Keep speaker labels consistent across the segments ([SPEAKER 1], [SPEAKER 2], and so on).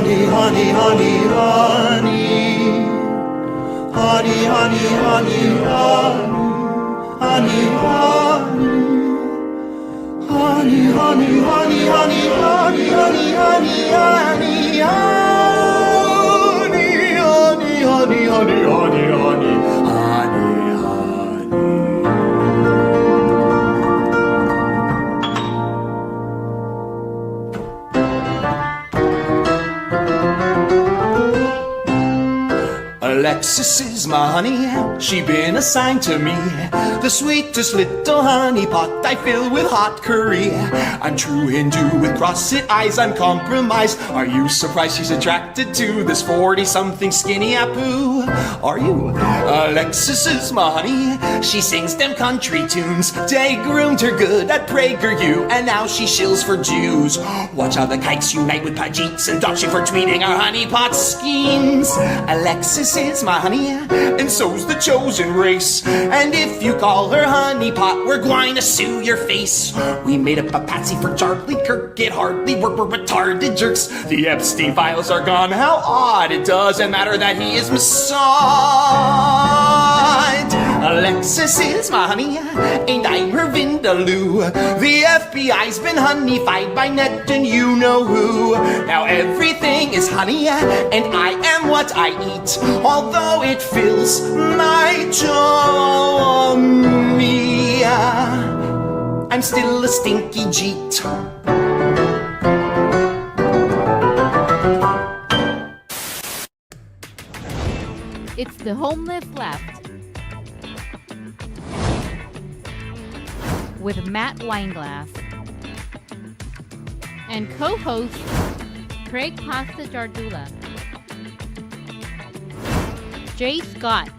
[SPEAKER 1] honey, honey, honey, honey. Honey, honey, honey, honey, honey, honey, honey, honey, honey, honey, honey, honey, honey, honey, honey, honey, honey, honey, honey. Alexis is my honey, she been assigned to me. The sweetest little honey pot I fill with hot curry. I'm true Hindu with cross-it eyes, uncompromised. Are you surprised she's attracted to this 40-something skinny apoo? Are you? Alexis is my honey, she sings them country tunes. They groomed her good at PragerU, and now she shills for Jews. Watch how the kikes unite with Pajeets and dox you for tweeting our honeypot schemes. Alexis is my honey, and so's the chosen race. And if you call her honeypot, we're going to sue your face. We made up a patsy for Charlie Kirk, it hardly worked, we're retarded jerks. The Epstein files are gone, how odd, it doesn't matter that he is Mossad. Alexis is my honey, and I'm her Vindaloo. The FBI's been honeyfied by Net and you know who. Now everything is honey, and I am what I eat, although it fills my tummy. I'm still a stinky jeet.
[SPEAKER 2] It's the Homeless Left with Matt Weinglass and co-host Craig Pasta Jardula, Jay Scott,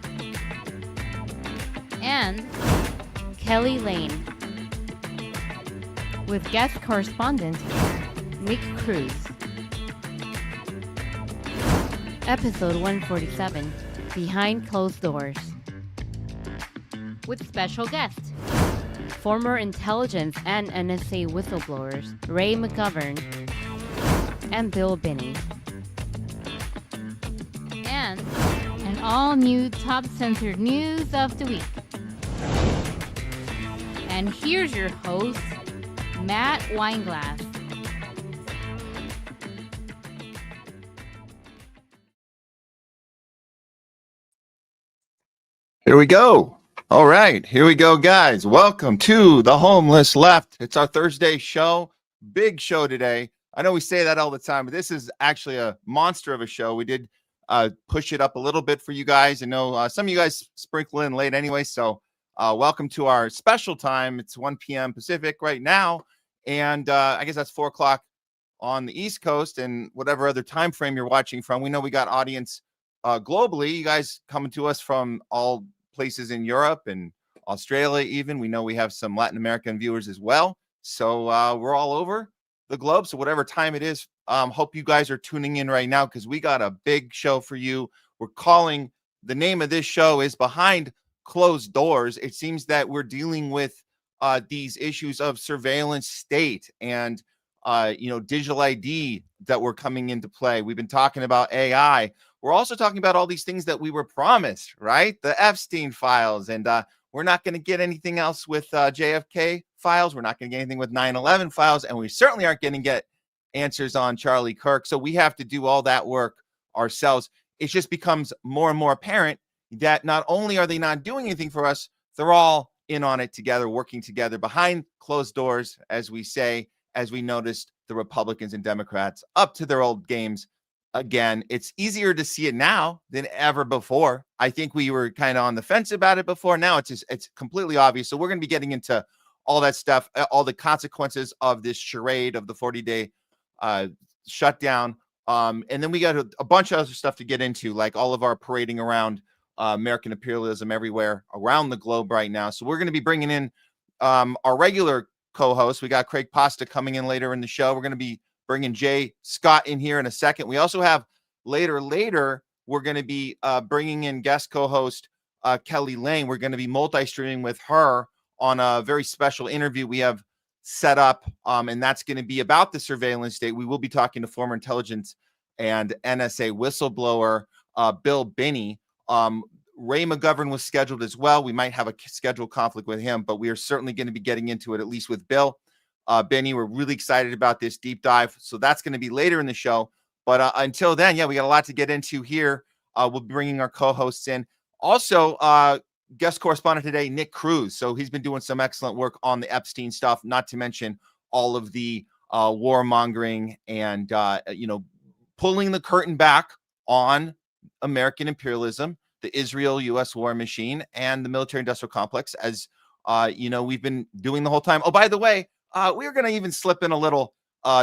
[SPEAKER 2] and Kelly Lane, with guest correspondent Nick Cruz. Episode 147, Behind Closed Doors, with special guest, former intelligence and NSA whistleblowers Ray McGovern and Bill Binney, and an all-new top censored news of the week. And here's your host, Matt Weinglass.
[SPEAKER 3] Here we go. All right, here we go, guys. Welcome to the Homeless Left. It's our Thursday show. Big show today. I know we say that all the time, but this is actually a monster of a show. We did push it up a little bit for you guys. I know some of you guys sprinkle in late anyway, so welcome to our special time. It's 1 p.m. Pacific right now, and I guess that's 4 o'clock on the East Coast and whatever other time frame you're watching from. We know we got audience globally. You guys coming to us from all places in Europe and Australia even. We know we have some Latin American viewers as well. So we're all over the globe. So whatever time it is, hope you guys are tuning in right now because we got a big show for you. We're calling, the name of this show is Behind Closed Doors. It seems that we're dealing with these issues of surveillance state and digital ID that were coming into play. We've been talking about AI. We're also talking about all these things that we were promised, right? The Epstein files. And we're not going to get anything else with JFK files. We're not going to get anything with 9/11 files. And we certainly aren't going to get answers on Charlie Kirk. So we have to do all that work ourselves. It just becomes more and more apparent that not only are they not doing anything for us, they're all in on it together, working together behind closed doors, as we say, as we noticed the Republicans and Democrats up to their old games. Again, it's easier to see it now than ever before. I think we were kind of on the fence about it before. Now it's completely obvious. So we're going to be getting into all that stuff, all the consequences of this charade of the 40-day shutdown. And then we got a bunch of other stuff to get into, like all of our parading around American imperialism everywhere around the globe right now. So we're going to be bringing in our regular co-host. We got Craig Pasta coming in later in the show. We're going to be bringing Jay Scott in here in a second. We also have later, we're going to be bringing in guest co-host Kelly Lane. We're going to be multi-streaming with her on a very special interview we have set up, and that's going to be about the surveillance state. We will be talking to former intelligence and NSA whistleblower Bill Binney. Ray McGovern was scheduled as well. We might have a schedule conflict with him, but we are certainly going to be getting into it, at least with Bill. Binney, we're really excited about this deep dive. So that's going to be later in the show. But until then, yeah, we got a lot to get into here. We'll be bringing our co-hosts in. Also, guest correspondent today, Nick Cruz. So he's been doing some excellent work on the Epstein stuff, not to mention all of the warmongering and, pulling the curtain back on American imperialism, the Israel-U.S. war machine, and the military-industrial complex, as, we've been doing the whole time. Oh, by the way, we're going to even slip in a little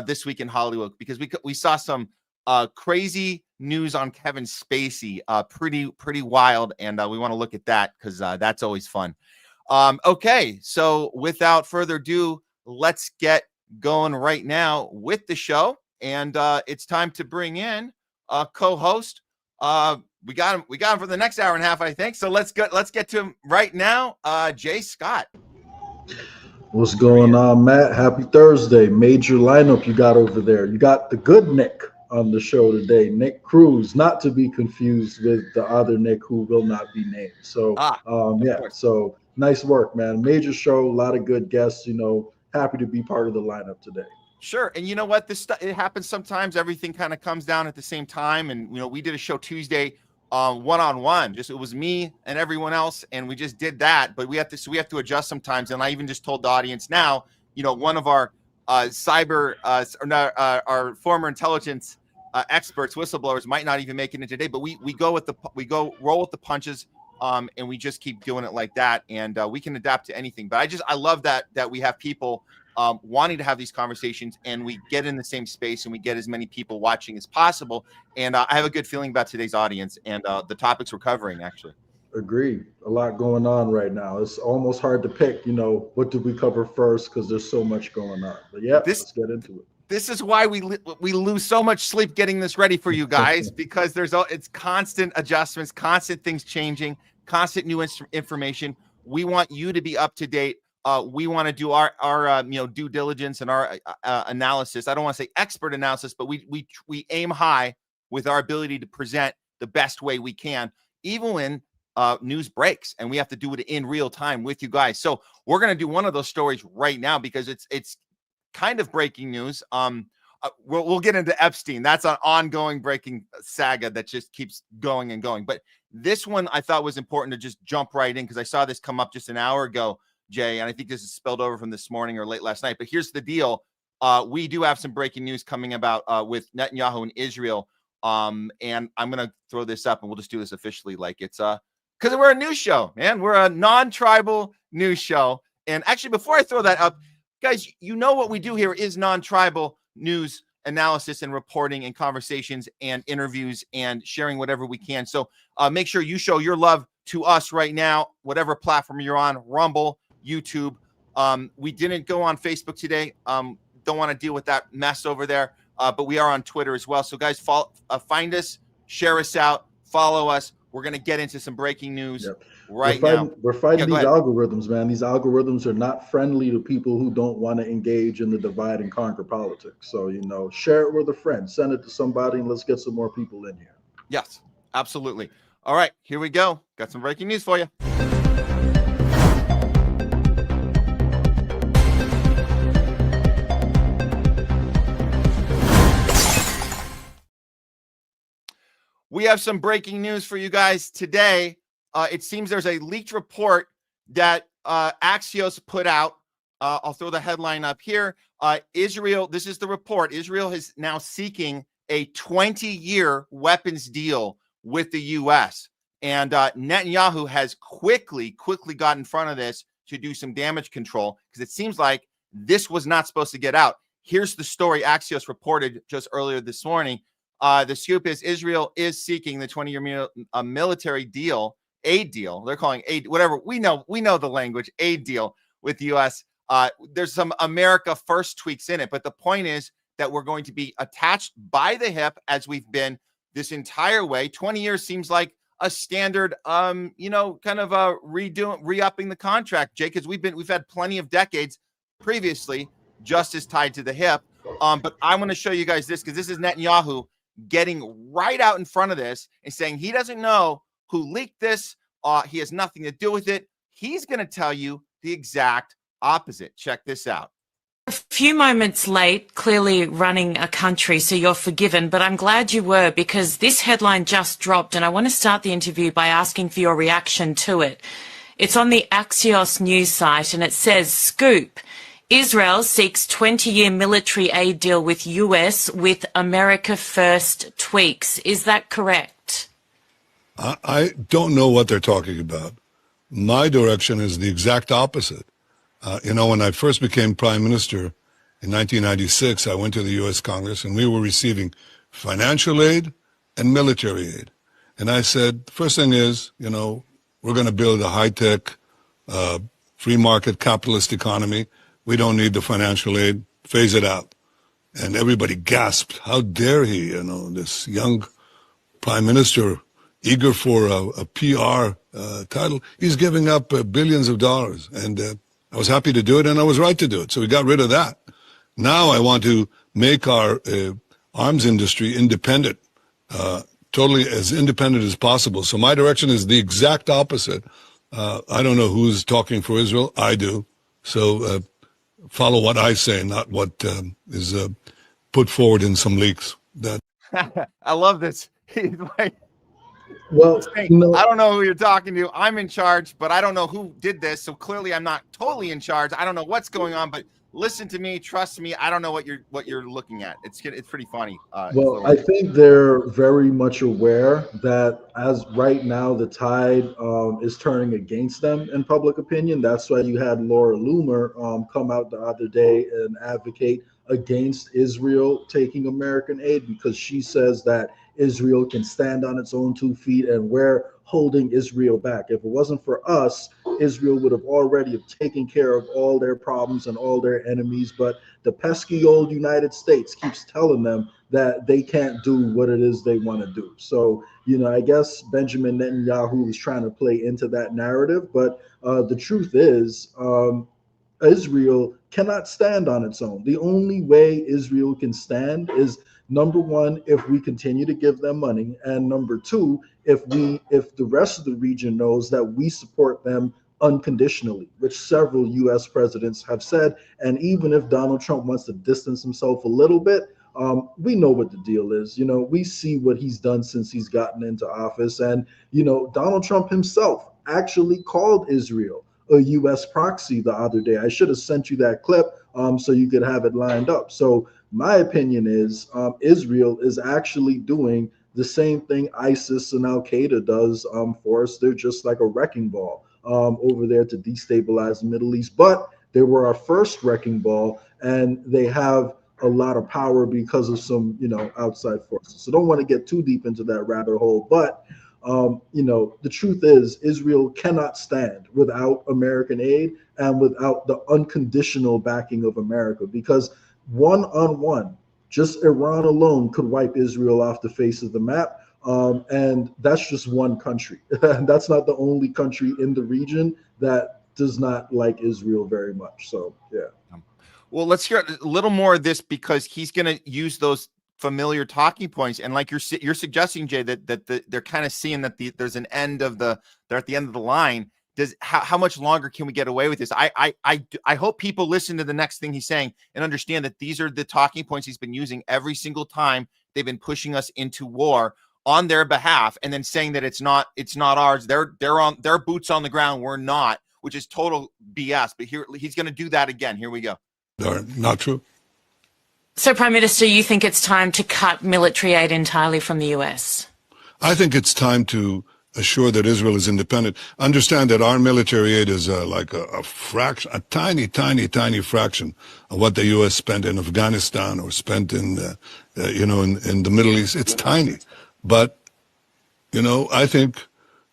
[SPEAKER 3] this week in Hollywood, because we saw some crazy news on Kevin Spacey, pretty wild, and we want to look at that because that's always fun. Okay, so without further ado, let's get going right now with the show, and it's time to bring in a co-host. We got him for the next hour and a half, I think. So let's get to him right now. Jay Scott.
[SPEAKER 4] What's going on, Matt? Happy Thursday. Major lineup you got over there. You got the good Nick on the show today, Nick Cruz, not to be confused with the other Nick who will not be named. So, so nice work, man. Major show, a lot of good guests, happy to be part of the lineup today.
[SPEAKER 3] Sure. And you know what? It happens sometimes. Everything kind of comes down at the same time. And, we did a show Tuesday, one-on-one. It was me and everyone else. And we just did that. But we have to adjust sometimes. And I even just told the audience now, one of our our former intelligence experts, whistleblowers, might not even make it in today. But we roll with the punches. And we just keep doing it like that. And we can adapt to anything. But I love that we have people wanting to have these conversations, and we get in the same space, and we get as many people watching as possible. And I have a good feeling about today's audience and the topics we're covering, actually.
[SPEAKER 4] Agreed. A lot going on right now. It's almost hard to pick, what did we cover first, because there's so much going on. But yeah, let's get into it.
[SPEAKER 3] This is why we lose so much sleep getting this ready for you guys, because it's constant adjustments, constant things changing, constant new information. We want you to be up to date. We want to do our due diligence and our analysis. I don't want to say expert analysis, but we aim high with our ability to present the best way we can, even when news breaks, and we have to do it in real time with you guys. So we're going to do one of those stories right now because it's kind of breaking news. We'll get into Epstein. That's an ongoing breaking saga that just keeps going and going. But this one I thought was important to just jump right in because I saw this come up just an hour ago, Jay, and I think this is spilled over from this morning or late last night. But here's the deal. We do have some breaking news coming about with Netanyahu and Israel. And I'm going to throw this up, and we'll just do this officially like it's because we're a news show, man. We're a non-tribal news show. And actually, before I throw that up, guys, what we do here is non-tribal news analysis and reporting and conversations and interviews and sharing whatever we can. So make sure you show your love to us right now, whatever platform you're on, Rumble, YouTube. We didn't go on Facebook today. Don't want to deal with that mess over there, but we are on Twitter as well. So guys, find us, share us out, follow us. We're going to get into some breaking news now.
[SPEAKER 4] We're fighting these algorithms, man. These algorithms are not friendly to people who don't want to engage in the divide and conquer politics. So, share it with a friend, send it to somebody, and let's get some more people in here.
[SPEAKER 3] Yes, absolutely. All right, here we go. Got some breaking news for you. We have some breaking news for you guys today. It seems there's a leaked report that Axios put out. I'll throw the headline up here. Israel, this is the report. Israel is now seeking a 20-year weapons deal with the U.S. And Netanyahu has quickly got in front of this to do some damage control because it seems like this was not supposed to get out. Here's the story Axios reported just earlier this morning. The scoop is Israel is seeking the 20-year military deal, aid deal. They're calling aid, whatever. We know the language, aid deal with the U.S. There's some America first tweaks in it, but the point is that we're going to be attached by the hip as we've been this entire way. 20 years seems like a standard, kind of re-upping the contract, Jake, because we've had plenty of decades previously just as tied to the hip. But I want to show you guys this because this is Netanyahu. getting right out in front of this and saying he doesn't know who leaked this. He has nothing to do with it. He's going to tell you the exact opposite. Check this out.
[SPEAKER 5] A few moments late, clearly running a country, so you're forgiven, but I'm glad you were, because this headline just dropped and I want to start the interview by asking for your reaction to it. It's on the Axios news site and it says, Scoop, Israel seeks 20-year military aid deal with US with America first tweaks. Is that correct?
[SPEAKER 6] I don't know what they're talking about. My direction is the exact opposite. When I first became prime minister in 1996, I went to the U.S. Congress and we were receiving financial aid and military aid. And I said, the first thing is, we're going to build a high-tech, free market capitalist economy. We don't need the financial aid. Phase it out. And everybody gasped. How dare he, this young prime minister, eager for a PR title. He's giving up billions of dollars. And I was happy to do it, and I was right to do it. So we got rid of that. Now I want to make our arms industry independent, totally as independent as possible. So my direction is the exact opposite. I don't know who's talking for Israel. I do. So follow what I say, not what is put forward in some leaks.
[SPEAKER 3] I love this. He's like,
[SPEAKER 4] Well,
[SPEAKER 3] I don't know who you're talking to. I'm in charge, but I don't know who did this. So clearly I'm not totally in charge. I don't know what's going on, but listen to me, trust me. I don't know what you're looking at. It's pretty funny.
[SPEAKER 4] Well, I think they're very much aware that as right now the tide is turning against them in public opinion. That's why you had Laura Loomer come out the other day and advocate against Israel taking American aid, because she says that Israel can stand on its own 2 feet and we're holding Israel back. If it wasn't for us, Israel would have already taken care of all their problems and all their enemies. But the pesky old United States keeps telling them that they can't do what it is they want to do. So, I guess Benjamin Netanyahu is trying to play into that narrative. But the truth is, Israel cannot stand on its own. The only way Israel can stand is, number one, if we continue to give them money, and number two, if the rest of the region knows that we support them unconditionally, which several U.S. presidents have said. And even if Donald Trump wants to distance himself a little bit, we know what the deal is. We see what he's done since he's gotten into office. And, Donald Trump himself actually called Israel a U.S. proxy the other day. I should have sent you that clip so you could have it lined up. So my opinion is Israel is actually doing the same thing ISIS and Al-Qaeda does for us. They're just like a wrecking ball over there to destabilize the Middle East. But they were our first wrecking ball, and they have a lot of power because of some, outside forces. So don't want to get too deep into that rabbit hole. But the truth is Israel cannot stand without American aid and without the unconditional backing of America, because one-on-one, just Iran alone could wipe Israel off the face of the map. And that's just one country. That's not the only country in the region that does not like Israel very much. So, yeah.
[SPEAKER 3] Well, let's hear a little more of this, because he's going to use those familiar talking points. And like you're suggesting, Jay, that they're kind of seeing that there's an end of they're at the end of the line. How much longer can we get away with this? I hope people listen to the next thing he's saying and understand that these are the talking points he's been using every single time they've been pushing us into war on their behalf, and then saying that it's not ours. They're on their boots on the ground. We're not, which is total BS. But here he's going to do that again. Here we go.
[SPEAKER 6] Not true.
[SPEAKER 5] So, Prime Minister, you think it's time to cut military aid entirely from the US?
[SPEAKER 6] I think it's time to assure that Israel is independent. Understand that our military aid is like a fraction, a tiny, tiny, tiny fraction of what the U.S. spent in Afghanistan or spent in, in the Middle East. It's tiny. But, I think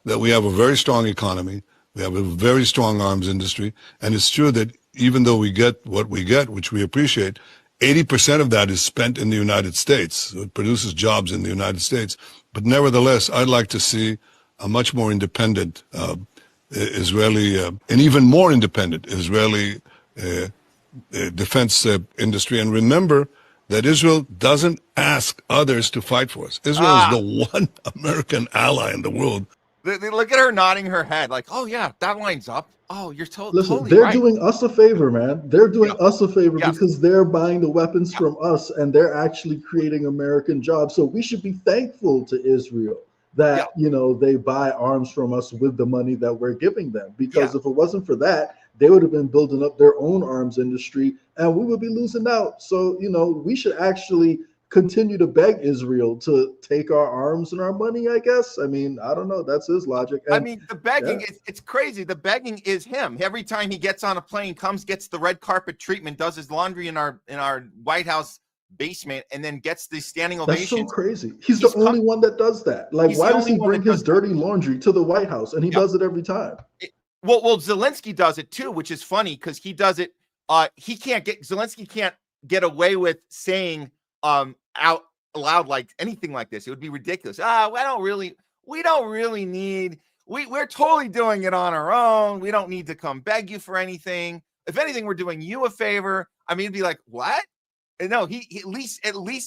[SPEAKER 6] that we have a very strong economy. We have a very strong arms industry. And it's true that even though we get what we get, which we appreciate, 80% of that is spent in the United States. So it produces jobs in the United States. But nevertheless, I'd like to see a much more independent Israeli, and even more independent Israeli defense industry. And remember that Israel doesn't ask others to fight for us. Israel is the one American ally in the world.
[SPEAKER 3] Look at her nodding her head like, oh, yeah, that lines up. Oh, you're
[SPEAKER 4] Listen,
[SPEAKER 3] totally
[SPEAKER 4] they're
[SPEAKER 3] right.
[SPEAKER 4] doing us a favor, man. They're doing us a favor
[SPEAKER 3] Yes.
[SPEAKER 4] because they're buying the weapons from us and they're actually creating American jobs. So we should be thankful to Israel that, you know, they buy arms from us with the money that we're giving them. Because if it wasn't for that, they would have been building up their own arms industry and we would be losing out. So, you know, we should actually continue to beg Israel to take our arms and our money, I guess. I mean, I don't know. That's his logic. And,
[SPEAKER 3] I mean, the begging, it's crazy. The begging is him. Every time he gets on a plane, comes, gets the red carpet treatment, does his laundry in our White House basement, and then gets the standing ovation.
[SPEAKER 4] That's so crazy. He's the only one that does that. Like, why does he bring his dirty laundry to the White House? And he does it every time.
[SPEAKER 3] Well, Zelensky does it too, which is funny because he does it. Zelensky can't get away with saying out loud like anything like this. It would be ridiculous. We don't really need. We're totally doing it on our own. We don't need to come beg you for anything. If anything, we're doing you a favor. I mean, it'd be like, what? And no, he at least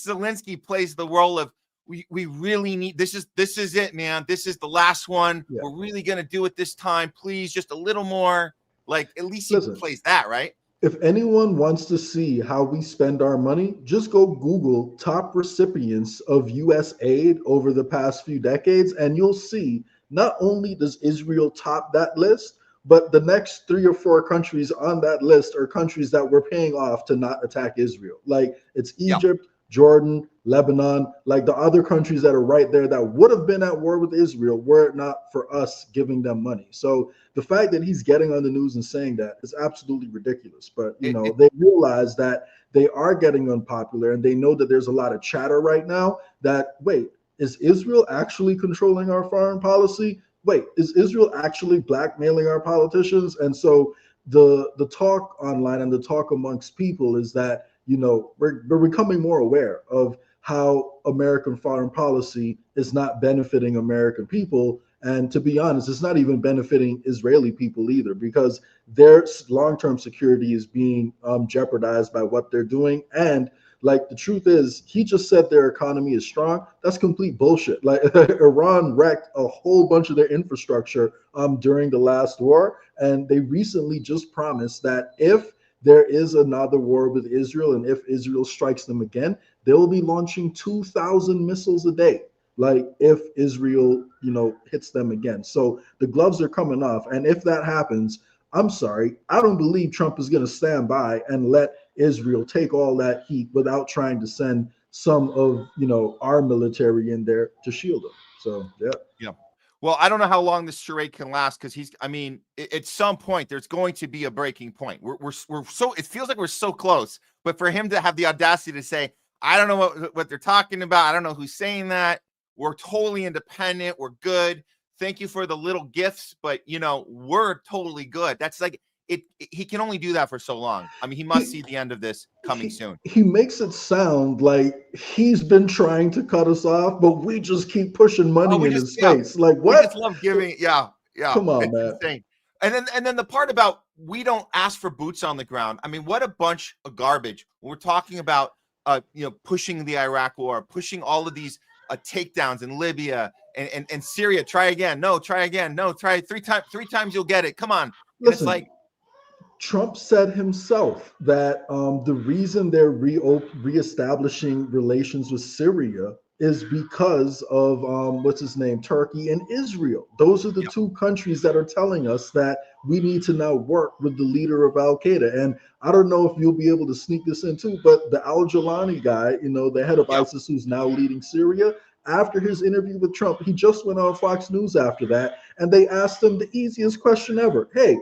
[SPEAKER 3] Zelensky plays the role of we really need this is it, man. This is the last one. Yeah. We're really gonna do it this time. Please, just a little more. Like at least he plays that, right?
[SPEAKER 4] If anyone wants to see how we spend our money, just go Google top recipients of U.S. aid over the past few decades, and you'll see not only does Israel top that list, but the next 3 or 4 countries on that list are countries that we're paying off to not attack Israel. Like it's Egypt, Jordan, Lebanon, like the other countries that are right there that would have been at war with Israel were it not for us giving them money. So the fact that he's getting on the news and saying that is absolutely ridiculous. But, you know, they realize that they are getting unpopular and they know that there's a lot of chatter right now that, wait, is Israel actually controlling our foreign policy? Wait, is Israel actually blackmailing our politicians? And so the talk online and the talk amongst people is that, you know, we're becoming more aware of how American foreign policy is not benefiting American people. And to be honest, it's not even benefiting Israeli people either, because their long-term security is being jeopardized by what they're doing. And like the truth is, he just said their economy is strong. That's complete bullshit. Like Iran wrecked a whole bunch of their infrastructure during the last war. And they recently just promised that if there is another war with Israel and if Israel strikes them again, they will be launching 2,000 missiles a day. Like if Israel, you know, hits them again. So the gloves are coming off. And if that happens, I'm sorry, I don't believe Trump is going to stand by and let Israel take all that heat without trying to send some of, you know, our military in there to shield them. So, yeah.
[SPEAKER 3] Well, I don't know how long this charade can last because at some point there's going to be a breaking point. We're so, it feels like we're so close, but for him to have the audacity to say, I don't know what they're talking about. I don't know who's saying that. We're totally independent. We're good. Thank you for the little gifts, but you know, we're totally good. That's like he can only do that for so long. I mean, he must see the end of this coming soon.
[SPEAKER 4] He makes it sound like he's been trying to cut us off, but we just keep pushing money in his face. Like what?
[SPEAKER 3] We just love giving. Yeah.
[SPEAKER 4] Come on,
[SPEAKER 3] it's
[SPEAKER 4] man.
[SPEAKER 3] Insane. And then the part about we don't ask for boots on the ground. I mean, what a bunch of garbage. We're talking about you know, pushing the Iraq war, pushing all of these takedowns in Libya and Syria. Try again. No, try again. No, try three times you'll get it. Come on.
[SPEAKER 4] Listen,
[SPEAKER 3] it's like
[SPEAKER 4] Trump said himself that the reason they're reestablishing relations with Syria is because of what's his name, Turkey and Israel. Those are the two countries that are telling us that we need to now work with the leader of Al Qaeda. And I don't know if you'll be able to sneak this in too, but the Al-Jawlani guy, you know, the head of ISIS who's now leading Syria, after his interview with Trump, he just went on Fox News after that, and they asked him the easiest question ever. Hey,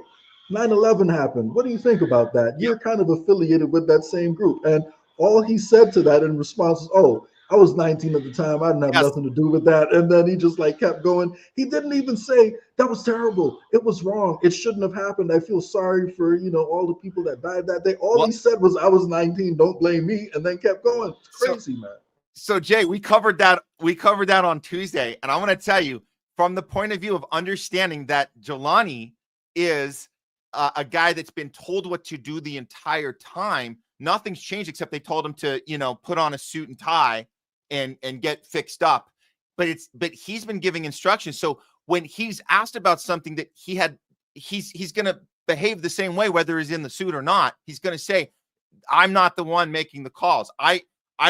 [SPEAKER 4] 9/11 happened. What do you think about that? You're kind of affiliated with that same group. And all he said to that in response is, oh, I was 19 at the time. I didn't have nothing to do with that. And then he just like kept going. He didn't even say that was terrible. It was wrong. It shouldn't have happened. I feel sorry for, you know, all the people that died that day. All he said was, I was 19. Don't blame me. And then kept going. It's crazy, man.
[SPEAKER 3] So Jay, we covered that on Tuesday. And I want to tell you, from the point of view of understanding that Jawlani is a guy that's been told what to do the entire time, nothing's changed except they told him to, put on a suit and tie and get fixed up. But he's been giving instructions. So when he's asked about something that he's going to behave the same way, whether he's in the suit or not. He's going to say, I'm not the one making the calls. I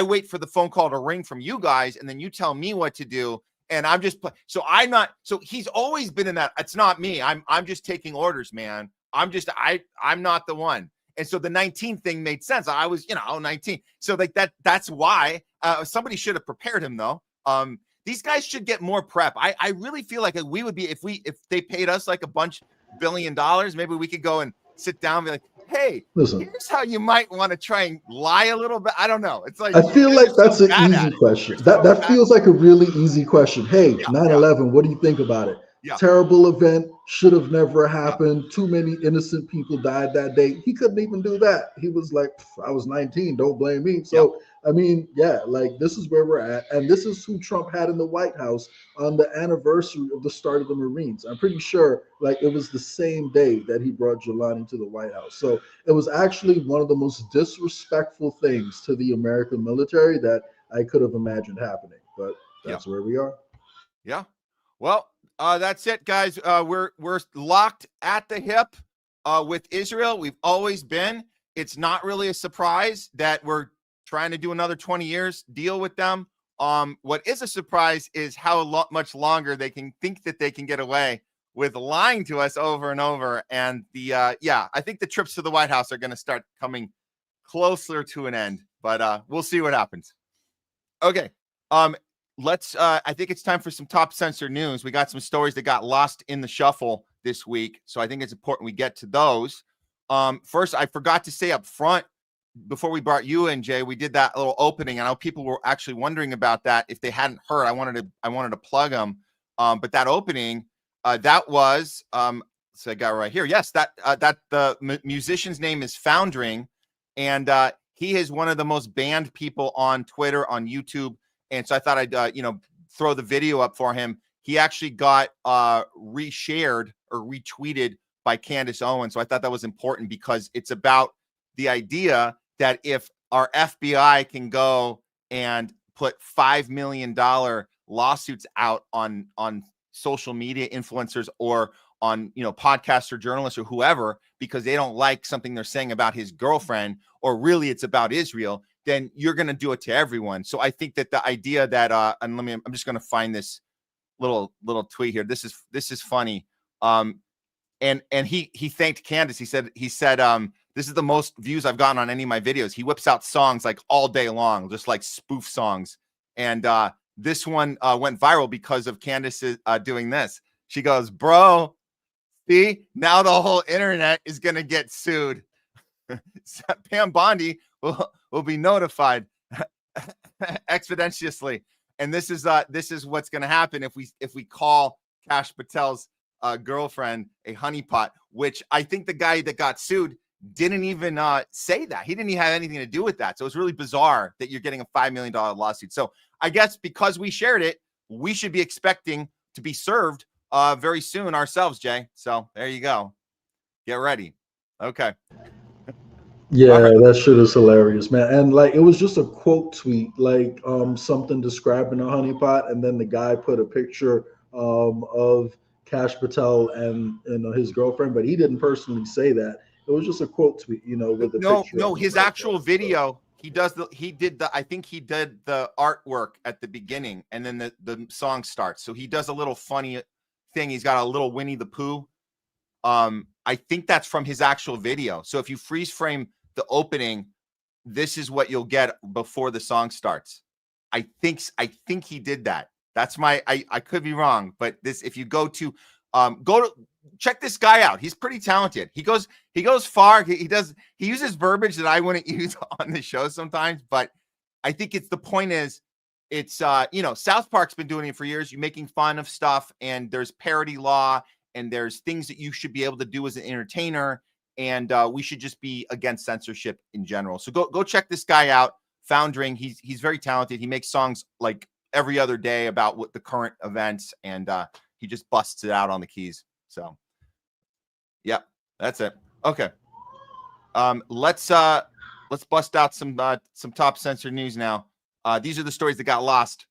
[SPEAKER 3] wait for the phone call to ring from you guys, and then you tell me what to do. And I'm just so he's always been in that. It's not me. I'm just taking orders, man. I'm not the one. And so the 19 thing made sense. I was, 19. So like that's why somebody should have prepared him though. These guys should get more prep. I really feel like we would be, if they paid us like $1 billion, maybe we could go and sit down and be like, hey,
[SPEAKER 4] listen,
[SPEAKER 3] here's how you might want to try and lie a little bit. I don't know. It's like,
[SPEAKER 4] I feel like that's an easy question. That feels like a really easy question. Hey, 9/11, what do you think about it?
[SPEAKER 3] Yeah.
[SPEAKER 4] Terrible event, should have never happened. Yeah. Too many innocent people died that day. He couldn't even do that. He was like, I was 19, don't blame me. So, I mean, like this is where we're at. And this is who Trump had in the White House on the anniversary of the start of the Marines. I'm pretty sure like it was the same day that he brought Jelani to the White House. So it was actually one of the most disrespectful things to the American military that I could have imagined happening. But that's where we are.
[SPEAKER 3] Yeah. Well, that's it, guys. We're locked at the hip with Israel. We've always been. It's not really a surprise that we're trying to do another 20 years deal with them. What is a surprise is how much longer they can think that they can get away with lying to us over and over. And I think the trips to the White House are going to start coming closer to an end. But we'll see what happens. Okay. I think it's time for some top censored news. We got some stories that got lost in the shuffle this week. So I think it's important we get to those. First, I forgot to say up front before we brought you in, Jay, we did that little opening. I know people were actually wondering about that. If they hadn't heard, I wanted to plug them. But that opening, that was, so I got right here. Yes, that the musician's name is Foundering. And he is one of the most banned people on Twitter, on YouTube. And so I thought I'd, throw the video up for him. He actually got reshared or retweeted by Candace Owens. So I thought that was important because it's about the idea that if our FBI can go and put $5 million lawsuits out on social media influencers or on, podcasts or journalists or whoever, because they don't like something they're saying about his girlfriend, or really it's about Israel, then you're going to do it to everyone. So I think that the idea that, and I'm just going to find this little tweet here. This is funny. And he thanked Candace. He said, this is the most views I've gotten on any of my videos. He whips out songs like all day long, just like spoof songs. And this one went viral because of Candace doing this. She goes, bro, see, now the whole internet is going to get sued. Pam Bondi will be notified exponentially. And this is what's going to happen if we call Kash Patel's girlfriend a honeypot, which I think the guy that got sued didn't even say that. He didn't even have anything to do with that. So it's really bizarre that you're getting a $5 million lawsuit. So I guess because we shared it, we should be expecting to be served very soon ourselves, Jay. So there you go. Get ready. Okay.
[SPEAKER 4] Yeah, that shit is hilarious, man. And like it was just a quote tweet, like something describing a honeypot, and then the guy put a picture of Kash Patel and his girlfriend, but he didn't personally say that. It was just a quote tweet, with the picture.
[SPEAKER 3] No, his actual video, he did the artwork at the beginning, and then the song starts. So he does a little funny thing. He's got a little Winnie the Pooh. I think that's from his actual video. So if you freeze frame the opening, this is what you'll get before the song starts. I think he did that. That's I could be wrong, but if you go to check this guy out. He's pretty talented. He goes far. He uses verbiage that I wouldn't use on the show sometimes, but I think the point is South Park's been doing it for years. You're making fun of stuff, and there's parody law, and there's things that you should be able to do as an entertainer, and we should just be against censorship in general. So go check this guy out, Foundering. He's very talented. He makes songs like every other day about what the current events, and he just busts it out on the keys. So, yeah, that's it. Okay. Let's let's bust out some top censored news now. These are the stories that got lost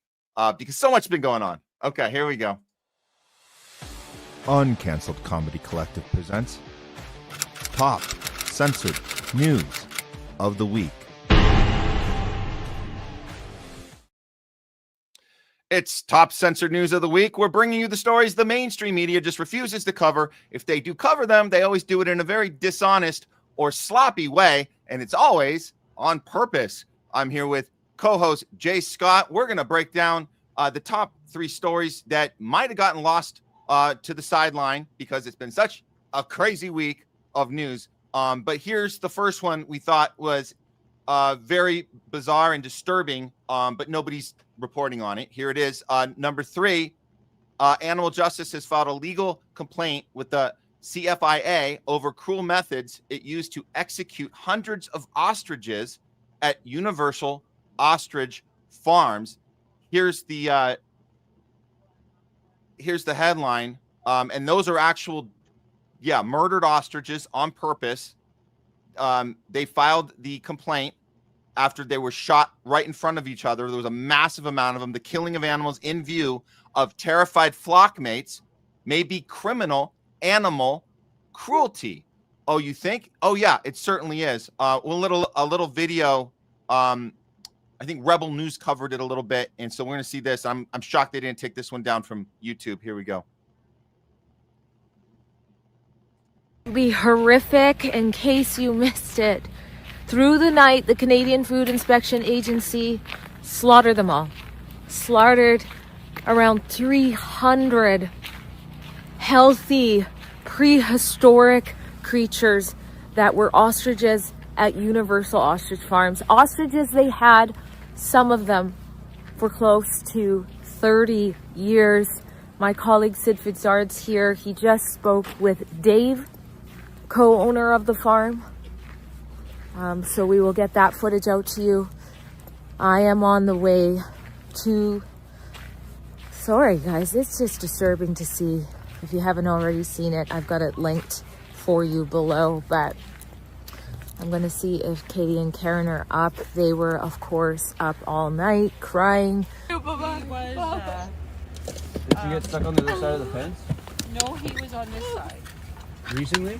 [SPEAKER 3] because so much has been going on. Okay, here we go. Uncancelled Comedy Collective presents Top Censored News of the Week. It's Top Censored News of the Week. We're bringing you the stories the mainstream media just refuses to cover. If they do cover them, they always do it in a very dishonest or sloppy way, and it's always on purpose. I'm here with co-host Jay Scott. We're going to break down the top 3 stories that might have gotten lost to the sideline because it's been such a crazy week of news. But here's the first one we thought was very bizarre and disturbing, but nobody's reporting on it. Here it is. Number 3, Animal Justice has filed a legal complaint with the CFIA over cruel methods it used to execute hundreds of ostriches at Universal Ostrich Farms. Here's the headline. And those are actual, murdered ostriches on purpose. They filed the complaint after they were shot right in front of each other. There was a massive amount of them. The killing of animals in view of terrified flock mates may be criminal animal cruelty. Oh, you think? Oh, yeah, it certainly is. A little video. I think Rebel News covered it a little bit, and so we're going to see this. I'm shocked they didn't take this one down from YouTube. Here we go.
[SPEAKER 7] Be horrific in case you missed it. Through the night, the Canadian Food Inspection Agency slaughtered them all. Slaughtered around 300 healthy, prehistoric creatures that were ostriches at Universal Ostrich Farms. Ostriches they had, some of them, for close to 30 years. My colleague Sid Fitzard's here. He just spoke with Dave, co-owner of the farm. So we will get that footage out to you. I am on the way to... Sorry, guys, it's just disturbing to see. If you haven't already seen it, I've got it linked for you below, but I'm going to see if Katie and Karen are up. They were, of course, up all night crying.
[SPEAKER 8] Did you get stuck on the other side of the fence?
[SPEAKER 9] No, he was on this side.
[SPEAKER 8] Recently?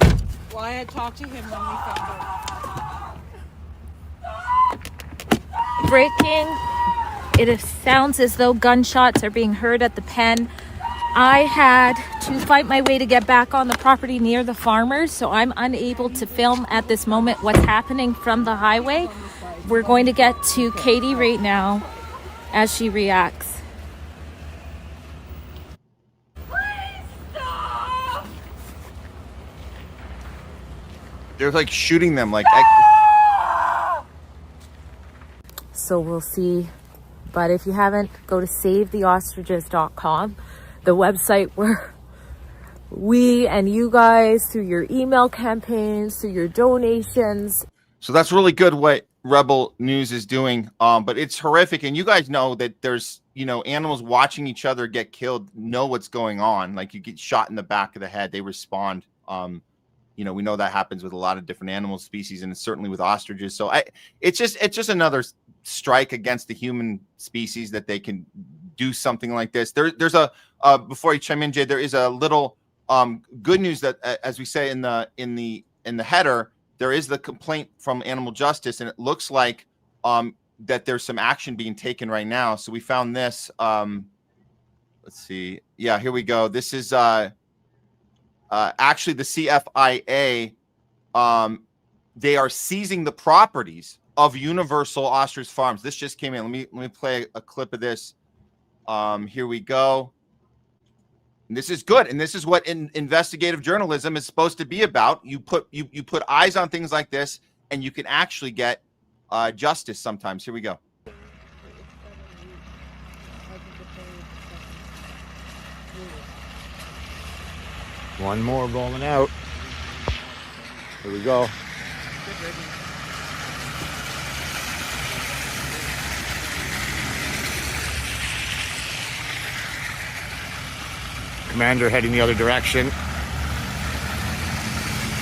[SPEAKER 9] Well, I had talked to him when we found out.
[SPEAKER 7] Breaking. It sounds as though gunshots are being heard at the pen. I had to fight my way to get back on the property near the farmers, so I'm unable to film at this moment what's happening from the highway. We're going to get to Katie right now as she reacts.
[SPEAKER 3] They're like shooting them like...
[SPEAKER 7] So we'll see. But if you haven't, go to savetheostriches.com, the website where we and you guys, through your email campaigns, through your donations.
[SPEAKER 3] So that's really good what Rebel News is doing. But it's horrific. And you guys know that there's, animals watching each other get killed, know what's going on. Like you get shot in the back of the head, they respond. We know that happens with a lot of different animal species, and it's certainly with ostriches. So it's just another strike against the human species that they can do something like this. There's a before you chime in, Jay, there is a little good news that, as we say in the header, there is the complaint from Animal Justice, and it looks like that there's some action being taken right now. So we found this. Let's see. Yeah, here we go. This is actually the CFIA. They are seizing the properties of Universal Ostrich Farms. This just came in. Let me play a clip of this. Here we go. And this is good, and this is what investigative journalism is supposed to be about. You put eyes on things like this, and you can actually get justice sometimes. Here we go.
[SPEAKER 8] One more rolling out. Here we go. Commander heading the other direction.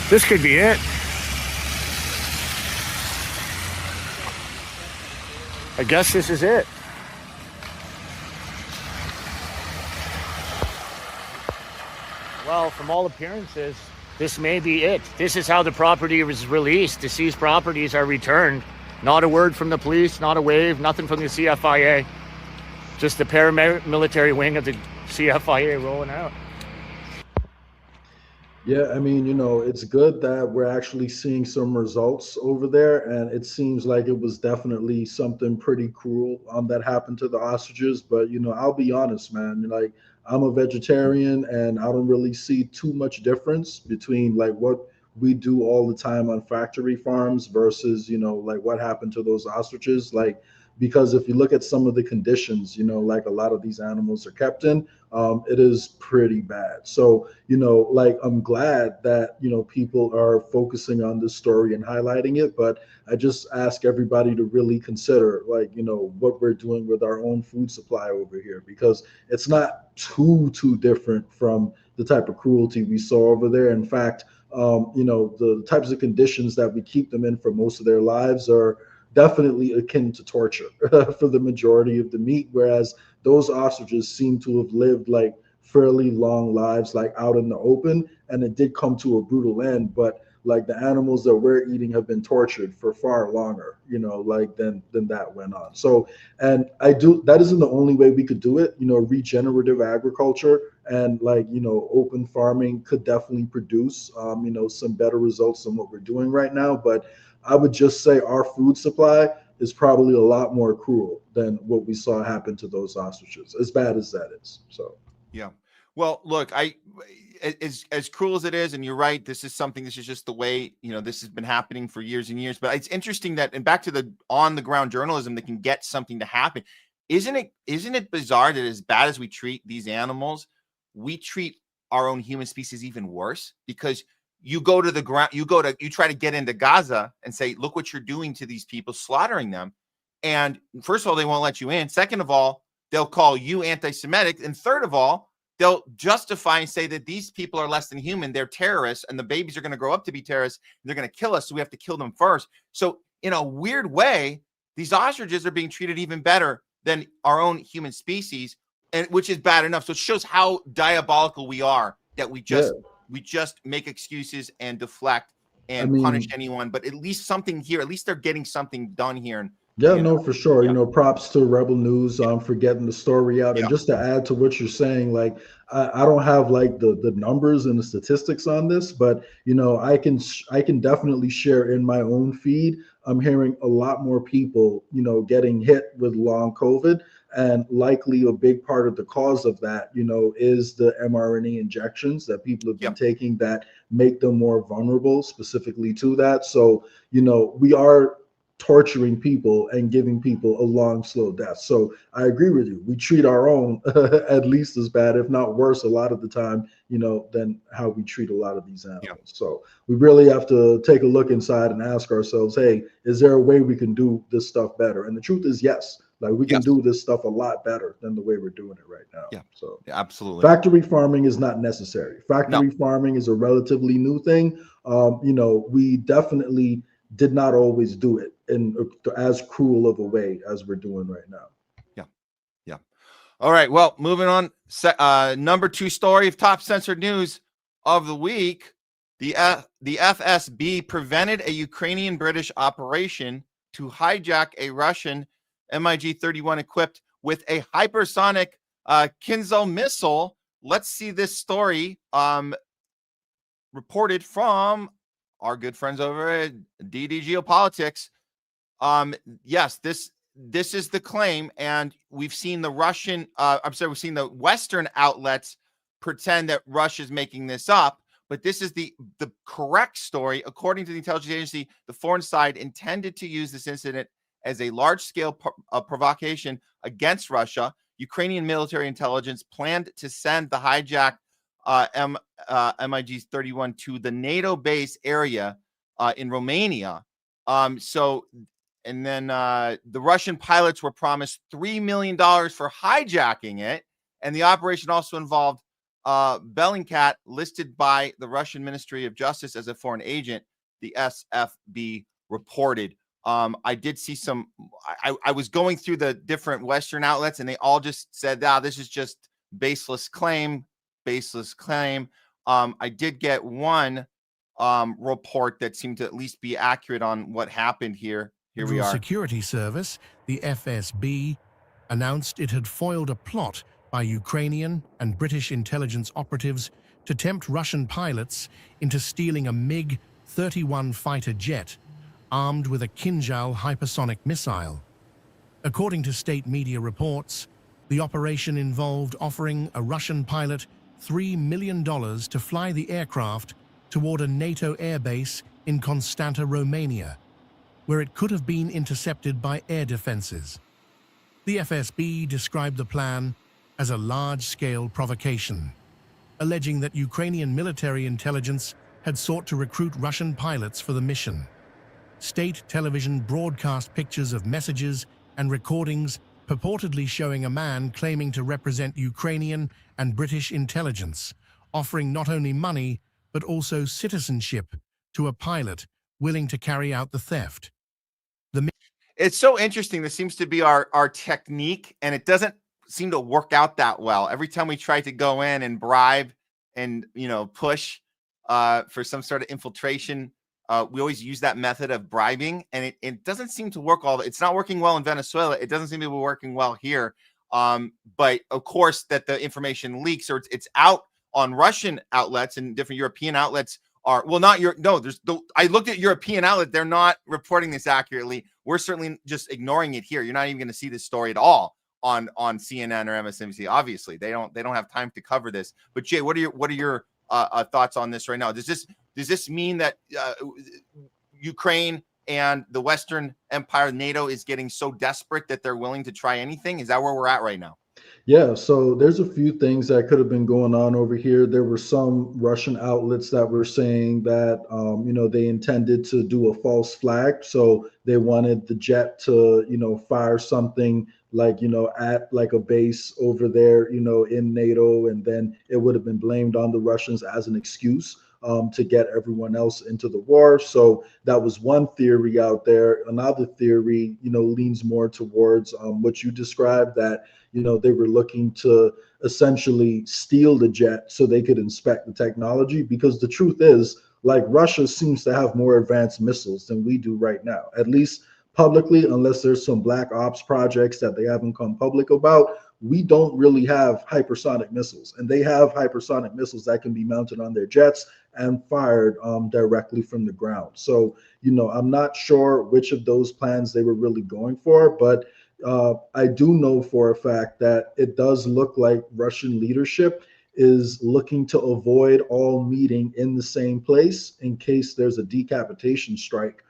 [SPEAKER 8] This could be it. I guess this is it. Well, from all appearances, this may be it. This is how the property was released. The seized properties are returned. Not a word from the police, not a wave, nothing from the CFIA. Just the paramilitary wing of the CFIA rolling out.
[SPEAKER 4] Yeah, I mean, it's good that we're actually seeing some results over there, and it seems like it was definitely something pretty cruel that happened to the ostriches. But I'll be honest, man. Like, I'm a vegetarian, and I don't really see too much difference between like what we do all the time on factory farms versus like what happened to those ostriches. Like, because if you look at some of the conditions, like a lot of these animals are kept in, it is pretty bad. So, like, I'm glad that, people are focusing on this story and highlighting it, but I just ask everybody to really consider, like, what we're doing with our own food supply over here, because it's not too different from the type of cruelty we saw over there. In fact, the types of conditions that we keep them in for most of their lives are definitely akin to torture for the majority of the meat, whereas those ostriches seem to have lived like fairly long lives, like out in the open, and it did come to a brutal end. But like the animals that we're eating have been tortured for far longer, like than that went on. So, and that isn't the only way we could do it. Regenerative agriculture and like open farming could definitely produce some better results than what we're doing right now. But I would just say our food supply is probably a lot more cruel than what we saw happen to those ostriches, as bad as that is. So,
[SPEAKER 3] yeah. Well, look, as cruel as it is, and you're right, this is just the way, this has been happening for years and years. But it's interesting that, and back to the on the ground journalism that can get something to happen. Isn't it bizarre that as bad as we treat these animals, we treat our own human species even worse? Because you go to the ground, you try to get into Gaza and say, look what you're doing to these people, slaughtering them. And first of all, they won't let you in. Second of all, they'll call you anti-Semitic. And third of all, they'll justify and say that these people are less than human. They're terrorists, and the babies are going to grow up to be terrorists. And they're going to kill us. So we have to kill them first. So in a weird way, these ostriches are being treated even better than our own human species, and which is bad enough. So it shows how diabolical we are, that we just make excuses and deflect and punish anyone. But at least something here, at least they're getting something done here. And
[SPEAKER 4] no, for sure. Props to Rebel News for getting the story out. And just to add to what you're saying, like, I don't have like the numbers and the statistics on this, but I can definitely share in my own feed. I'm hearing a lot more people, getting hit with long COVID, and likely a big part of the cause of that, is the mRNA injections that people have been taking that make them more vulnerable specifically to that. So, we are torturing people and giving people a long, slow death. So I agree with you. We treat our own at least as bad, if not worse, a lot of the time, than how we treat a lot of these animals. So we really have to take a look inside and ask ourselves, hey, is there a way we can do this stuff better? And the truth is, yes. Like, we can do this stuff a lot better than the way we're doing it right now.
[SPEAKER 3] Yeah.
[SPEAKER 4] So
[SPEAKER 3] absolutely.
[SPEAKER 4] Factory farming is not necessary. Factory farming is a relatively new thing. We definitely did not always do it in as cruel of a way as we're doing right now.
[SPEAKER 3] Yeah. All right. Well, moving on. Number 2 story of top censored news of the week. The FSB prevented a Ukrainian British operation to hijack a Russian MiG-31 equipped with a hypersonic Kinzhal missile. Let's see this story reported from our good friends over at DD Geopolitics. Yes, this is the claim, and we've seen the we've seen the Western outlets pretend that Russia's making this up, but this is the correct story. According to the intelligence agency, the foreign side intended to use this incident as a large-scale provocation against Russia. Ukrainian military intelligence planned to send the hijacked MiG-31 to the NATO base area in Romania. And then the Russian pilots were promised $3 million for hijacking it. And the operation also involved Bellingcat, listed by the Russian Ministry of Justice as a foreign agent, the SFB reported. I did see some. I was going through the different Western outlets, and they all just said, this is just baseless claim, baseless claim. I did get one report that seemed to at least be accurate on what happened here. Here we
[SPEAKER 10] Federal
[SPEAKER 3] are.
[SPEAKER 10] Security Service, the FSB, announced it had foiled a plot by Ukrainian and British intelligence operatives to tempt Russian pilots into stealing a MiG-31 fighter jet armed with a Kinjal hypersonic missile. According to state media reports, the operation involved offering a Russian pilot $3 million to fly the aircraft toward a NATO airbase in Constanta, Romania, where it could have been intercepted by air defenses. The FSB described the plan as a large-scale provocation, alleging that Ukrainian military intelligence had sought to recruit Russian pilots for the mission. State television broadcast pictures of messages and recordings purportedly showing a man claiming to represent Ukrainian and British intelligence, offering not only money but also citizenship to a pilot willing to carry out the theft.
[SPEAKER 3] It's so interesting. This seems to be our technique, and it doesn't seem to work out that well. Every time we try to go in and bribe and, push for some sort of infiltration, we always use that method of bribing, and it doesn't seem to work it's not working well in Venezuela. It doesn't seem to be working well here. But of course that the information leaks, or it's out on Russian outlets, and different European outlets I looked at European outlet. They're not reporting this accurately. We're certainly just ignoring it here. You're not even going to see this story at all on CNN or MSNBC. Obviously, they don't have time to cover this. But Jay, what are your thoughts on this right now? Does this mean that Ukraine and the Western Empire, NATO, is getting so desperate that they're willing to try anything? Is that where we're at right now?
[SPEAKER 4] Yeah, so there's a few things that could have been going on over here. There were some Russian outlets that were saying that, they intended to do a false flag. So they wanted the jet to, fire something like, at like a base over there, in NATO. And then it would have been blamed on the Russians as an excuse to get everyone else into the war. So that was one theory out there. Another theory, leans more towards what you described, that they were looking to essentially steal the jet so they could inspect the technology, because the truth is, like, Russia seems to have more advanced missiles than we do right now, at least publicly, unless there's some black ops projects that they haven't come public about. We don't really have hypersonic missiles, and they have hypersonic missiles that can be mounted on their jets and fired directly from the ground. So, I'm not sure which of those plans they were really going for, but I do know for a fact that it does look like Russian leadership is looking to avoid all meeting in the same place in case there's a decapitation strike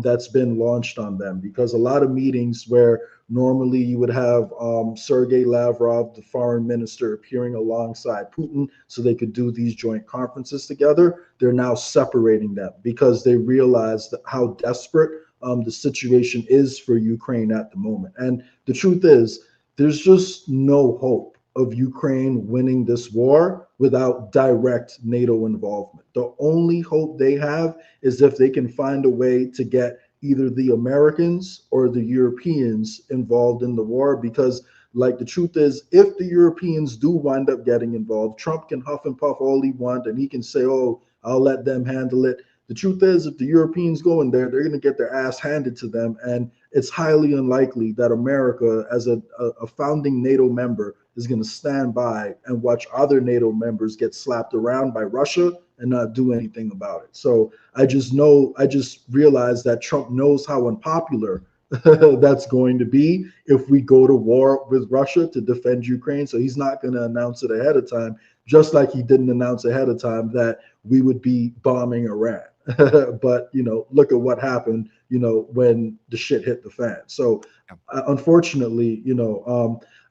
[SPEAKER 4] that's been launched on them, because a lot of meetings where normally you would have Sergei Lavrov, the foreign minister, appearing alongside Putin so they could do these joint conferences together, they're now separating them because they realize that how desperate the situation is for Ukraine at the moment. And the truth is, there's just no hope of Ukraine winning this war without direct NATO involvement. The only hope they have is if they can find a way to get either the Americans or the Europeans involved in the war, because, like, the truth is, if the Europeans do wind up getting involved, Trump can huff and puff all he wants, and he can say, oh, I'll let them handle it. The truth is, if the Europeans go in there, they're going to get their ass handed to them. And it's highly unlikely that America, as a founding NATO member, is going to stand by and watch other NATO members get slapped around by Russia and not do anything about it. So I just realized that Trump knows how unpopular that's going to be if we go to war with Russia to defend Ukraine. So he's not going to announce it ahead of time, just like he didn't announce ahead of time that we would be bombing Iran. But, look at what happened, when the shit hit the fan. So unfortunately,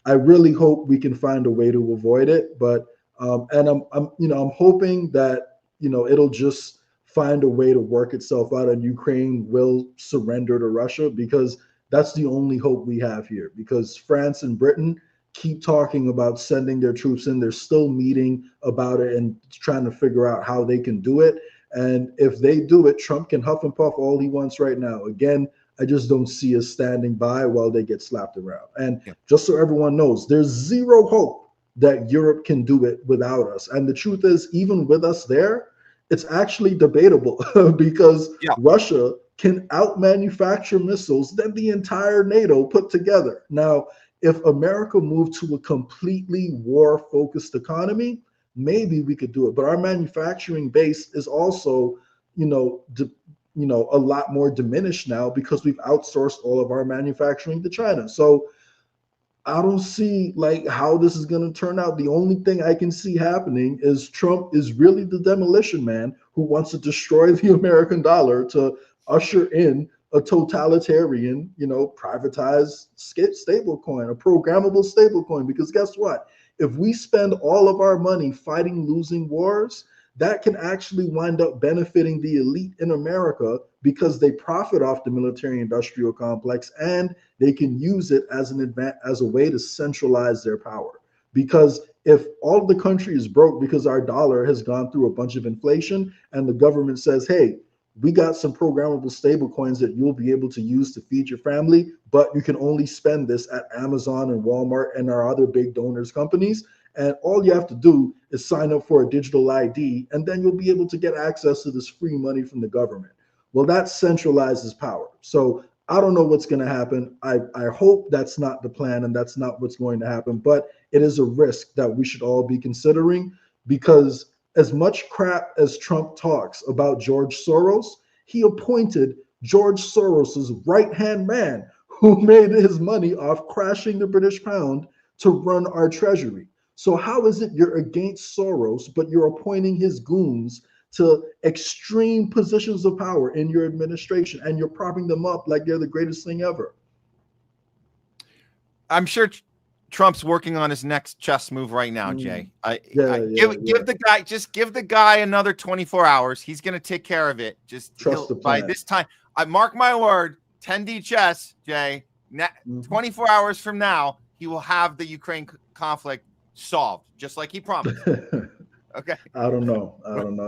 [SPEAKER 4] I really hope we can find a way to avoid it. But and I'm hoping that, it'll just find a way to work itself out and Ukraine will surrender to Russia, because that's the only hope we have here, because France and Britain keep talking about sending their troops in. They're still meeting about it and trying to figure out how they can do it. And if they do it, Trump can huff and puff all he wants right now. Again, I just don't see us standing by while they get slapped around. And just so everyone knows, there's zero hope that Europe can do it without us. And the truth is, even with us there, it's actually debatable because Russia can out-manufacture missiles than the entire NATO put together. Now, if America moved to a completely war-focused economy, maybe we could do it. But our manufacturing base is also, a lot more diminished now because we've outsourced all of our manufacturing to China. So I don't see like how this is going to turn out. The only thing I can see happening is Trump is really the demolition man who wants to destroy the American dollar to usher in a totalitarian, privatized stable coin, a programmable stable coin. Because guess what? If we spend all of our money fighting losing wars, that can actually wind up benefiting the elite in America because they profit off the military industrial complex and they can use it as a way to centralize their power. Because if all of the country is broke because our dollar has gone through a bunch of inflation and the government says, hey, we got some programmable stable coins that you'll be able to use to feed your family, but you can only spend this at Amazon and Walmart and our other big donors companies. And all you have to do is sign up for a digital ID, and then you'll be able to get access to this free money from the government. Well, that centralizes power. So I don't know what's going to happen. I hope that's not the plan and that's not what's going to happen, but it is a risk that we should all be considering, because as much crap as Trump talks about George Soros, he appointed George Soros's right-hand man who made his money off crashing the British pound to run our treasury. So how is it you're against Soros, but you're appointing his goons to extreme positions of power in your administration, and you're propping them up like they're the greatest thing ever?
[SPEAKER 3] I'm sure Trump's working on his next chess move right now, Jay. Give the guy another 24 hours. He's going to take care of it. Just
[SPEAKER 4] trust the plan.
[SPEAKER 3] By this time, I mark my word, 10D chess, Jay. 24 hours from now, he will have the Ukraine conflict solved, just like he promised. Okay. I
[SPEAKER 4] don't know.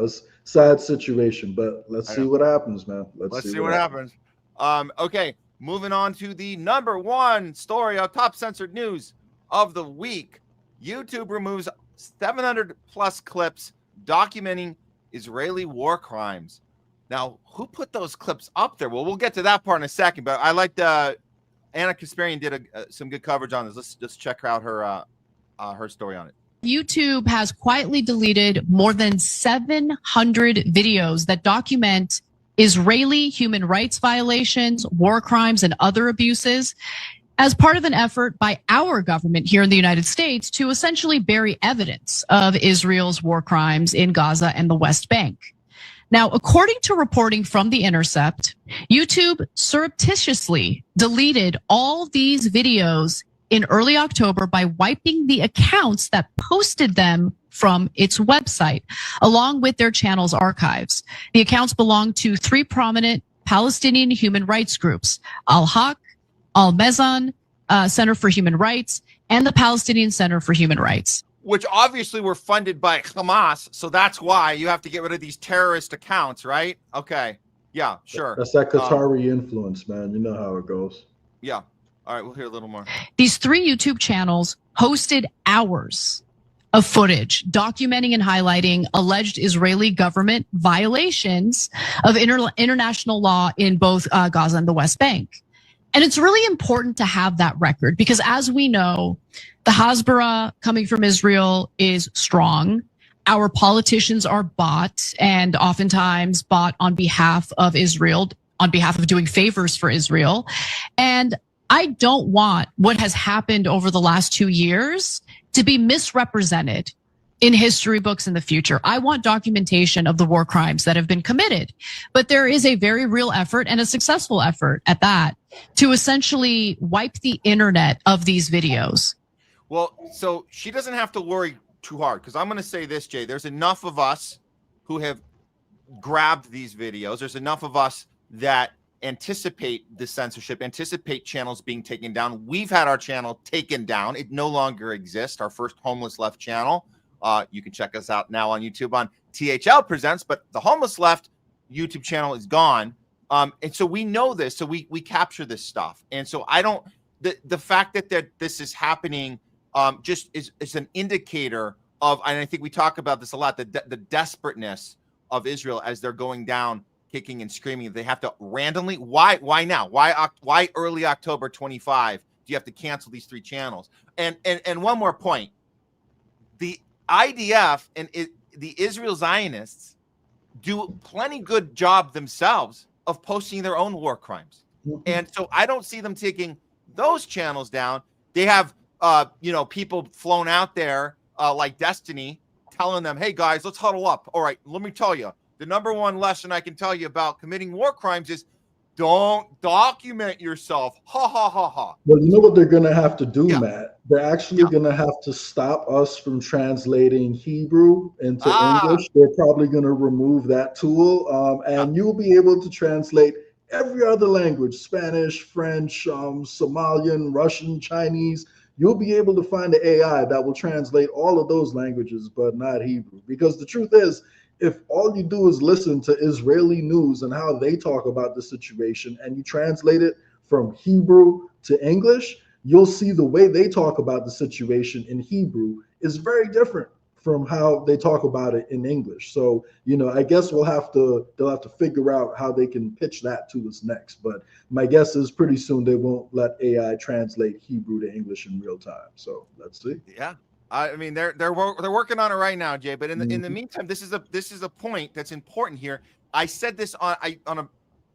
[SPEAKER 4] It's a sad situation, but let's see what happens, man.
[SPEAKER 3] Let's see what happens. Okay, moving on to the number one story of top censored news of the week. YouTube removes 700 plus clips documenting Israeli war crimes. Now, who put those clips up there? Well, we'll get to that part in a second, but I like Anna Kasparian did some good coverage on this. Let's just check out her story on it.
[SPEAKER 11] YouTube has quietly deleted more than 700 videos that document Israeli human rights violations, war crimes, and other abuses as part of an effort by our government here in the United States to essentially bury evidence of Israel's war crimes in Gaza and the West Bank. Now, according to reporting from The Intercept, YouTube surreptitiously deleted all these videos in early October by wiping the accounts that posted them from its website, along with their channel's archives. The accounts belong to three prominent Palestinian human rights groups: Al-Haq, Al-Mezan, Center for Human Rights, and the Palestinian Center for Human Rights.
[SPEAKER 3] Which obviously were funded by Hamas, so that's why you have to get rid of these terrorist accounts, right? Okay, yeah, sure.
[SPEAKER 4] That's that Qatari influence, man. You know how it goes.
[SPEAKER 3] Yeah. All right, we'll hear a little more.
[SPEAKER 11] These three YouTube channels hosted hours of footage documenting and highlighting alleged Israeli government violations of international law in both Gaza and the West Bank. And it's really important to have that record because, as we know, the Hasbara coming from Israel is strong. Our politicians are bought, and oftentimes bought on behalf of Israel, on behalf of doing favors for Israel. And I don't want what has happened over the last 2 years to be misrepresented in history books in the future. I want documentation of the war crimes that have been committed. But there is a very real effort, and a successful effort at that, to essentially wipe the internet of these videos.
[SPEAKER 3] Well, so she doesn't have to worry too hard, because I'm going to say this, Jay. There's enough of us who have grabbed these videos. There's enough of us that anticipate the censorship, anticipate channels being taken down. We've had our channel taken down. It no longer exists. Our first Homeless Left channel. You can check us out now on YouTube on THL Presents, but the Homeless Left YouTube channel is gone. And so we know this, so we capture this stuff. And so the fact that this is happening just is an indicator of, and I think we talk about this a lot, the desperateness of Israel as they're going down, kicking and screaming. They have to randomly, why now? Why early October 25 do you have to cancel these 3 channels? And one more point, the IDF and the Israel Zionists do plenty good job themselves of posting their own war crimes. And so I don't see them taking those channels down. They have, people flown out there like Destiny telling them, hey guys, let's huddle up. All right, let me tell you, the number one lesson I can tell you about committing war crimes is don't document yourself. Ha, ha, ha, ha.
[SPEAKER 4] Well, you know what they're going to have to do, Matt? They're actually going to have to stop us from translating Hebrew into English. They're probably going to remove that tool. And you'll be able to translate every other language, Spanish, French, Somalian, Russian, Chinese. You'll be able to find the AI that will translate all of those languages, but not Hebrew. Because the truth is, if all you do is listen to Israeli news and how they talk about the situation, and you translate it from Hebrew to English, you'll see the way they talk about the situation in Hebrew is very different from how they talk about it in English. So, I guess they'll have to figure out how they can pitch that to us next. But my guess is pretty soon they won't let AI translate Hebrew to English in real time. So let's see.
[SPEAKER 3] Yeah. I mean, they're working on it right now, Jay. But in the meantime, this is a point that's important here. I said this on a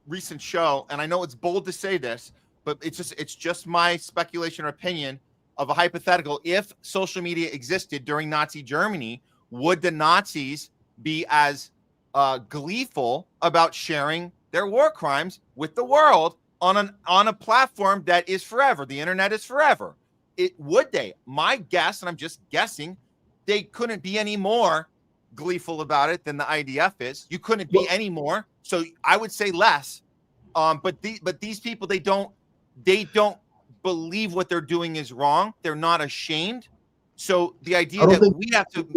[SPEAKER 3] recent show, and I know it's bold to say this, but it's just my speculation or opinion of a hypothetical. If social media existed during Nazi Germany, would the Nazis be as gleeful about sharing their war crimes with the world on a platform that is forever? The internet is forever. Would they? My guess, and I'm just guessing, they couldn't be any more gleeful about it than the IDF is. You couldn't be any more. So I would say less. But these people, they don't believe what they're doing is wrong. They're not ashamed. So the idea that we have to,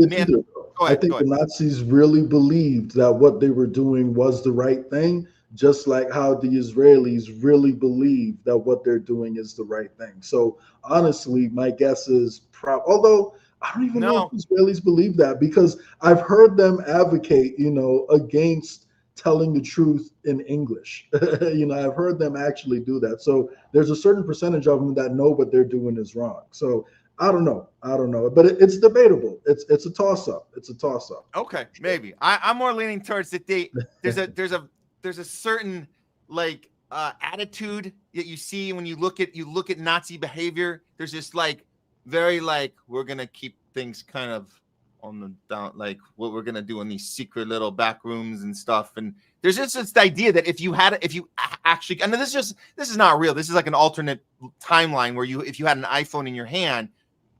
[SPEAKER 4] I think the Nazis really believed that what they were doing was the right thing, just like how the Israelis really believe that what they're doing is the right thing. So honestly, my guess is, although I don't even know if Israelis believe that, because I've heard them advocate, against telling the truth in English. I've heard them actually do that. So there's a certain percentage of them that know what they're doing is wrong. So I don't know, but it's debatable. It's a toss up.
[SPEAKER 3] Okay, maybe I'm more leaning towards that there's a certain attitude that you see when you look at Nazi behavior. There's this very we're gonna keep things kind of on the down, like what we're gonna do in these secret little back rooms and stuff. And there's just this idea that if you actually, and this is not real. This is like an alternate timeline where if you had an iPhone in your hand,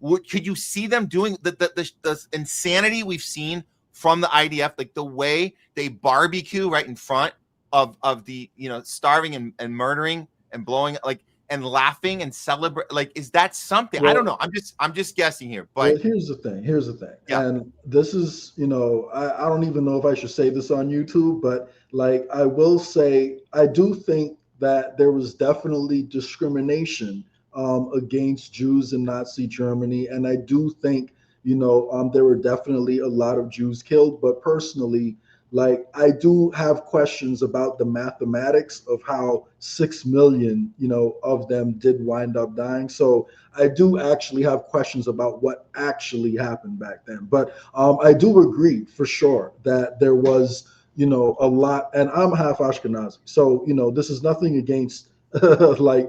[SPEAKER 3] could you see them doing the insanity we've seen from the IDF, like the way they barbecue right in front of the starving and murdering and blowing and laughing and celebrate? Is that something? Well, I don't know. I'm just guessing here. But
[SPEAKER 4] well, here's the thing. Yeah. And this is, I don't even know if I should say this on YouTube, but I will say, I do think that there was definitely discrimination against Jews in Nazi Germany. And I do think, there were definitely a lot of Jews killed, but personally, I do have questions about the mathematics of how 6 million, of them did wind up dying. So I do actually have questions about what actually happened back then. But I do agree for sure that there was, a lot, and I'm half Ashkenazi. So, this is nothing against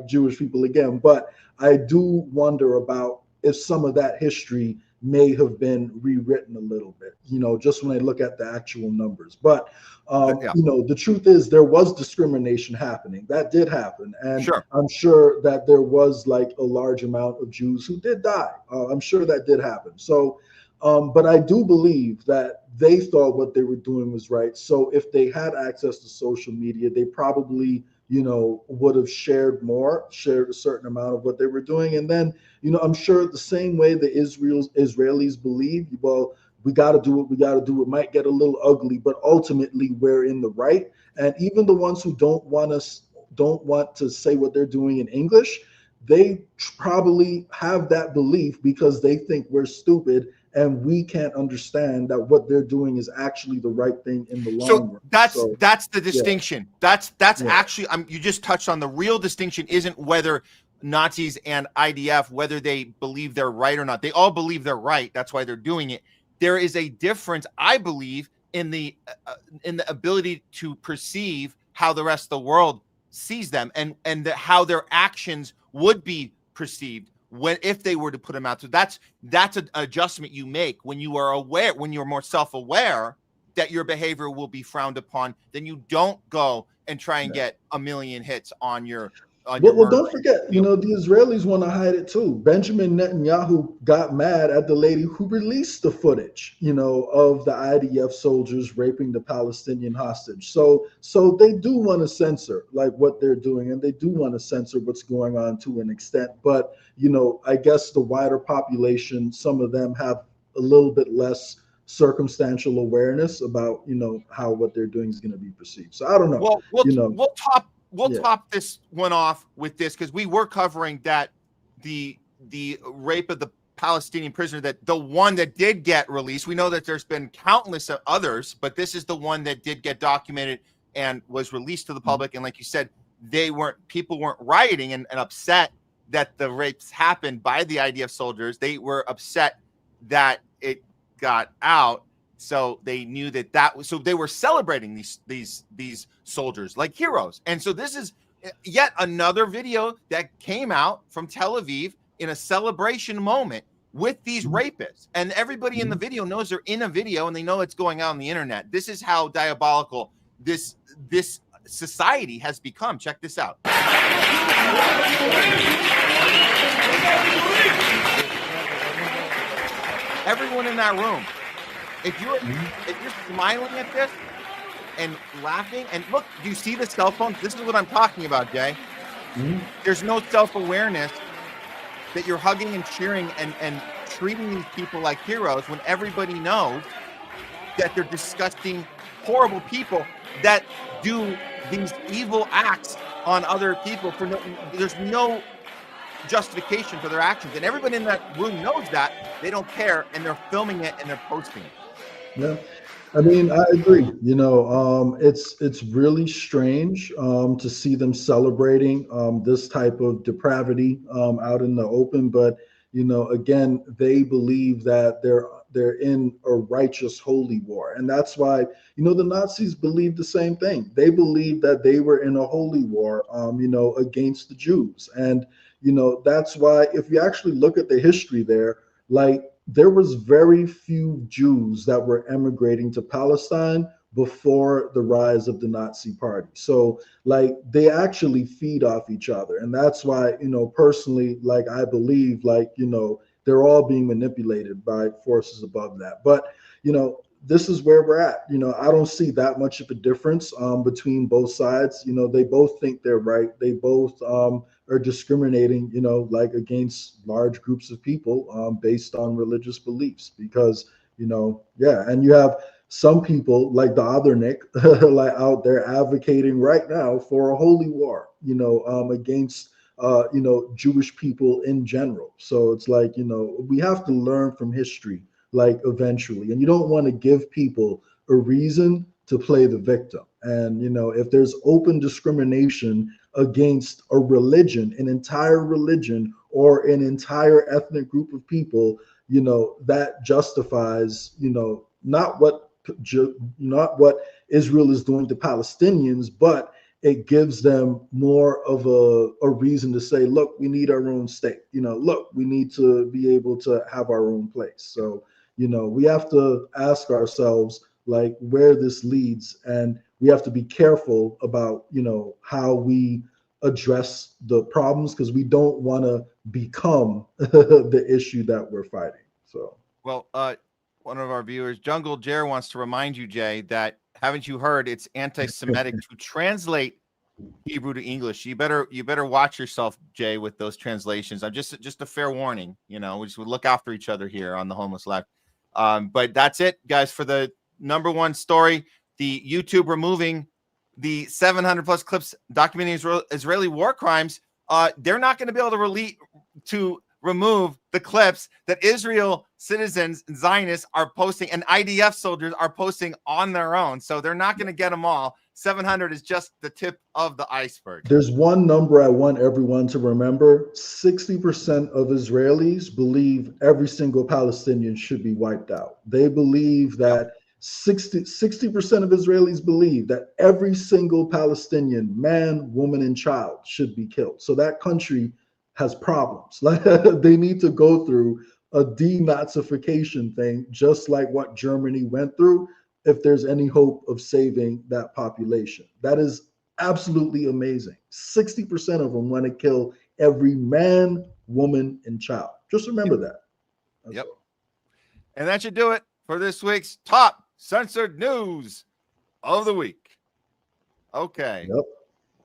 [SPEAKER 4] Jewish people again, but I do wonder about if some of that history may have been rewritten a little bit, just when I look at the actual numbers. But, the truth is there was discrimination happening. That did happen. And sure. I'm sure that there was a large amount of Jews who did die. I'm sure that did happen. So, but I do believe that they thought what they were doing was right. So if they had access to social media, they probably would have shared a certain amount of what they were doing. And then, I'm sure the same way the Israelis believe, well, we got to do what we got to do. It might get a little ugly, but ultimately we're in the right. And even the ones who don't want to say what they're doing in English, they probably have that belief because they think we're stupid and we can't understand that what they're doing is actually the right thing in the long run.
[SPEAKER 3] That's the distinction.
[SPEAKER 4] Yeah.
[SPEAKER 3] That's actually, you just touched on the real distinction. Isn't whether Nazis and IDF, whether they believe they're right or not. They all believe they're right. That's why they're doing it. There is a difference, I believe, in the ability to perceive how the rest of the world sees them and how their actions would be perceived if they were to put them out. So that's an adjustment you make when you are aware, when you're more self-aware that your behavior will be frowned upon. Then you don't go and try and get a million hits on your.
[SPEAKER 4] Well, don't forget, the Israelis want to hide it too. Benjamin Netanyahu got mad at the lady who released the footage, of the IDF soldiers raping the Palestinian hostage. So they do want to censor like what they're doing, and they do want to censor what's going on to an extent. But, I guess the wider population, some of them have a little bit less circumstantial awareness about, how what they're doing is going to be perceived. So I don't know.
[SPEAKER 3] Well, we'll top this one off with this, because we were covering that the rape of the Palestinian prisoner, that the one that did get released. We know that there's been countless others, but this is the one that did get documented and was released to the public. And like you said, people weren't rioting and upset that the rapes happened by the IDF soldiers. They were upset that it got out. So they knew so they were celebrating these soldiers like heroes. And so this is yet another video that came out from Tel Aviv in a celebration moment with these rapists. And everybody in the video knows they're in a video and they know it's going out on the internet. This is how diabolical this society has become. Check this out. Everyone in that room. If you're smiling at this and laughing, and look, do you see the cell phones? This is what I'm talking about, Jay. There's no self-awareness that you're hugging and cheering and treating these people like heroes when everybody knows that they're disgusting, horrible people that do these evil acts on other people there's no justification for their actions. And everybody in that room knows that. They don't care, and they're filming it and they're posting it.
[SPEAKER 4] Yeah, I mean, I agree. It's really strange to see them celebrating this type of depravity out in the open. But again, they believe that they're in a righteous holy war, and that's why the Nazis believed the same thing. They believed that they were in a holy war, against the Jews, and that's why if you actually look at the history there, there was very few Jews that were emigrating to Palestine before the rise of the Nazi party. So they actually feed off each other. And that's why, personally, I believe they're all being manipulated by forces above that. But, this is where we're at. I don't see that much of a difference between both sides. They both think they're right. They both are discriminating, against large groups of people based on religious beliefs. Because, and you have some people like the other Nick, out there advocating right now for a holy war, against Jewish people in general. So it's we have to learn from history. Eventually, and you don't want to give people a reason to play the victim. And if there's open discrimination against a religion, an entire religion, or an entire ethnic group of people, that justifies not what Israel is doing to Palestinians, but it gives them more of a reason to say, look, we need our own state. Look, we need to be able to have our own place. So we have to ask ourselves where this leads, and we have to be careful about how we address the problems, because we don't want to become the issue that we're fighting. So
[SPEAKER 3] one of our viewers, Jungle Jer, wants to remind you, Jay, that haven't you heard it's anti-Semitic to translate Hebrew to English? You better watch yourself, Jay, with those translations. I'm just a fair warning. We just look after each other here on the Homeless Left. But that's it, guys, for the number one story. The YouTube removing the 700 plus clips documenting Israeli war crimes. They're not going to be able to remove the clips that Israel citizens, Zionists, are posting, and IDF soldiers are posting on their own. So they're not going to get them all. 700 is just the tip of the iceberg.
[SPEAKER 4] There's one number I want everyone to remember. 60% of Israelis believe every single Palestinian should be wiped out. They believe that 60% of Israelis believe that every single Palestinian, man, woman, and child should be killed. So that country has problems. They need to go through a denazification thing, just like what Germany went through, if there's any hope of saving that population. That is absolutely amazing. 60% of them want to kill every man, woman, and child. Just remember that. That's all.
[SPEAKER 3] And that should do it for this week's top censored news of the week. Okay.
[SPEAKER 4] Yep.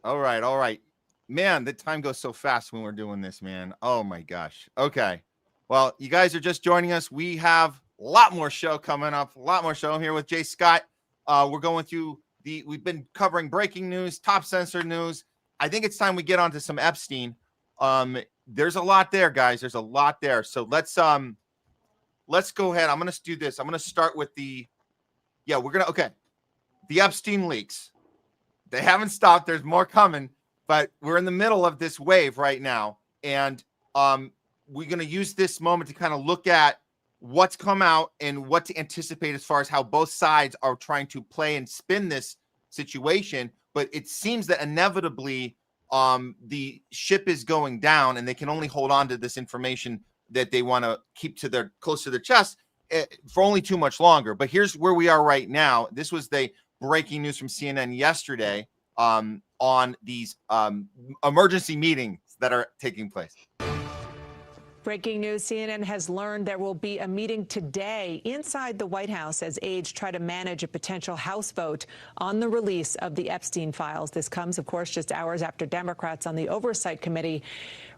[SPEAKER 3] All right. Man, the time goes so fast when we're doing this, man. Oh my gosh. Okay. Well, you guys are just joining us. We have a lot more show coming up. I'm here with Jay Scott. We're going through we've been covering breaking news, top censored news. I think it's time we get onto some Epstein. There's a lot there, guys. There's a lot there. So let's go ahead. I'm going to do this. I'm going to start with the Epstein leaks. They haven't stopped. There's more coming, but we're in the middle of this wave right now. And we're going to use this moment to kind of look at what's come out and what to anticipate as far as how both sides are trying to play and spin this situation. But it seems that inevitably the ship is going down and they can only hold on to this information that they want to keep close to their chest for only too much longer. But here's where we are right now. This was the breaking news from CNN yesterday on these emergency meetings that are taking place.
[SPEAKER 12] Breaking news, CNN has learned there will be a meeting today inside the White House as aides try to manage a potential House vote on the release of the Epstein files. This comes, of course, just hours after Democrats on the Oversight Committee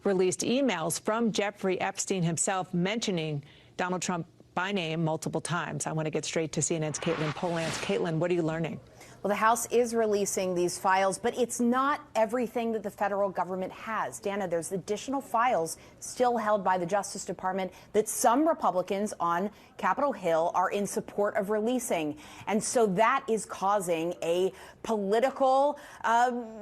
[SPEAKER 12] released emails from Jeffrey Epstein himself mentioning Donald Trump by name multiple times. I want to get straight to CNN's Caitlin Polans. Caitlin, what are you learning?
[SPEAKER 13] Well, the House is releasing these files, but it's not everything that the federal government has. Dana, there's additional files still held by the Justice Department that some Republicans on Capitol Hill are in support of releasing. And so that is causing a political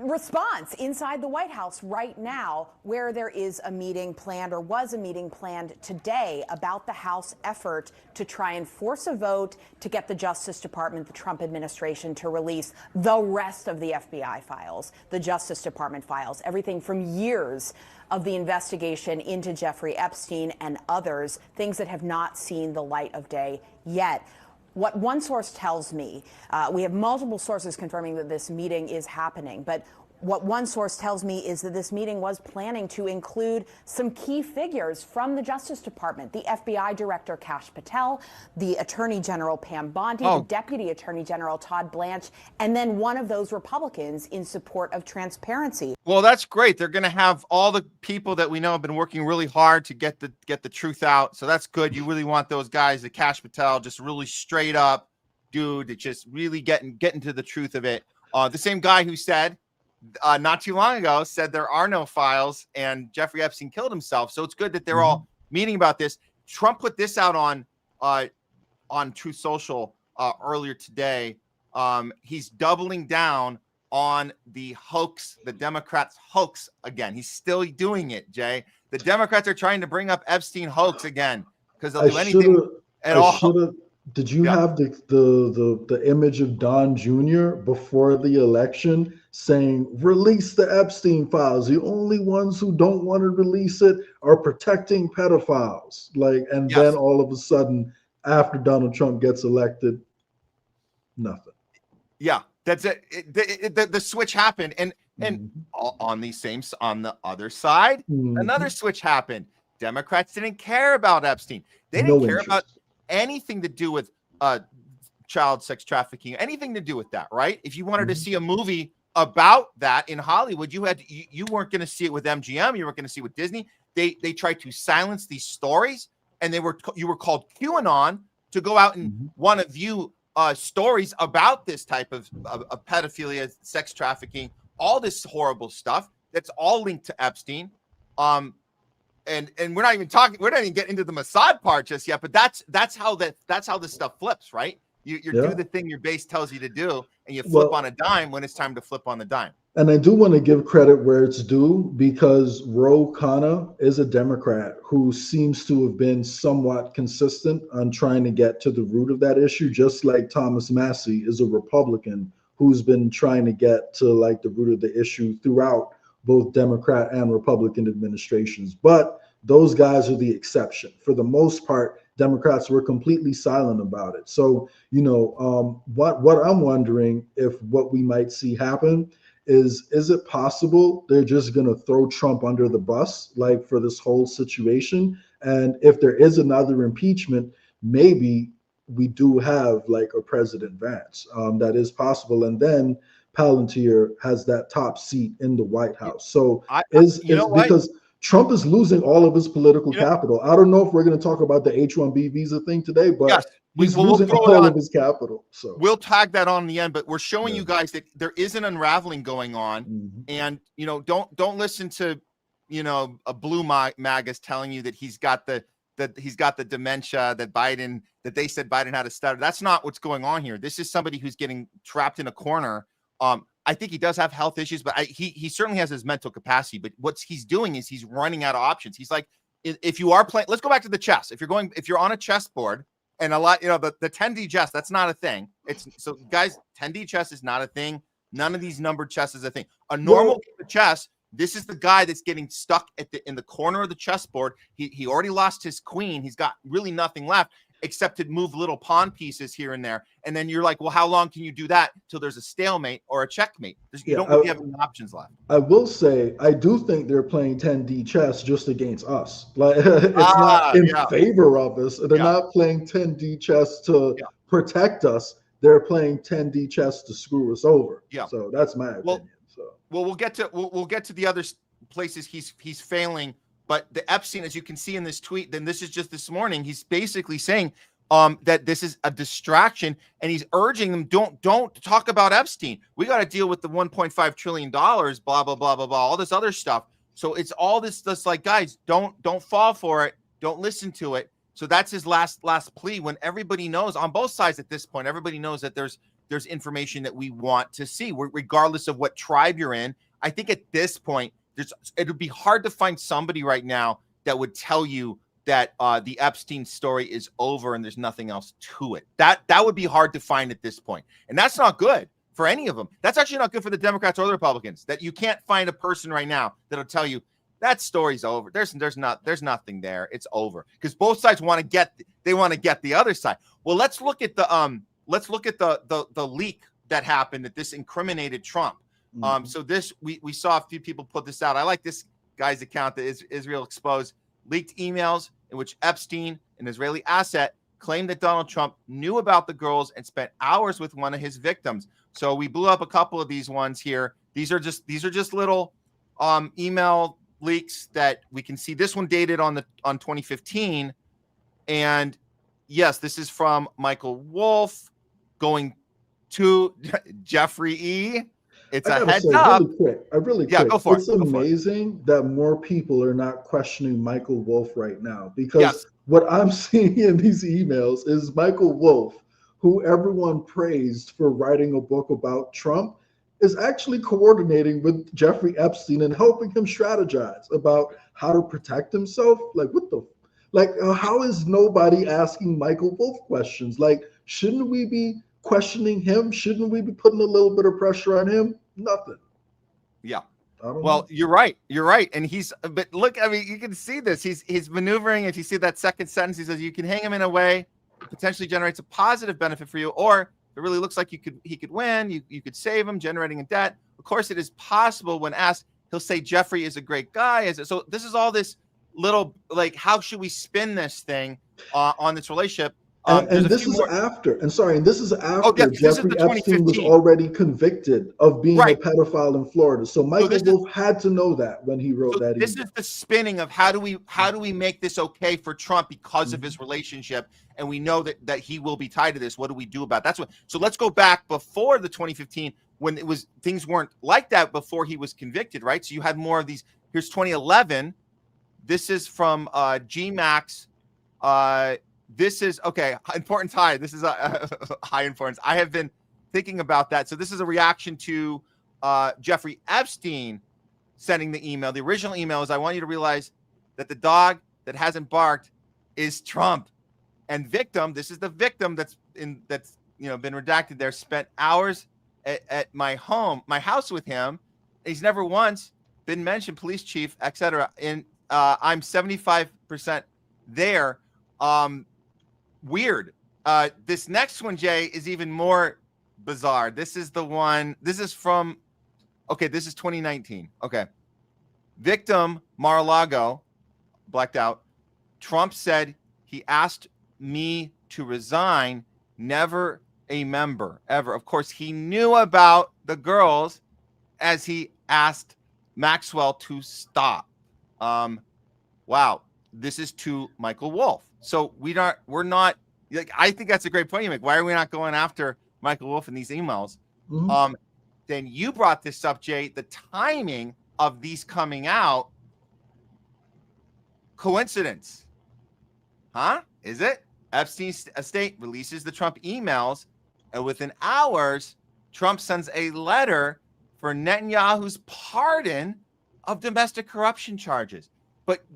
[SPEAKER 13] response inside the White House right now, where there is a meeting planned, or was a meeting planned today, about the House effort to try and force a vote to get the Justice Department, the Trump administration, to release the rest of the FBI files, the Justice Department files, everything from years of the investigation into Jeffrey Epstein and others, things that have not seen the light of day yet. What one source tells me, we have multiple sources confirming that this meeting is happening, but what one source tells me is that this meeting was planning to include some key figures from the Justice Department, the FBI Director Kash Patel, the Attorney General Pam Bondi, the Deputy Attorney General Todd Blanche, and then one of those Republicans in support of transparency.
[SPEAKER 3] Well, that's great. They're going to have all the people that we know have been working really hard to get the truth out. So that's good. You really want those guys, the Kash Patel, just really straight up dude, that just really getting to the truth of it. The same guy who said, not too long ago, said there are no files and Jeffrey Epstein killed himself. So it's good that they're all meeting about this. Trump put this out on Truth Social earlier today. He's doubling down on the hoax, the Democrats' hoax again. He's still doing it, Jay. The Democrats are trying to bring up Epstein hoax again because they'll do anything at all.
[SPEAKER 4] Did you have the image of Don Jr. before the election saying, release the Epstein files? The only ones who don't want to release it are protecting pedophiles. Then all of a sudden, after Donald Trump gets elected, nothing.
[SPEAKER 3] Yeah, that's it. The switch happened. And on the other side, another switch happened. Democrats didn't care about Epstein. They didn't care about anything to do with child sex trafficking, anything to do with that, right? If you wanted to see a movie about that in Hollywood, you weren't going to see it with MGM, you weren't going to see it with Disney. They tried to silence these stories, and you were called QAnon to go out and want to view stories about this type of pedophilia, sex trafficking, all this horrible stuff that's all linked to Epstein. And we're not even getting into the Mossad part just yet, but that's how this stuff flips, right? You do the thing your base tells you to do, and you flip on a dime when it's time to flip on the dime.
[SPEAKER 4] And I do want to give credit where it's due, because Ro Khanna is a Democrat who seems to have been somewhat consistent on trying to get to the root of that issue, just like Thomas Massie is a Republican who's been trying to get to like the root of the issue throughout both Democrat and Republican administrations. But those guys are the exception. For the most part, Democrats were completely silent about it. So, what I'm wondering, if what we might see happen is it possible they're just going to throw Trump under the bus, like, for this whole situation? And if there is another impeachment, maybe we do have like a President Vance. That is possible. And then Palantir has that top seat in the White House. So because Trump is losing all of his political capital. I don't know if we're going to talk about the H-1B visa thing today, but he's losing all of his capital. So
[SPEAKER 3] we'll tag that on the end, but we're showing you guys that there is an unraveling going on. And, don't listen to, a blue MAGA's telling you that he's got the dementia, that they said Biden had a stutter. That's not what's going on here. This is somebody who's getting trapped in a corner. I think he does have health issues, but he certainly has his mental capacity. But what he's doing is he's running out of options. He's like, if you are playing, let's go back to the chess. If you're on a chessboard, and a lot, the 10D chess, that's not a thing. So guys, 10D chess is not a thing. None of these numbered chess is a thing. A normal game of chess, this is the guy that's getting stuck in the corner of the chessboard. He already lost his queen. He's got really nothing left except to move little pawn pieces here and there. And then you're like, well, how long can you do that till there's a stalemate or a checkmate? You don't really have any options left.
[SPEAKER 4] I will say, I do think they're playing 10D chess just against us. Like, it's not in favor of us. They're not playing 10D chess to protect us. They're playing 10D chess to screw us over. Yeah. So that's my opinion.
[SPEAKER 3] Well, we'll get to the other places he's failing. But the Epstein, as you can see in this tweet, then this is just this morning, he's basically saying that this is a distraction, and he's urging them, don't talk about Epstein. We got to deal with the $1.5 trillion, blah, blah, blah, blah, blah, all this other stuff. So it's all this like, guys, don't fall for it. Don't listen to it. So that's his last plea, when everybody knows on both sides at this point, everybody knows that there's information that we want to see, regardless of what tribe you're in. I think at this point, it would be hard to find somebody right now that would tell you that the Epstein story is over and there's nothing else to it. That would be hard to find at this point. And that's not good for any of them. That's actually not good for the Democrats or the Republicans, that you can't find a person right now that'll tell you that story's over. There's nothing there. It's over. Because both sides want to get the other side. Well, let's look at the leak that happened, that this incriminated Trump. So this, we saw a few people put this out. I like this guy's account, that is Israel Exposed, leaked emails in which Epstein, an Israeli asset, claimed that Donald Trump knew about the girls and spent hours with one of his victims. So we blew up a couple of these ones here. These are just little email leaks that we can see. This one dated on 2015, and yes, this is from Michael Wolff going to Jeffrey E. It's a heads up.
[SPEAKER 4] Really quick. Go for it. It's amazing that more people are not questioning Michael Wolff right now, because what I'm seeing in these emails is Michael Wolff, who everyone praised for writing a book about Trump, is actually coordinating with Jeffrey Epstein and helping him strategize about how to protect himself. Like, how is nobody asking Michael Wolff questions? Like, shouldn't we be questioning him? Shouldn't we be putting a little bit of pressure on him? Nothing.
[SPEAKER 3] Yeah. Well, you're right. And but look, I mean, you can see this. He's maneuvering. If you see that second sentence, he says you can hang him in a way that potentially generates a positive benefit for you, or if it really looks like he could win, you could save him, generating a debt. Of course, it is possible. When asked, he'll say Jeffrey is a great guy. So this is all this little, like, how should we spin this thing on this relationship?
[SPEAKER 4] And this is after, and this is after
[SPEAKER 3] this is the
[SPEAKER 4] Jeffrey Epstein was
[SPEAKER 3] 2015.
[SPEAKER 4] already convicted of being
[SPEAKER 3] Right.
[SPEAKER 4] a pedophile in Florida. So Michael Wolff had to know that when he wrote that
[SPEAKER 3] This
[SPEAKER 4] email.
[SPEAKER 3] is the spinning of how do we make this okay for Trump because of his relationship, and we know that he will be tied to this. What do we do about it? So let's go back before the 2015 when things weren't like that before he was convicted, right? So you had more of these. Here's 2011. This is from GMAX. This is important tie. This is a high importance. I have been thinking about that. So this is a reaction to Jeffrey Epstein sending the email. The original email is, I want you to realize that the dog that hasn't barked is Trump. And victim, this is the victim that's been redacted there, spent hours at my house with him. He's never once been mentioned, police chief, etc. And I'm 75% there. Weird. This next one, Jay, is even more bizarre. This is the one. This is from. Okay, this is 2019. Okay. Victim Mar-a-Lago, blacked out. Trump said he asked me to resign. Never a member ever. Of course, he knew about the girls as he asked Maxwell to stop. Wow. This is to Michael Wolff. So we're not like, I think that's a great point you make. Why are we not going after Michael Wolff in these emails?
[SPEAKER 4] Mm-hmm.
[SPEAKER 3] Then you brought this up, Jay, the timing of these coming out. Coincidence? Huh? Is it? Epstein's estate releases the Trump emails, and within hours, Trump sends a letter for Netanyahu's pardon of domestic corruption charges.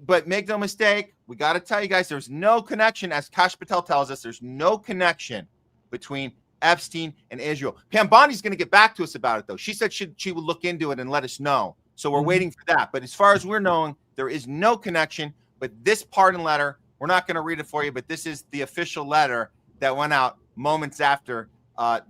[SPEAKER 3] But make no mistake, we got to tell you guys, there's no connection, as Kash Patel tells us, there's no connection between Epstein and Israel. Pam Bondi's going to get back to us about it, though. She said she would look into it and let us know. So we're waiting for that. But as far as we're knowing, there is no connection. But this pardon letter, we're not going to read it for you, but this is the official letter that went out moments after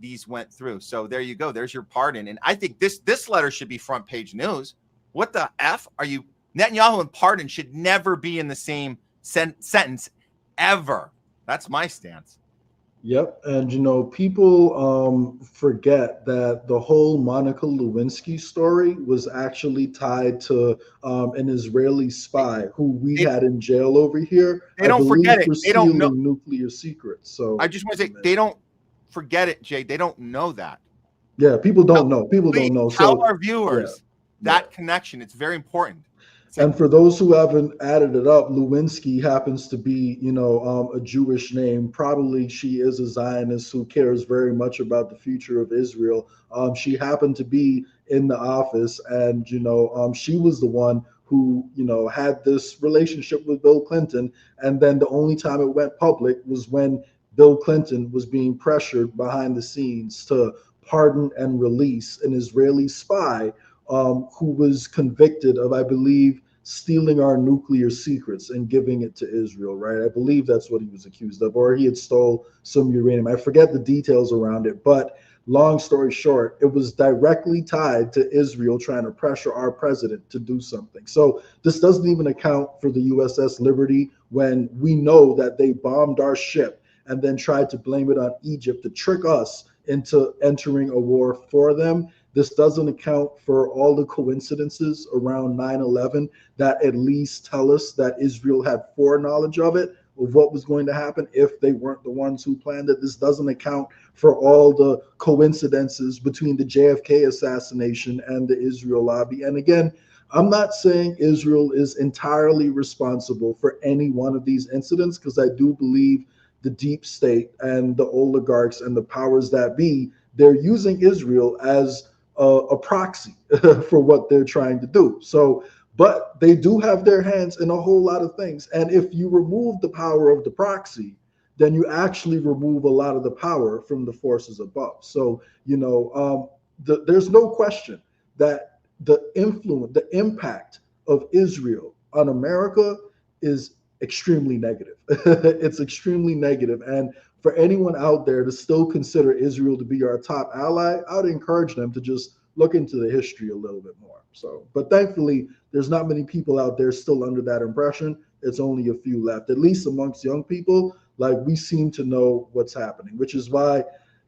[SPEAKER 3] these went through. So there you go. There's your pardon. And I think this letter should be front page news. What the F are you? Netanyahu and pardon should never be in the same sentence ever. That's my stance.
[SPEAKER 4] Yep. And, people forget that the whole Monica Lewinsky story was actually tied to an Israeli spy who we had in jail over here.
[SPEAKER 3] They don't forget it. They don't know
[SPEAKER 4] nuclear secrets. So
[SPEAKER 3] I just want to say, they don't forget it, Jay. They don't know that.
[SPEAKER 4] Yeah, people don't know. People don't know.
[SPEAKER 3] Tell our viewers that connection. It's very important.
[SPEAKER 4] And for those who haven't added it up, Lewinsky happens to be, a Jewish name. Probably she is a Zionist who cares very much about the future of Israel. She happened to be in the office, and, she was the one who, had this relationship with Bill Clinton. And then the only time it went public was when Bill Clinton was being pressured behind the scenes to pardon and release an Israeli spy who was convicted of, I believe, stealing our nuclear secrets and giving it to Israel, right? I believe that's what he was accused of, or he had stole some uranium. I forget the details around it, but long story short, it was directly tied to Israel trying to pressure our president to do something. So this doesn't even account for the USS Liberty, when we know that they bombed our ship and then tried to blame it on Egypt to trick us into entering a war for them. This doesn't account for all the coincidences around 9/11 that at least tell us that Israel had foreknowledge of it, of what was going to happen if they weren't the ones who planned it. This doesn't account for all the coincidences between the JFK assassination and the Israel lobby. And again, I'm not saying Israel is entirely responsible for any one of these incidents, because I do believe the deep state and the oligarchs and the powers that be, they're using Israel as a proxy for what they're trying to do. So, but they do have their hands in a whole lot of things. And if you remove the power of the proxy, then you actually remove a lot of the power from the forces above. So, there's no question that the influence, the impact of Israel on America is extremely negative. It's extremely negative. And for anyone out there to still consider Israel to be our top ally, I would encourage them to just look into the history a little bit more. So, but thankfully, there's not many people out there still under that impression. It's only a few left, at least amongst young people. like we seem to know what's happening, which is why,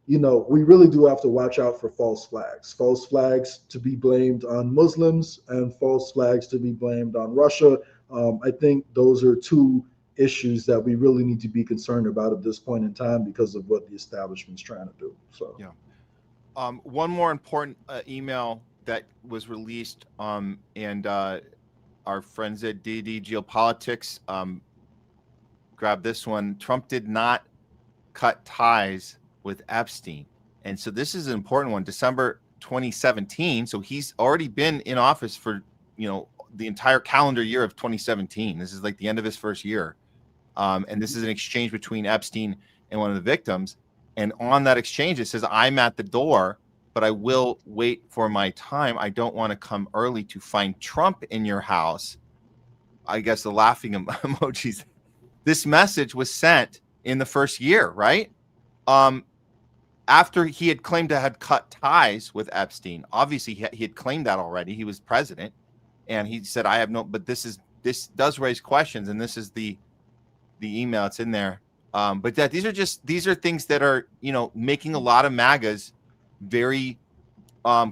[SPEAKER 4] you know, we really do have to watch out for false flags to be blamed on Muslims and false flags to be blamed on Russia. I think those are two issues that we really need to be concerned about at this point in time because of what the establishment's trying to do. So,
[SPEAKER 3] yeah. One more important email that was released, and our friends at DD Geopolitics grabbed this one. Trump did not cut ties with Epstein. And so this is an important one. December 2017. So he's already been in office for, you know, the entire calendar year of 2017. This is like the end of his first year. And this is an exchange between Epstein and one of the victims. And on that exchange, it says, I'm at the door, but I will wait for my time. I don't want to come early to find Trump in your house. I guess the laughing emojis. This message was sent in the first year, right? After he had claimed to have cut ties with Epstein. Obviously, he had claimed that already. He was president. And he said, I have no, but this does raise questions. And this is the email. It's in there. But that these are things that are, you know, making a lot of MAGAs very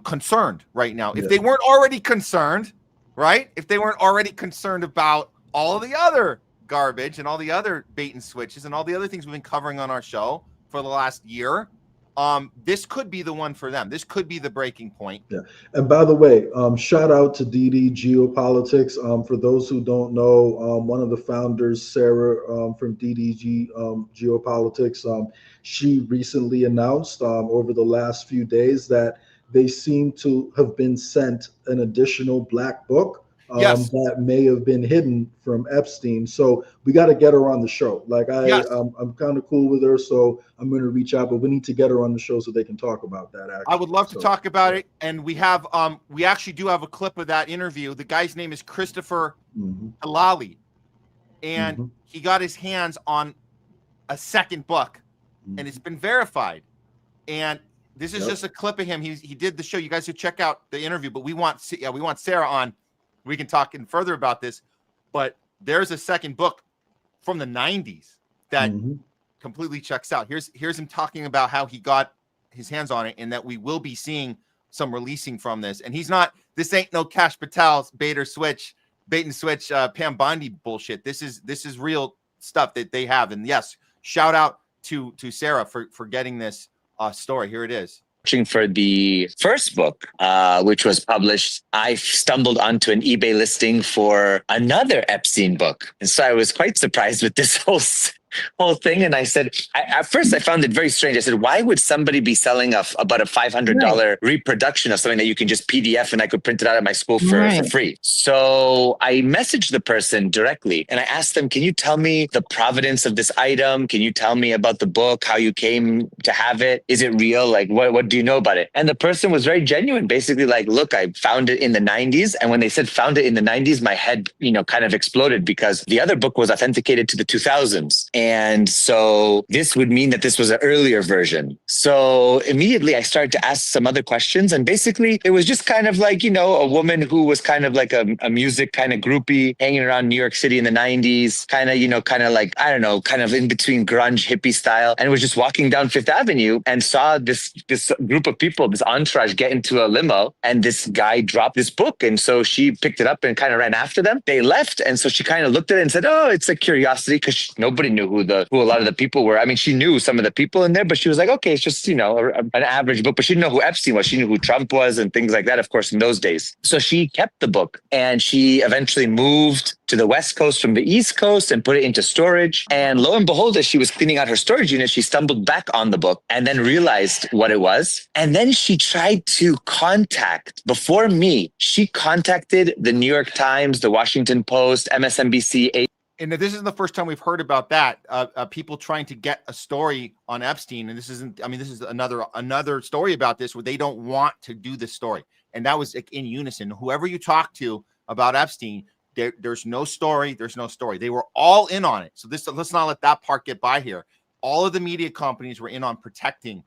[SPEAKER 3] concerned right now. If they weren't already concerned, right? If they weren't already concerned about all of the other garbage and all the other bait and switches and all the other things we've been covering on our show for the last year, this could be the one for them. This could be the breaking point.
[SPEAKER 4] Yeah. And by the way, shout out to DD Geopolitics. For those who don't know, one of the founders, Sarah, from DDG Geopolitics, she recently announced over the last few days that they seem to have been sent an additional black book that may have been hidden from Epstein. So we got to get her on the show. Like I'm kind of cool with her, so I'm going to reach out, but we need to get her on the show so they can talk about that. Actually.
[SPEAKER 3] I would love to talk about it. And we have, we actually do have a clip of that interview. The guy's name is Christopher Halali, and he got his hands on a second book, and it's been verified. And this is just a clip of him. He did the show. You guys should check out the interview, but we want Sarah on. We can talk in further about this, but there's a second book from the 90s that completely checks out. Here's him talking about how he got his hands on it and that we will be seeing some releasing from this. And this ain't no Cash Patel's bait and switch, Pam Bondi bullshit. This is real stuff that they have. And yes, shout out to Sarah for getting this story. Here it is.
[SPEAKER 14] For the first book, which was published, I stumbled onto an eBay listing for another Epstein book. And so I was quite surprised with this whole thing. And I said, at first I found it very strange. I said, why would somebody be selling about a $500 reproduction of something that you can just PDF and I could print it out at my school for free? So I messaged the person directly and I asked them, can you tell me the provenance of this item? Can you tell me about the book, how you came to have it? Is it real? Like, what do you know about it? And the person was very genuine, basically like, look, I found it in the 90s. And when they said found it in the 90s, my head, kind of exploded because the other book was authenticated to the 2000s. And so this would mean that this was an earlier version. So immediately I started to ask some other questions. And basically it was just kind of like, a woman who was kind of like a music kind of groupie hanging around New York City in the 90s, kind of like, I don't know, kind of in between grunge hippie style, and was just walking down Fifth Avenue and saw this group of people, this entourage get into a limo, and this guy dropped this book. And so she picked it up and kind of ran after them. They left. And so she kind of looked at it and said, oh, it's a curiosity, because nobody knew who a lot of the people were. I mean, she knew some of the people in there, but she was like, okay, it's just, an average book. But she didn't know who Epstein was. She knew who Trump was and things like that, of course, in those days. So she kept the book, and she eventually moved to the West Coast from the East Coast and put it into storage. And lo and behold, as she was cleaning out her storage unit, she stumbled back on the book and then realized what it was. And then she tried to before me, she contacted the New York Times, the Washington Post, MSNBC.
[SPEAKER 3] And this isn't the first time we've heard about that. People trying to get a story on Epstein. And this is another story about this where they don't want to do this story. And that was in unison. Whoever you talk to about Epstein, there's no story. There's no story. They were all in on it. So let's not let that part get by here. All of the media companies were in on protecting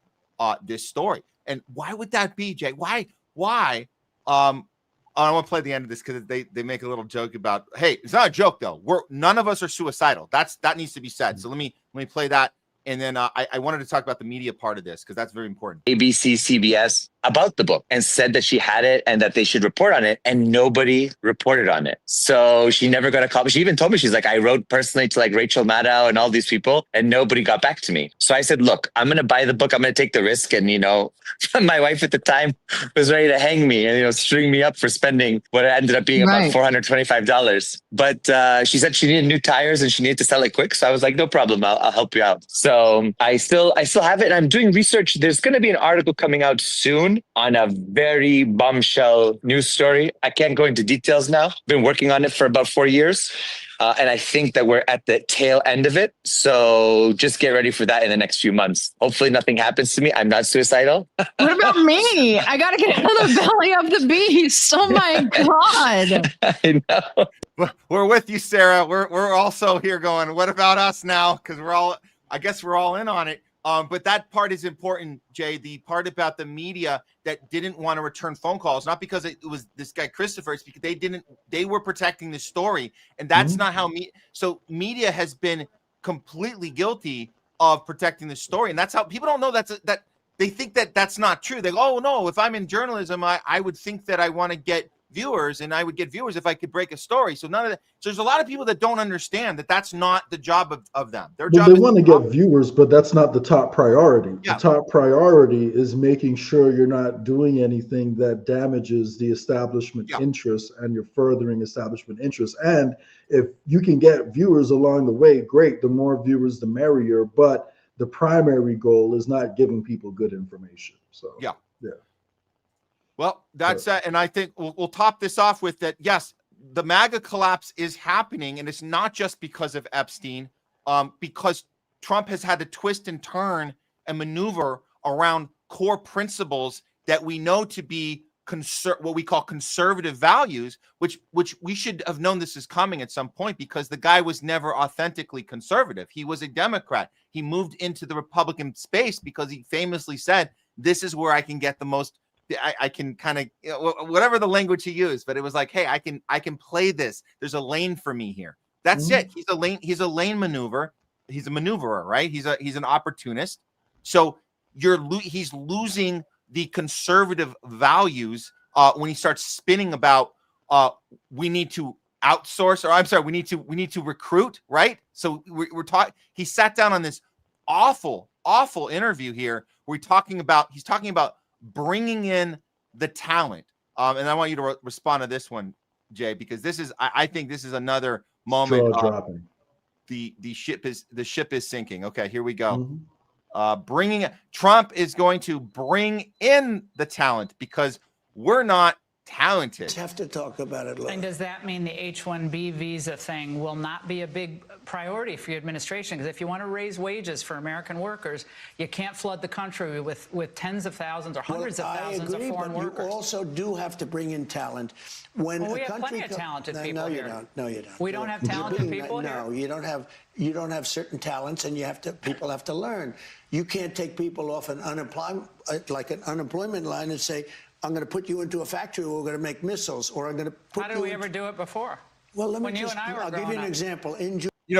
[SPEAKER 3] this story. And why would that be, Jay? Why I want to play the end of this because they make a little joke about, hey, it's not a joke though. None of us are suicidal. That needs to be said. So let me play that. And then I wanted to talk about the media part of this because that's very important.
[SPEAKER 14] ABC, CBS about the book and said that she had it and that they should report on it, and nobody reported on it. So she never got a call. She even told me, she's like, I wrote personally to like Rachel Maddow and all these people, and nobody got back to me. So I said, look, I'm going to buy the book. I'm going to take the risk. And, you know, my wife at the time was ready to hang me and, you know, string me up for spending what ended up being about $425. But she said she needed new tires and she needed to sell it quick. So I was like, no problem. I'll help you out. So I still have it, and I'm doing research. There's going to be an article coming out soon on a very bombshell news story. I can't go into details now. Been working on it for about 4 years. And I think that we're at the tail end of it. So just get ready for that in the next few months. Hopefully nothing happens to me. I'm not suicidal.
[SPEAKER 11] What about me? I got to get out of the belly of the beast. Oh my God.
[SPEAKER 14] I know.
[SPEAKER 3] We're with you, Sarah. We're also here going, what about us now? Because I guess we're all in on it. But that part is important, Jay. The part about the media that didn't want to return phone calls, not because it was this guy Christopher, it's because they were protecting the story, and that's not how media has been completely guilty of protecting the story, and that's how people don't know that they think that that's not true. They go, oh no, if I'm in journalism, I would think that I want to get viewers, and I would get viewers if I could break a story. So none of that. So there's a lot of people that don't understand that that's not the job of them. Their job.
[SPEAKER 4] They want to get viewers, but that's not the top priority. Yeah. The top priority is making sure you're not doing anything that damages the establishment interests, and you're furthering establishment interests. And if you can get viewers along the way, great. The more viewers, the merrier. But the primary goal is not giving people good information. So yeah.
[SPEAKER 3] Well, that's and I think we'll top this off with that. Yes, the MAGA collapse is happening, and it's not just because of Epstein, because Trump has had to twist and turn and maneuver around core principles that we know to be what we call conservative values, which we should have known this is coming at some point, because the guy was never authentically conservative. He was a Democrat. He moved into the Republican space because he famously said, "This is where I can get the most." I can kind of, you know, whatever the language he used, but it was like, hey, I can play this. There's a lane for me here. That's it. He's a lane maneuver. He's a maneuverer, right? He's an opportunist. So he's losing the conservative values when he starts spinning about we need to outsource, or I'm sorry, we need to recruit, right? So we're talking. He sat down on this awful interview here where he's talking about bringing in the talent. And I want you to respond to this one, Jay, because I think this is another moment. The ship is sinking. Okay, here we go. Trump is going to bring in the talent because we're not talented.
[SPEAKER 15] Have to talk about it later.
[SPEAKER 9] And does that mean the H-1B visa thing will not be a big priority for your administration? Because if you want to raise wages for American workers, you can't flood the country with tens of thousands or hundreds of thousands of foreign workers.
[SPEAKER 15] You also do have to bring in talent. When
[SPEAKER 9] we have plenty of talented people here.
[SPEAKER 15] No, you don't.
[SPEAKER 9] We don't have talented people here?
[SPEAKER 15] No, you don't have certain talents, and people have to learn. You can't take people off an unemployment line and say, I'm going to put you into a factory where we're going to make missiles, or I'm going to put
[SPEAKER 9] How did we ever do it before?
[SPEAKER 15] Well, I'll give you an example.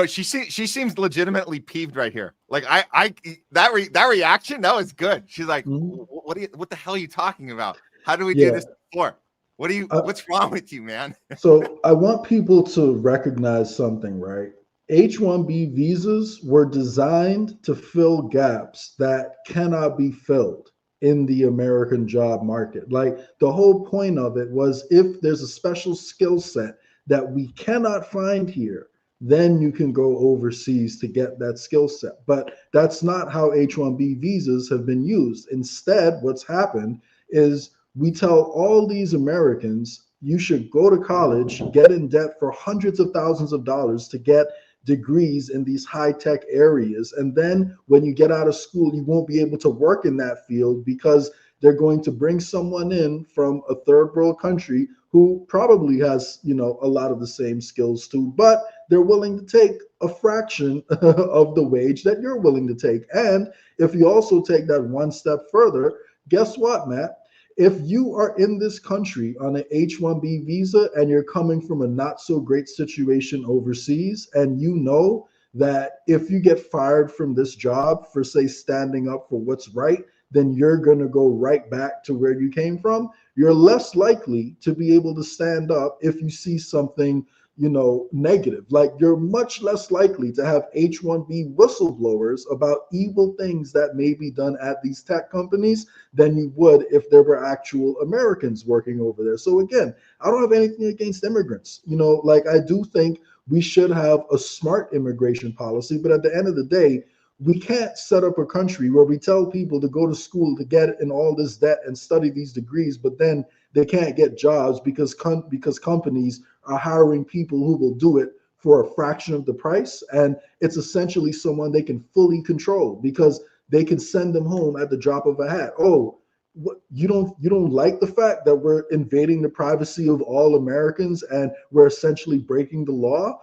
[SPEAKER 3] She seems legitimately peeved right here. Like that reaction, that was good. She's like, what the hell are you talking about? How do we do this before? What's wrong with you, man?
[SPEAKER 4] So I want people to recognize something, right? H-1B visas were designed to fill gaps that cannot be filled in the American job market. Like, the whole point of it was, if there's a special skill set that we cannot find here, then you can go overseas to get that skill set. But that's not how H-1B visas have been used. Instead, what's happened is we tell all these Americans, you should go to college, get in debt for hundreds of thousands of dollars to get degrees in these high-tech areas. And then when you get out of school, you won't be able to work in that field because they're going to bring someone in from a third world country who probably has, a lot of the same skills too, but they're willing to take a fraction of the wage that you're willing to take. And if you also take that one step further, guess what, Matt? if you are in this country on an H-1B visa and you're coming from a not so great situation overseas, and you know that if you get fired from this job for, say, standing up for what's right, then you're going to go right back to where you came from, you're less likely to be able to stand up if you see something, you know, negative. Like, you're much less likely to have H-1B whistleblowers about evil things that may be done at these tech companies than you would if there were actual Americans working over there. So again, I don't have anything against immigrants. You know, like, I do think we should have a smart immigration policy, but at the end of the day, we can't set up a country where we tell people to go to school to get in all this debt and study these degrees, but then they can't get jobs because companies are hiring people who will do it for a fraction of the price. And it's essentially someone they can fully control because they can send them home at the drop of a hat. Oh, what, you don't like the fact that we're invading the privacy of all Americans and we're essentially breaking the law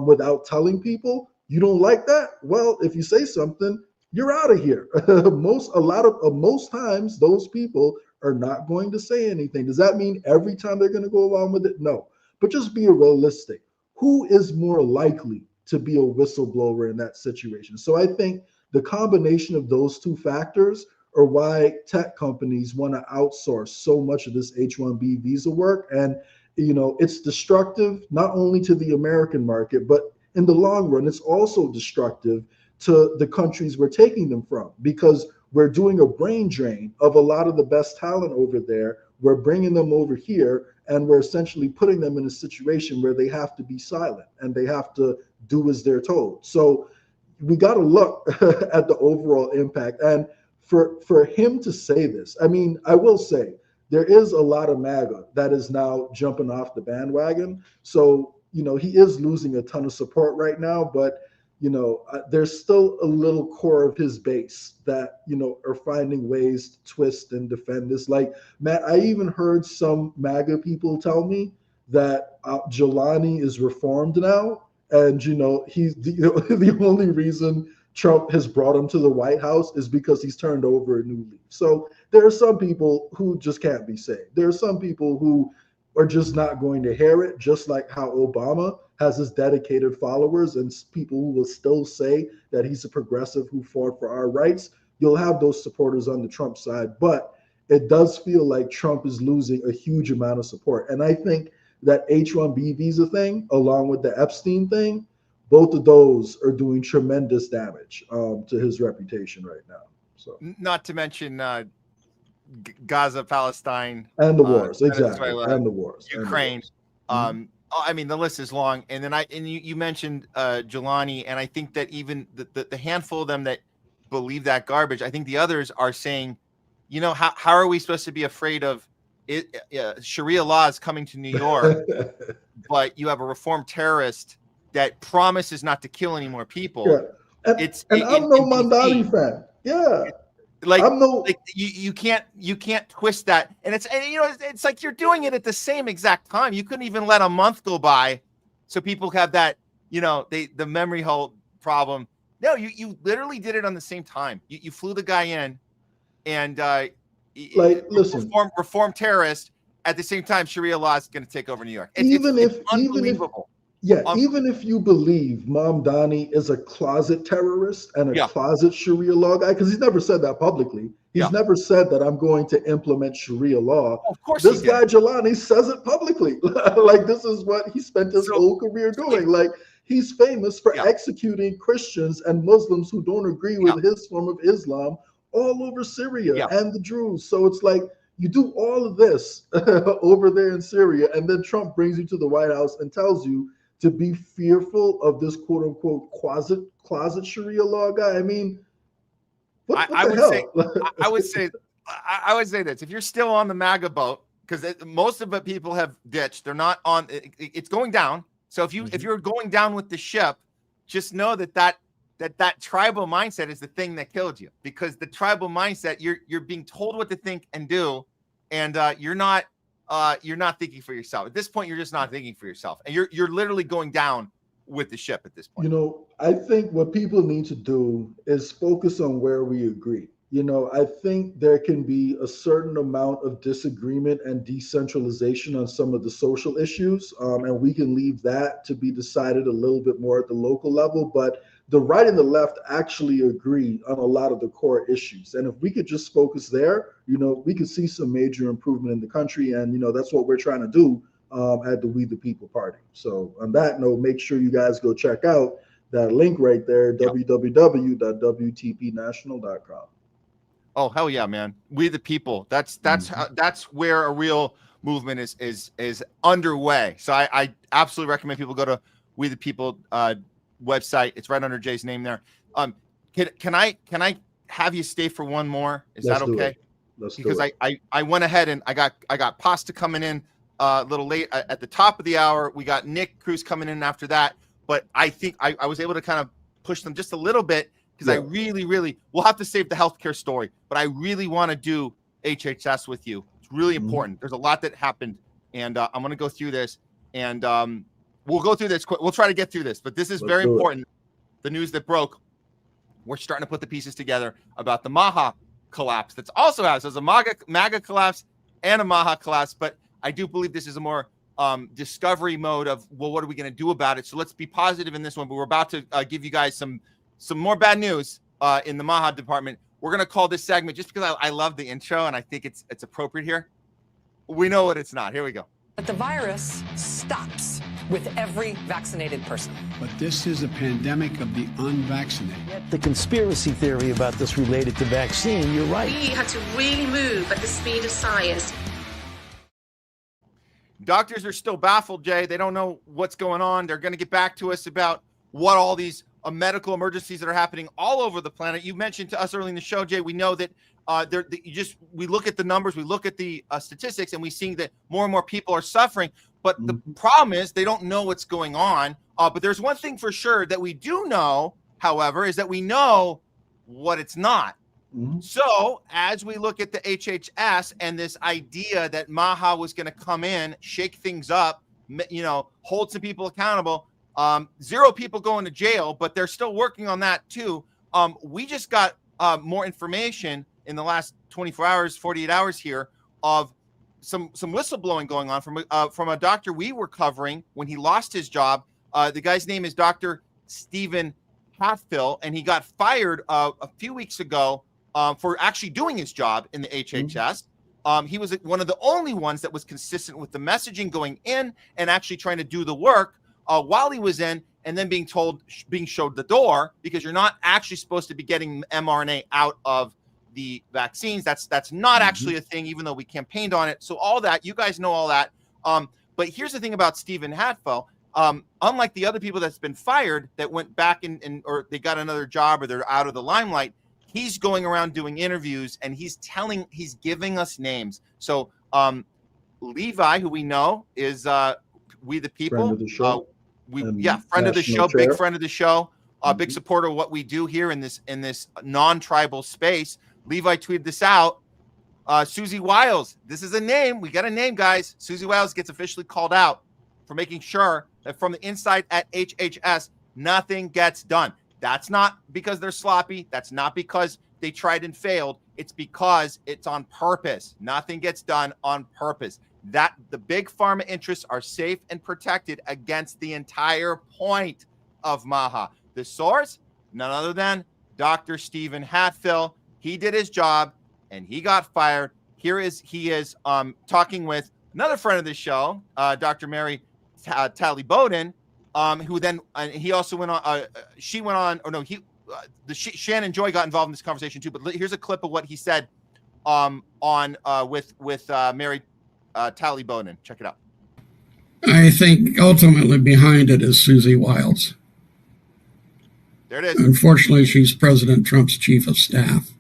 [SPEAKER 4] without telling people? You don't like that? Well, if you say something, you're out of here. Most times, those people are not going to say anything. Does that mean every time they're going to go along with it? No. But just be realistic. Who is more likely to be a whistleblower in that situation? So I think the combination of those two factors are why tech companies want to outsource so much of this H-1B visa work. And, you know, it's destructive not only to the American market, but in the long run, it's also destructive to the countries we're taking them from, because we're doing a brain drain of a lot of the best talent over there. We're bringing them over here, and we're essentially putting them in a situation where they have to be silent and they have to do as they're told. So we got to look at the overall impact. And for him to say this, I mean, I will say there is a lot of MAGA that is now jumping off the bandwagon. So, you know, he is losing a ton of support right now, but, you know, there's still a little core of his base that, you know, are finding ways to twist and defend this. Like, Matt, I even heard some MAGA people tell me that Jelani is reformed now. And, you know, he's the only reason Trump has brought him to the White House is because he's turned over a new leaf. So there are some people who just can't be saved. There are some people who are just not going to hear it, just like how Obama has his dedicated followers and people who will still say that he's a progressive who fought for our rights. You'll have those supporters on the Trump side, but it does feel like Trump is losing a huge amount of support. And I think that H-1B visa thing, along with the Epstein thing, both of those are doing tremendous damage to his reputation right now. So,
[SPEAKER 3] not to mention Gaza, Palestine,
[SPEAKER 4] and the wars, exactly,
[SPEAKER 3] Venezuela,
[SPEAKER 4] and the wars,
[SPEAKER 3] Ukraine. I mean, the list is long. And then you mentioned Jelani, and I think that even the handful of them that believe that garbage, I think the others are saying, you know, how are we supposed to be afraid of it? Sharia law is coming to New York, but you have a reformed terrorist that promises not to kill any more people.
[SPEAKER 4] Yeah. And I'm no Mandani fan. Yeah.
[SPEAKER 3] Like you can't twist that. And it's like you're doing it at the same exact time. You couldn't even let a month go by so people have that, you know, the memory hole problem. No, you literally did it on the same time. You flew the guy in and
[SPEAKER 4] listen,
[SPEAKER 3] reform terrorist at the same time. Sharia law is going to take over New York.
[SPEAKER 4] Even if
[SPEAKER 3] Even
[SPEAKER 4] if you believe Mamdani is a closet terrorist and a closet Sharia law guy, because he's never said that publicly. He's never said that I'm going to implement Sharia law.
[SPEAKER 3] Of course,
[SPEAKER 4] this guy Jelani says it publicly. Like, this is what he spent his whole career doing. Like, he's famous for executing Christians and Muslims who don't agree with his form of Islam all over Syria and the Druze. So it's like, you do all of this over there in Syria, and then Trump brings you to the White House and tells you to be fearful of this quote unquote closet Sharia law guy. I mean, I
[SPEAKER 3] would say this: if you're still on the MAGA boat, because most of the people have ditched, they're not on. It's going down. So if you're going down with the ship, just know that tribal mindset is the thing that killed you, because the tribal mindset, you're being told what to think and do, and you're not thinking for yourself. At this point, you're just not thinking for yourself, and you're literally going down with the ship at this point.
[SPEAKER 4] You know, I think what people need to do is focus on where we agree. I think there can be a certain amount of disagreement and decentralization on some of the social issues, and we can leave that to be decided a little bit more at the local level. But the right and the left actually agree on a lot of the core issues. And if we could just focus there, we could see some major improvement in the country. And, that's what we're trying to do at the We the People Party. So on that note, make sure you guys go check out that link right there, www.wtpnational.com.
[SPEAKER 3] Oh, hell yeah, man. We the people. That's where a real movement is underway. So I absolutely recommend people go to We the People website. It's right under Jay's name there. Can I have you stay for one more? Is that okay? Because I went ahead and I got pasta coming in a little late at the top of the hour. We got NICK CRUSE coming in after that, but I think I was able to kind of push them just a little bit. Because I really, we'll have to save the healthcare story, but I really want to do HHS with you. It's really important. There's a lot that happened, and I'm going to go through this, and we'll go through this. We'll try to get through this, but this is very important. The news that broke, we're starting to put the pieces together about the MAHA collapse. That's also has a MAGA collapse and a MAHA collapse, but I do believe this is a more discovery mode of, well, what are we going to do about it? So let's be positive in this one, but we're about to give you guys some more bad news in the MAHA department. We're going to call this segment, just because I love the intro and I think it's appropriate here. We know what it's not. Here we go.
[SPEAKER 16] But the virus stops with every vaccinated person.
[SPEAKER 17] But this is a pandemic of the unvaccinated.
[SPEAKER 18] The conspiracy theory about this related to vaccine, you're right.
[SPEAKER 19] We have to really move at the speed of science.
[SPEAKER 3] Doctors are still baffled, Jay. They don't know what's going on. They're going to get back to us about what all these medical emergencies that are happening all over the planet. You mentioned to us early in the show, Jay, we know that we look at the numbers, we look at the statistics, and we see that more and more people are suffering. But the problem is they don't know what's going on. But there's one thing for sure that we do know, however, is that we know what it's not. So as we look at the HHS and this idea that MAHA was going to come in, shake things up, hold some people accountable, 0 people going to jail, but they're still working on that too. We just got more information in the last 24 hours, 48 hours here of some whistleblowing going on from a doctor we were covering when he lost his job. The guy's name is Dr. Stephen Hatfill, and he got fired a few weeks ago for actually doing his job in the HHS. He was one of the only ones that was consistent with the messaging going in and actually trying to do the work while he was in, and then being showed the door, because you're not actually supposed to be getting mRNA out of the vaccines. That's not actually a thing, even though we campaigned on it. So all that, you guys know all that. But here's the thing about Stephen Hatfill. Unlike the other people that's been fired that went back or they got another job or they're out of the limelight, he's going around doing interviews and he's giving us names. So Levi, who we know is We the People.
[SPEAKER 4] Friend of the show.
[SPEAKER 3] Friend of the show, chair. Big friend of the show, big supporter of what we do here in this non-tribal space. Levi tweeted this out. Suzie Wiles, this is a name. We got a name, guys. Suzie Wiles gets officially called out for making sure that from the inside at HHS, nothing gets done. That's not because they're sloppy. That's not because they tried and failed. It's because it's on purpose. Nothing gets done on purpose. That the big pharma interests are safe and protected against the entire point of MAHA. The source, none other than Dr. Stephen Hatfill. He did his job and he got fired. He is talking with another friend of the show, Dr. Mary Talley Bowden, who then he also went on. Shannon Joy got involved in this conversation too. But here's a clip of what he said with Mary Talley Bowden. Check it out.
[SPEAKER 20] I think ultimately behind it is Suzie Wiles.
[SPEAKER 3] There it is.
[SPEAKER 20] Unfortunately, she's President Trump's chief of staff.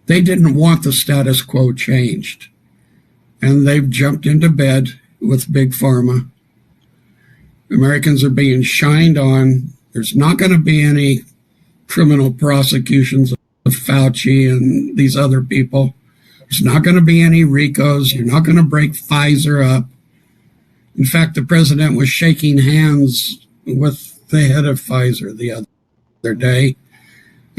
[SPEAKER 20] They didn't want the status quo changed, and they've jumped into bed with Big Pharma. Americans are being shined on. There's not going to be any criminal prosecutions of Fauci and these other people. There's not going to be any RICOs. You're not going to break Pfizer up. In fact, the president was shaking hands with the head of Pfizer the other day.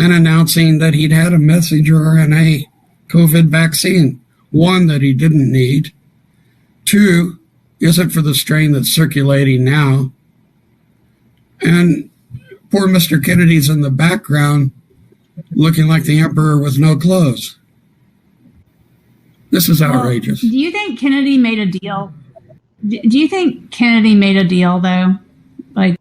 [SPEAKER 20] and announcing that he'd had a messenger RNA COVID vaccine. One, that he didn't need. Two, is it for the strain that's circulating now? And poor Mr. Kennedy's in the background looking like the emperor with no clothes. This is outrageous.
[SPEAKER 21] Do you think Kennedy made a deal? Do you think Kennedy made a deal, though? Like,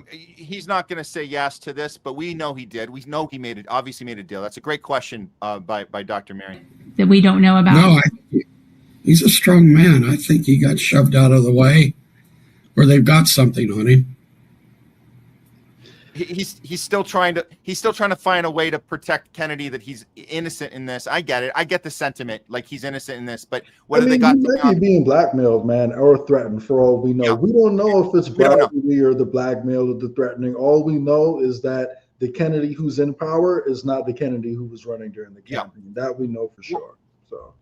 [SPEAKER 3] he's not going to say yes to this, but we know he did. We know he obviously made a deal. That's a great question by Dr. Mary.
[SPEAKER 21] That we don't know about?
[SPEAKER 20] No, he's a strong man. I think he got shoved out of the way, or they've got something on him.
[SPEAKER 3] He's still trying to find a way to protect Kennedy, that he's innocent in this. I get it. I get the sentiment, like he's innocent in this, but whether they got
[SPEAKER 4] he might be being blackmailed, man, or threatened, for all we know. Yeah. We don't know if it's bribery or the blackmail or the threatening. All we know is that the Kennedy who's in power is not the Kennedy who was running during the campaign. That we know for sure.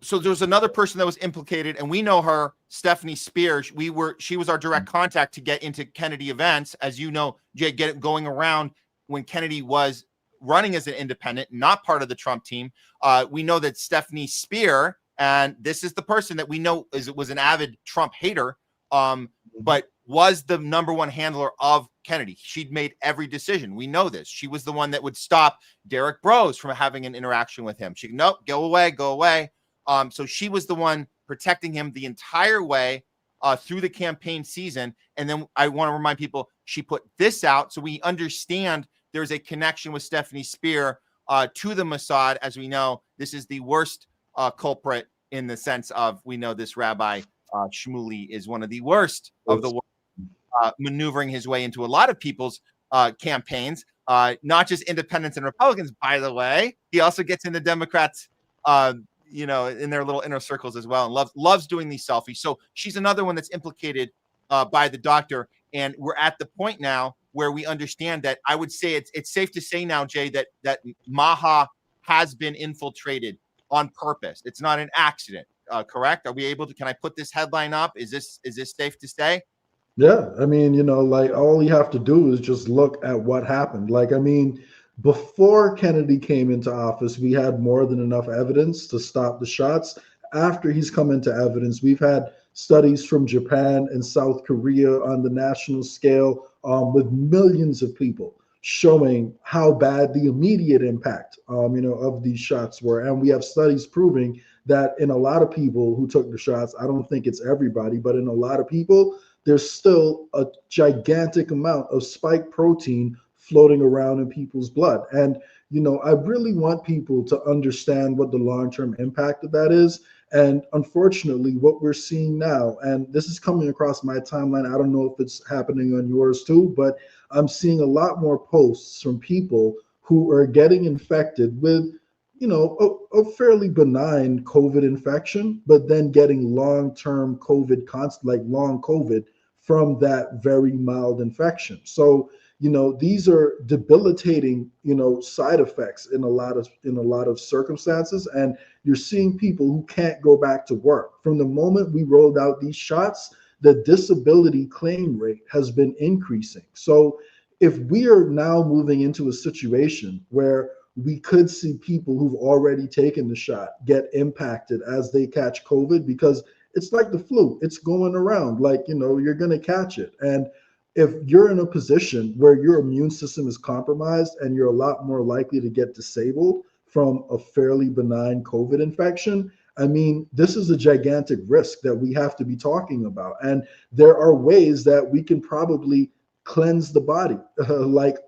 [SPEAKER 3] So there's another person that was implicated, and we know her, Stephanie Pierucci. She was our direct contact to get into Kennedy events, as you know, Jay, going around when Kennedy was running as an independent, not part of the Trump team. We know that Stephanie Pierucci, and this is the person that we know was an avid Trump hater, but was the number one handler of Kennedy. She'd made every decision. We know this. She was the one that would stop Derek Brose from having an interaction with him. She'd, nope, go away. So she was the one protecting him the entire way through the campaign season. And then I want to remind people, she put this out so we understand there's a connection with Stephanie Pierucci to the Mossad. As we know, this is the worst culprit, in the sense of, we know this Rabbi Shmuley is one of the worst of the worst, maneuvering his way into a lot of people's campaigns, not just independents and Republicans, by the way. He also gets in the Democrats' in their little inner circles as well, and loves doing these selfies. So she's another one that's implicated by the doctor. And we're at the point now where we understand that. I would say it's safe to say now, Jay, that MAHA has been infiltrated on purpose. It's not an accident, correct? Are we able to, can I put this headline up? Is this safe to say?
[SPEAKER 4] Yeah. I mean, like, all you have to do is just look at what happened. Like, I mean, before Kennedy came into office, we had more than enough evidence to stop the shots. After he's come into evidence, we've had studies from Japan and South Korea on the national scale with millions of people showing how bad the immediate impact, of these shots were. And we have studies proving that in a lot of people who took the shots, I don't think it's everybody, but in a lot of people, there's still a gigantic amount of spike protein floating around in people's blood. And, I really want people to understand what the long-term impact of that is. And unfortunately, what we're seeing now, and this is coming across my timeline, I don't know if it's happening on yours too, but I'm seeing a lot more posts from people who are getting infected with, a fairly benign COVID infection, but then getting long-term COVID, like long COVID from that very mild infection. So, these are debilitating, side effects in a lot of circumstances. And you're seeing people who can't go back to work. From the moment we rolled out these shots, the disability claim rate has been increasing. So if we are now moving into a situation where we could see people who've already taken the shot get impacted as they catch COVID, because it's like the flu, it's going around, like, you're going to catch it. And if you're in a position where your immune system is compromised and you're a lot more likely to get disabled from a fairly benign COVID infection, I mean, this is a gigantic risk that we have to be talking about. And there are ways that we can probably cleanse the body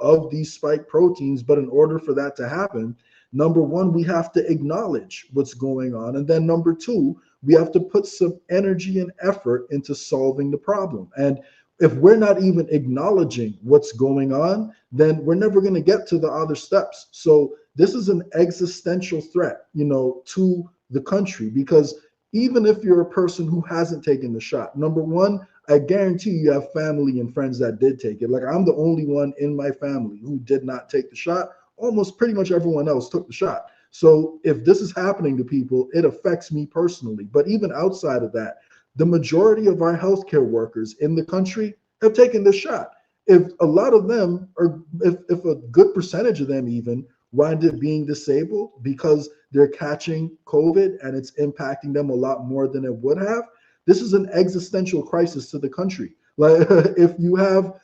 [SPEAKER 4] of these spike proteins. But in order for that to happen, number one, we have to acknowledge what's going on. And then number two, we have to put some energy and effort into solving the problem. And if we're not even acknowledging what's going on, then we're never going to get to the other steps. So this is an existential threat, to the country, because even if you're a person who hasn't taken the shot, number one, I guarantee you have family and friends that did take it. Like, I'm the only one in my family who did not take the shot. Almost pretty much everyone else took the shot. So if this is happening to people, it affects me personally. But even outside of that, the majority of our healthcare workers in the country have taken this shot. If a lot of them, or if a good percentage of them even, wind up being disabled because they're catching COVID and it's impacting them a lot more than it would have. This is an existential crisis to the country. Like if you have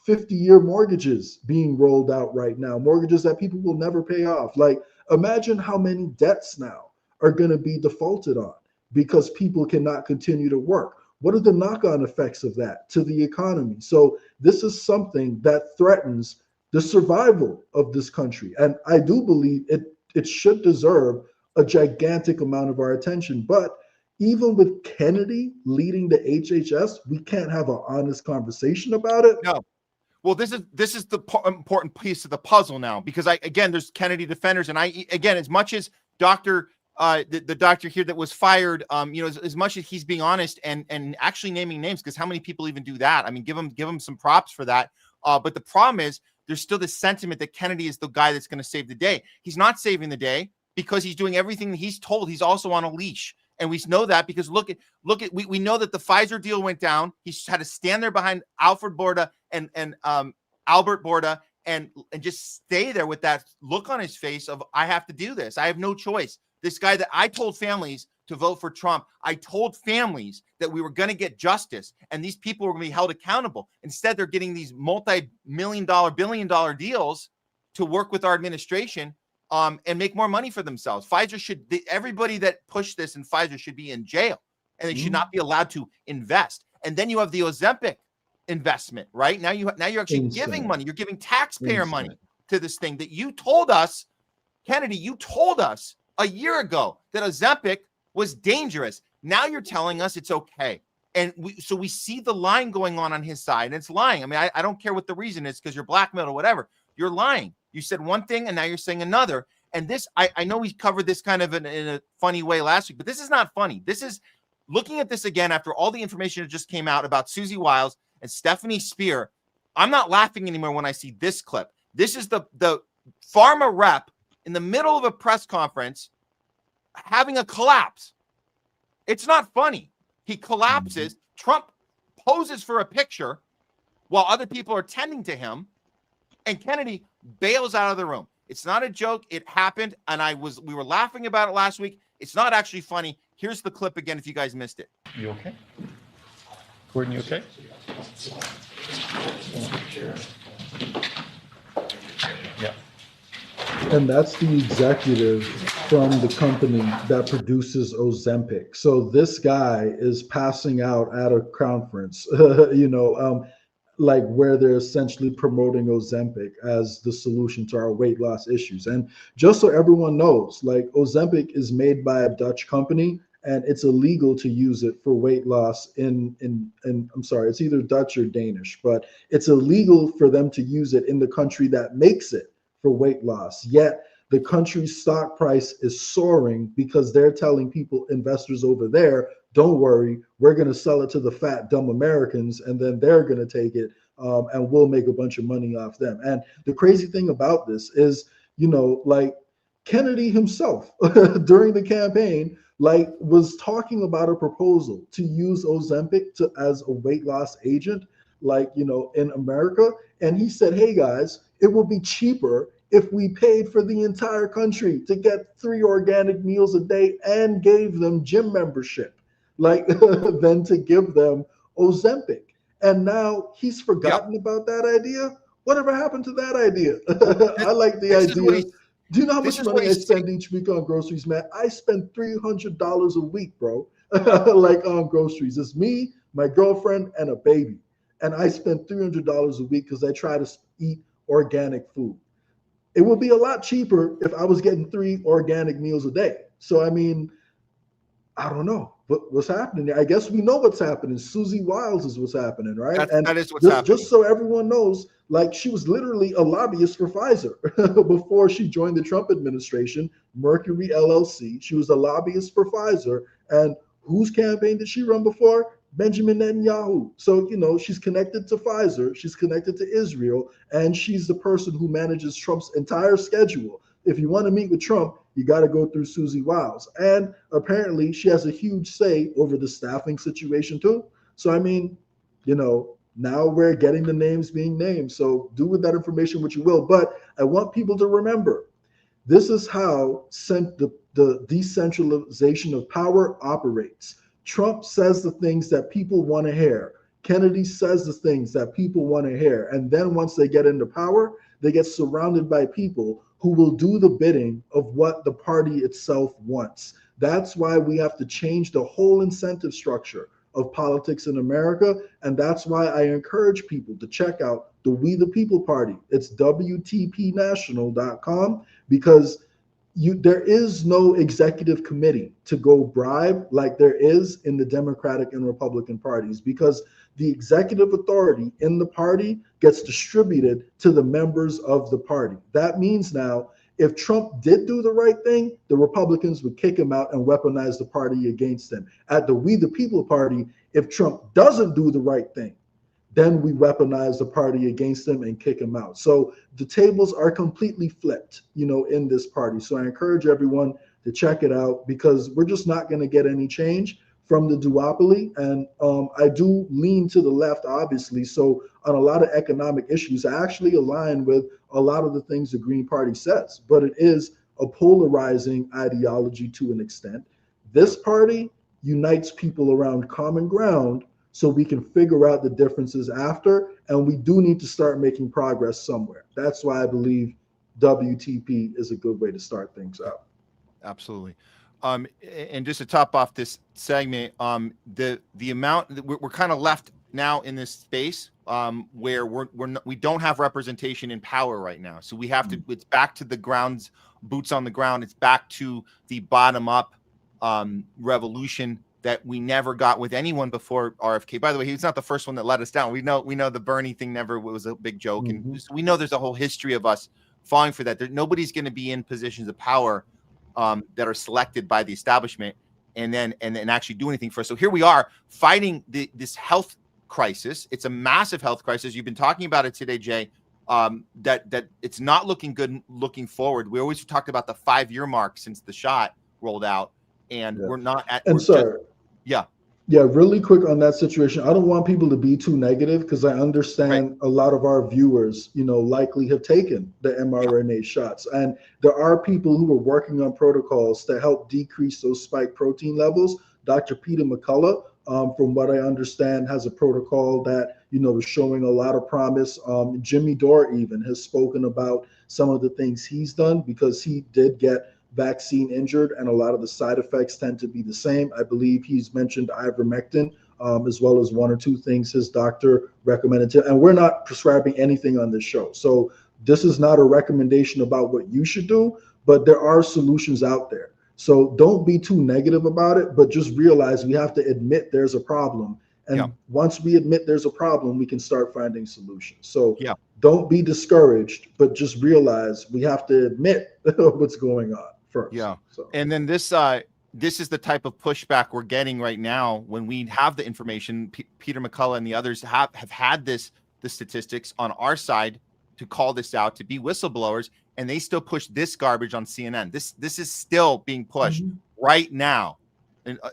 [SPEAKER 4] 50-year mortgages being rolled out right now, mortgages that people will never pay off. Like imagine how many debts now are going to be defaulted on because people cannot continue to work. What are the knock-on effects of that to the economy? So this is something that threatens the survival of this country. And I do believe it should deserve a gigantic amount of our attention. But even with Kennedy leading the HHS, we can't have an honest conversation about it.
[SPEAKER 3] No. Well, this is the important piece of the puzzle now, because again, there's Kennedy defenders, and again, as much as the doctor here that was fired, as much as he's being honest and actually naming names, because how many people even do that? I mean, give him some props for that. But the problem is there's still this sentiment that Kennedy is the guy that's going to save the day. He's not saving the day because he's doing everything that he's told. He's also on a leash. And we know that because look at we know that the Pfizer deal went down. He had to stand there behind Alfred Borda and Albert Borda and just stay there with that look on his face of, I have to do this. I have no choice. This guy that I told families to vote for Trump, I told families that we were going to get justice and these people were going to be held accountable. Instead, they're getting these multi-million-dollar, billion-dollar deals to work with our administration and make more money for themselves. Everybody that pushed this in Pfizer should be in jail, and they should not be allowed to invest. And then you have the Ozempic investment, right? Now you're actually giving money. You're giving taxpayer money to this thing that you told us, Kennedy, you told us a year ago that Ozempic was dangerous. Now you're telling us it's okay. And so we see the lying going on his side, and it's lying. I mean, I don't care what the reason is, because you're blackmailed or whatever. You're lying. You said one thing and now you're saying another. And this, I know we covered this kind of in a funny way last week, but this is not funny. This is looking at this again after all the information that just came out about Suzie Wiles and Stephanie Spear. I'm not laughing anymore when I see this clip. This is the pharma rep in the middle of a press conference having a collapse. It's not funny. He collapses. Trump poses for a picture while other people are tending to him, and Kennedy bails out of the room. It's not a joke. It happened, and we were laughing about it last week. It's not actually funny. Here's the clip again if you guys missed it.
[SPEAKER 1] You okay? Gordon, you okay? Yeah.
[SPEAKER 4] And that's the executive from the company that produces Ozempic. So this guy is passing out at a conference, like where they're essentially promoting Ozempic as the solution to our weight loss issues. And just so everyone knows, like Ozempic is made by a Dutch company, and it's illegal to use it for weight loss in I'm sorry, it's either Dutch or Danish, but it's illegal for them to use it in the country that makes it for weight loss. Yet the country's stock price is soaring because they're telling people, investors over there, don't worry, we're going to sell it to the fat, dumb Americans, and then they're going to take it and we'll make a bunch of money off them. And the crazy thing about this is, like Kennedy himself during the campaign, was talking about a proposal to use Ozempic as a weight loss agent, in America. And he said, hey guys, it will be cheaper if we paid for the entire country to get 3 organic meals a day and gave them gym membership, than to give them Ozempic. And now he's forgotten about that idea. Whatever happened to that idea? I like the idea. Do you know how much money I spend each week on groceries, man? I spend $300 a week, bro, on groceries. It's me, my girlfriend, and a baby. And I spend $300 a week because I try to eat organic food. It would be a lot cheaper if I was getting 3 organic meals a day. So, I mean, I don't know what's happening. I guess we know what's happening. Suzie Wiles is what's happening, right?
[SPEAKER 3] That is what's happening.
[SPEAKER 4] Just so everyone knows, she was literally a lobbyist for Pfizer before she joined the Trump administration, Mercury LLC. She was a lobbyist for Pfizer. And whose campaign did she run before? Benjamin Netanyahu. So, she's connected to Pfizer, she's connected to Israel, and she's the person who manages Trump's entire schedule. If you want to meet with Trump, you got to go through Suzie Wiles. And apparently she has a huge say over the staffing situation too. So, I mean, now we're getting the names being named. So do with that information what you will. But I want people to remember, This is how the decentralization of power operates. Trump says the things that people want to hear. Kennedy says the things that people want to hear. And then once they get into power, they get surrounded by people who will do the bidding of what the party itself wants. That's why we have to change the whole incentive structure of politics in America. And that's why I encourage people to check out the We the People Party. It's WTPnational.com, because there is no executive committee to go bribe like there is in the Democratic and Republican parties, because the executive authority in the party gets distributed to the members of the party. That means now, if Trump did do the right thing, the Republicans would kick him out and weaponize the party against him. At the We the People Party, if Trump doesn't do the right thing, then we weaponize the party against him and kick him out. So the tables are completely flipped, in this party. So I encourage everyone to check it out, because we're just not going to get any change from the duopoly. And I do lean to the left, obviously. So on a lot of economic issues, I actually align with a lot of the things the Green Party says, but it is a polarizing ideology to an extent. This party unites people around common ground, so we can figure out the differences after, and we do need to start making progress somewhere. That's why I believe WTP is a good way to start things out.
[SPEAKER 3] Absolutely. And just to top off this segment, the amount that we're kind of left now in this space where we don't have representation in power right now. So we have to, it's back to the grounds, boots on the ground. It's back to the bottom up revolution that we never got with anyone before RFK. By the way, he's not the first one that let us down. We know the Bernie thing never was a big joke. And we know there's a whole history of us falling for that. Nobody's going to be in positions of power that are selected by the establishment and then actually do anything for us. So here we are fighting this health crisis. It's a massive health crisis. You've been talking about it today, Jay, that it's not looking good looking forward. We always talked about the 5-year mark since the shot rolled out, and we're not at.
[SPEAKER 4] And sir, yeah, really quick on that situation. I don't want people to be too negative, because I understand a lot of our viewers, likely have taken the mRNA shots. And there are people who are working on protocols to help decrease those spike protein levels. Dr. Peter McCullough, from what I understand, has a protocol that, is showing a lot of promise. Jimmy Dore even has spoken about some of the things he's done, because he did get vaccine injured, and a lot of the side effects tend to be the same. I believe he's mentioned ivermectin, as well as 1 or 2 things his doctor recommended to. And we're not prescribing anything on this show, so this is not a recommendation about what you should do, but there are solutions out there. So don't be too negative about it, but just realize we have to admit there's a problem. And once we admit there's a problem, we can start finding solutions. So don't be discouraged, but just realize we have to admit what's going on first.
[SPEAKER 3] And then this is the type of pushback we're getting right now when we have the information. Peter McCullough and the others have had the statistics on our side to call this out, to be whistleblowers, and they still push this garbage on CNN. This is still being pushed right now.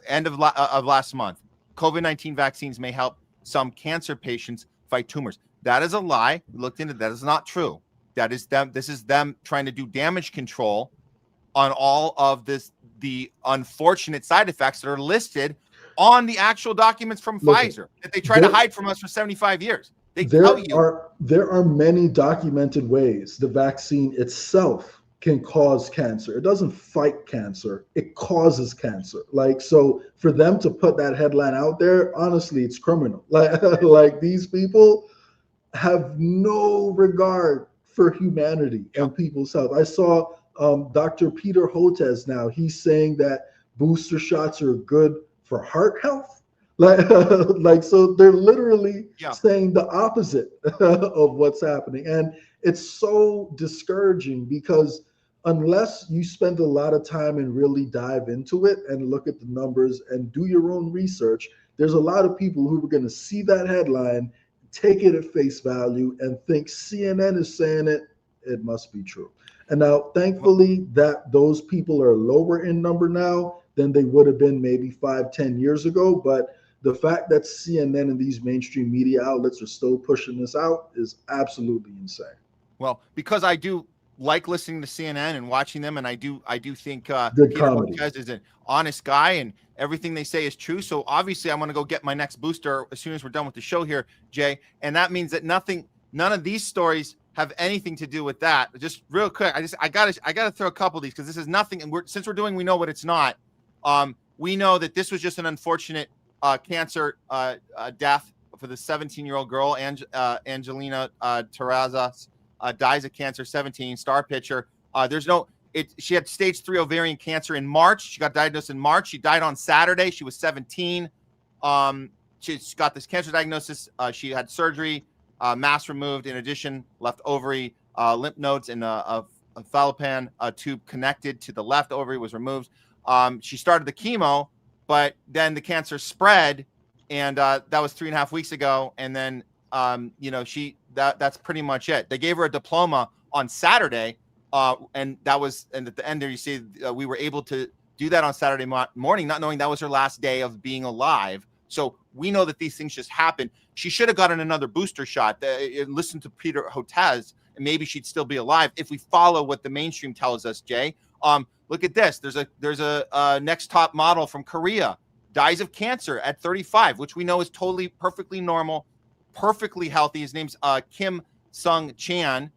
[SPEAKER 3] End of last month, COVID-19 vaccines may help some cancer patients fight tumors. That is a lie. We looked into that. Is not true. That is them. This is them trying to do damage control on all of the unfortunate side effects that are listed on the actual documents from Pfizer that they try to hide from us for 75 years. There
[SPEAKER 4] are many documented ways the vaccine itself can cause cancer. It doesn't fight cancer, it causes cancer. So for them to put that headline out there, honestly, it's criminal. Like these people have no regard for humanity and people's health. I saw Dr. Peter Hotez now, he's saying that booster shots are good for heart health. So they're literally saying the opposite of what's happening. And it's so discouraging, because unless you spend a lot of time and really dive into it and look at the numbers and do your own research, there's a lot of people who are going to see that headline, take it at face value, and think CNN is saying it, it must be true. And now, thankfully, that those people are lower in number now than they would have been maybe 5-10 years ago. But the fact that CNN and these mainstream media outlets are still pushing this out is absolutely insane.
[SPEAKER 3] Well, because I do like listening to CNN and watching them, and I do think
[SPEAKER 4] Good
[SPEAKER 3] Peter
[SPEAKER 4] comedy.
[SPEAKER 3] Hotez is an honest guy, and everything they say is true. So obviously, I'm going to go get my next booster as soon as we're done with the show here, Jay. And that means that none of these stories have anything to do with that. Just real quick, I gotta throw a couple of these because this is nothing, and since we're doing, we know what it's not. We know that this was just an unfortunate cancer death for the 17-year-old girl, Angelina Terrazas, dies of cancer, 17, star pitcher. She had stage 3 ovarian cancer in March. She got diagnosed in March. She died on Saturday. She was 17. She's got this cancer diagnosis. She had surgery, mass removed. In addition, left ovary, lymph nodes, and a fallopian tube connected to the left ovary was removed. She started the chemo, but then the cancer spread, and that was 3.5 weeks ago. And then, that's pretty much it. They gave her a diploma on Saturday, and at the end there, you see we were able to do that on Saturday morning, not knowing that was her last day of being alive. So we know that these things just happen. She should have gotten another booster shot. Listen to Peter Hotez, and maybe she'd still be alive if we follow what the mainstream tells us, Jay. Look at this. There's a next top model from Korea, dies of cancer at 35, which we know is totally perfectly normal, perfectly healthy. His name's Kim Sung Chan.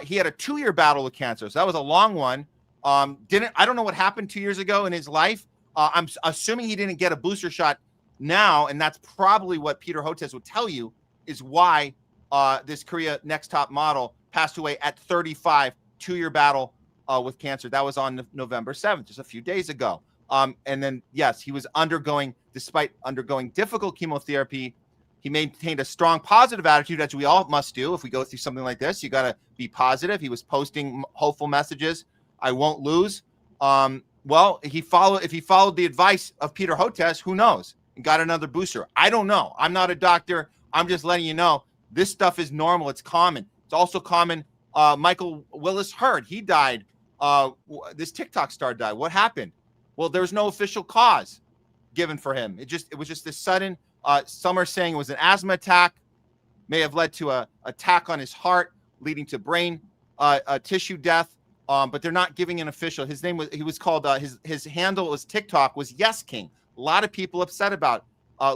[SPEAKER 3] He had a 2-year battle with cancer, so that was a long one. I don't know what happened 2 years ago in his life. I'm assuming he didn't get a booster shot now, and that's probably what Peter Hotez would tell you is why this Korea next top model passed away at 35, 2-year battle with cancer. That was on November 7th, just a few days ago. And then, yes, he was despite undergoing difficult chemotherapy, he maintained a strong positive attitude, as we all must do. If we go through something like this, you got to be positive. He was posting hopeful messages. I won't lose. If he followed the advice of Peter Hotez, who knows, and got another booster. I don't know. I'm not a doctor. I'm just letting you know this stuff is normal. It's common. It's also common. Michael Willis Hurd, he died. This TikTok star died. What happened? Well, there was no official cause given for him. It was just this sudden. Some are saying it was an asthma attack, may have led to a attack on his heart, leading to brain tissue death. But they're not giving an official. His handle was TikTok was Yes King. A lot of people upset about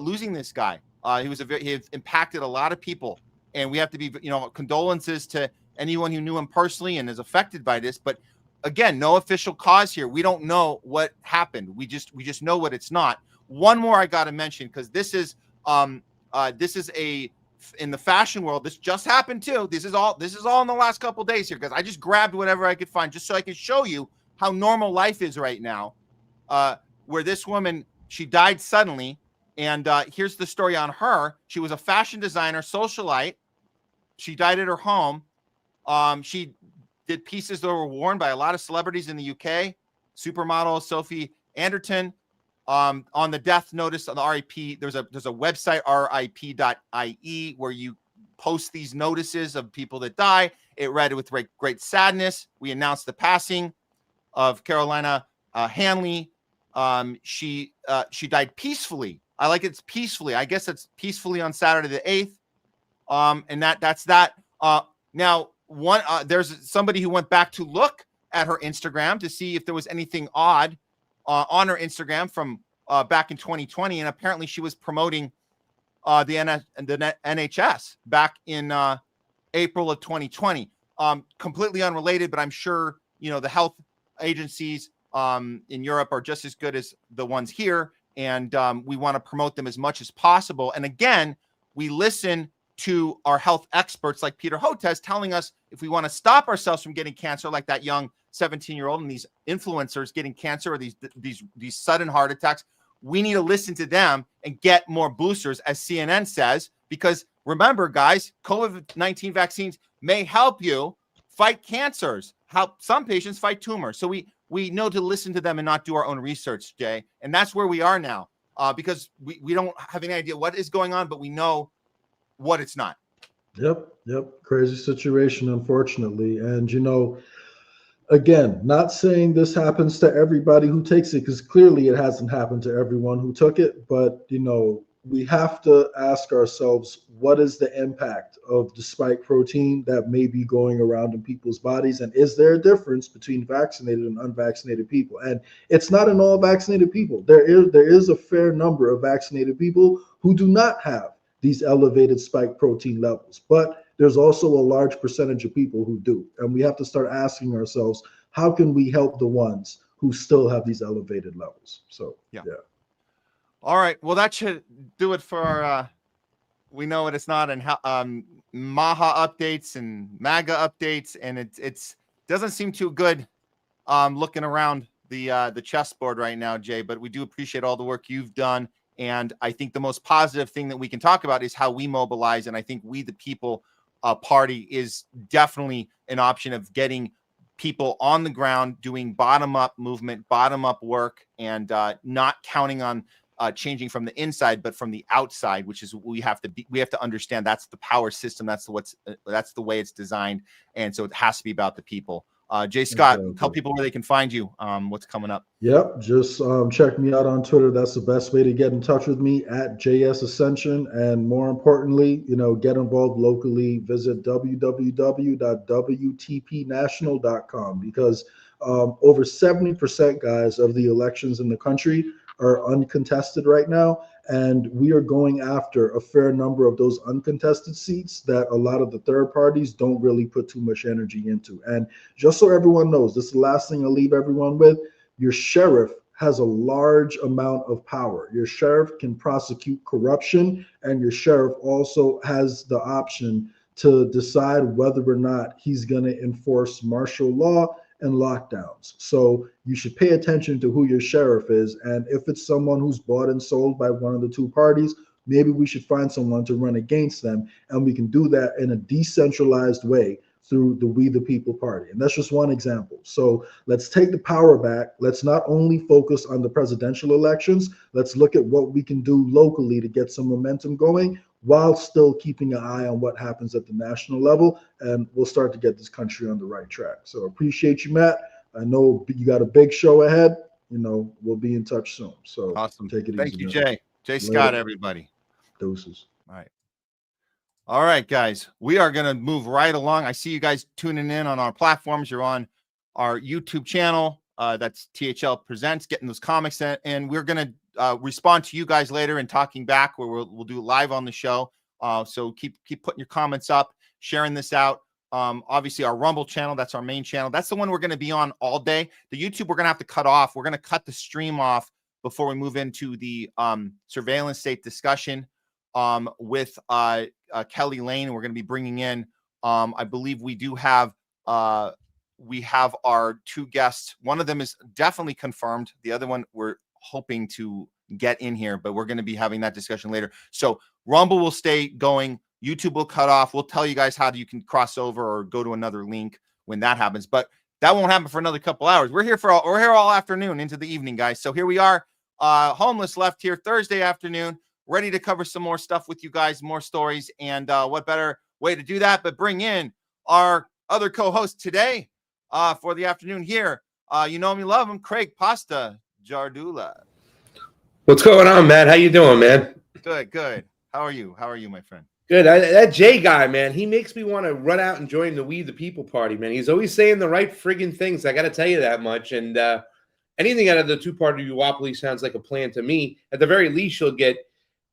[SPEAKER 3] losing this guy. He impacted a lot of people, and we have to be, condolences to anyone who knew him personally and is affected by this. But again, no official cause here. We don't know what happened. We just know what it's not. One more I got to mention, because this is in the fashion world. This just happened too. This is all in the last couple of days here, because I just grabbed whatever I could find just so I could show you how normal life is right now. Where this woman, she died suddenly, and here's the story on her. She was a fashion designer, socialite. She died at her home. She did pieces that were worn by a lot of celebrities in the UK. Supermodel Sophie Anderton. On the death notice on the RIP, there's a website, rip.ie, where you post these notices of people that die. It read with great sadness. We announced the passing of Carolina Hanley. She died peacefully. I like it's peacefully. I guess it's peacefully on Saturday the 8th. And that's that. Now, there's somebody who went back to look at her Instagram to see if there was anything odd on her Instagram from back in 2020, and apparently she was promoting the NHS back in April of 2020. Completely unrelated, but I'm sure the health agencies in Europe are just as good as the ones here, and we want to promote them as much as possible. And again, we listen to our health experts like Peter Hotez telling us if we want to stop ourselves from getting cancer, like that young 17-year-old and these influencers getting cancer or these sudden heart attacks, we need to listen to them and get more boosters, as CNN says, because remember, guys, COVID-19 vaccines may help you fight cancers, help some patients fight tumors. So we know to listen to them and not do our own research, Jay. And that's where we are now, because we don't have any idea what is going on, but we know what it's not.
[SPEAKER 4] Yep. Crazy situation, unfortunately. And, again, not saying this happens to everybody who takes it, because clearly it hasn't happened to everyone who took it. But, we have to ask ourselves, what is the impact of the spike protein that may be going around in people's bodies? And is there a difference between vaccinated and unvaccinated people? And it's not in all vaccinated people. There is a fair number of vaccinated people who do not have these elevated spike protein levels, but there's also a large percentage of people who do. And we have to start asking ourselves, how can we help the ones who still have these elevated levels? So, yeah.
[SPEAKER 3] All right. Well, that should do it for our, we know what it's not, and MAHA updates and MAGA updates, and it's doesn't seem too good looking around the chessboard right now, Jay, but we do appreciate all the work you've done. And I think the most positive thing that we can talk about is how we mobilize. And I think We the People party is definitely an option of getting people on the ground doing bottom-up movement, bottom-up work, and not counting on changing from the inside, but from the outside, which is what we have to understand. That's the power system. That's the way it's designed. And so it has to be about the people. Jay Scott, tell people where they can find you. What's coming up?
[SPEAKER 4] Yep. Just check me out on Twitter. That's the best way to get in touch with me, at JS Ascension. And more importantly, get involved locally. Visit www.wtpnational.com, because over 70%, guys, of the elections in the country are uncontested right now, and we are going after a fair number of those uncontested seats that a lot of the third parties don't really put too much energy into. And just so everyone knows, this is the last thing I'll leave everyone with: your sheriff has a large amount of power. Your sheriff can prosecute corruption, and your sheriff also has the option to decide whether or not he's going to enforce martial law and lockdowns. So you should pay attention to who your sheriff is. And if it's someone who's bought and sold by one of the two parties, maybe we should find someone to run against them. And we can do that in a decentralized way through the We the People party. And that's just one example. So let's take the power back. Let's not only focus on the presidential elections. Let's look at what we can do locally to get some momentum going, while still keeping an eye on what happens at the national level, and we'll start to get this country on the right track. So appreciate you, Matt. I know you got a big show ahead. We'll be in touch soon. So
[SPEAKER 3] awesome.
[SPEAKER 4] Take it
[SPEAKER 3] Thank
[SPEAKER 4] easy.
[SPEAKER 3] you, Jay. Jay Scott, everybody.
[SPEAKER 4] Doses.
[SPEAKER 3] All right, guys. We are going to move right along. I see you guys tuning in on our platforms. You're on our YouTube channel. That's THL Presents, getting those comics in, and we're going to respond to you guys later and talking back, where we'll do live on the show. So keep putting your comments up, sharing this out. Obviously our Rumble channel, that's our main channel. That's the one we're going to be on all day. The YouTube, we're going to have to cut off. We're going to cut the stream off before we move into the surveillance state discussion with Kelly Lane. We're going to be bringing in, I believe we have our two guests. One of them is definitely confirmed. The other one we're hoping to get in here, but we're going to be having that discussion later. So Rumble will stay going. YouTube will cut off. We'll tell you guys how you can cross over or go to another link when that happens, but that won't happen for another couple hours. We're here all afternoon into the evening, guys. So here we are, Homeless Left here Thursday afternoon, ready to cover some more stuff with you guys, more stories. And what better way to do that but bring in our other co-host today for the afternoon here. You know him, you love him, Craig Pasta Jardula.
[SPEAKER 2] What's going on, Matt? How you doing, man?
[SPEAKER 3] Good. How are you, my friend?
[SPEAKER 2] Good. That Jay guy, man, he makes me want to run out and join the We the People party, man. He's always saying the right friggin' things. I got to tell you that much. And anything out of the two-party duopoly sounds like a plan to me. At the very least, you'll get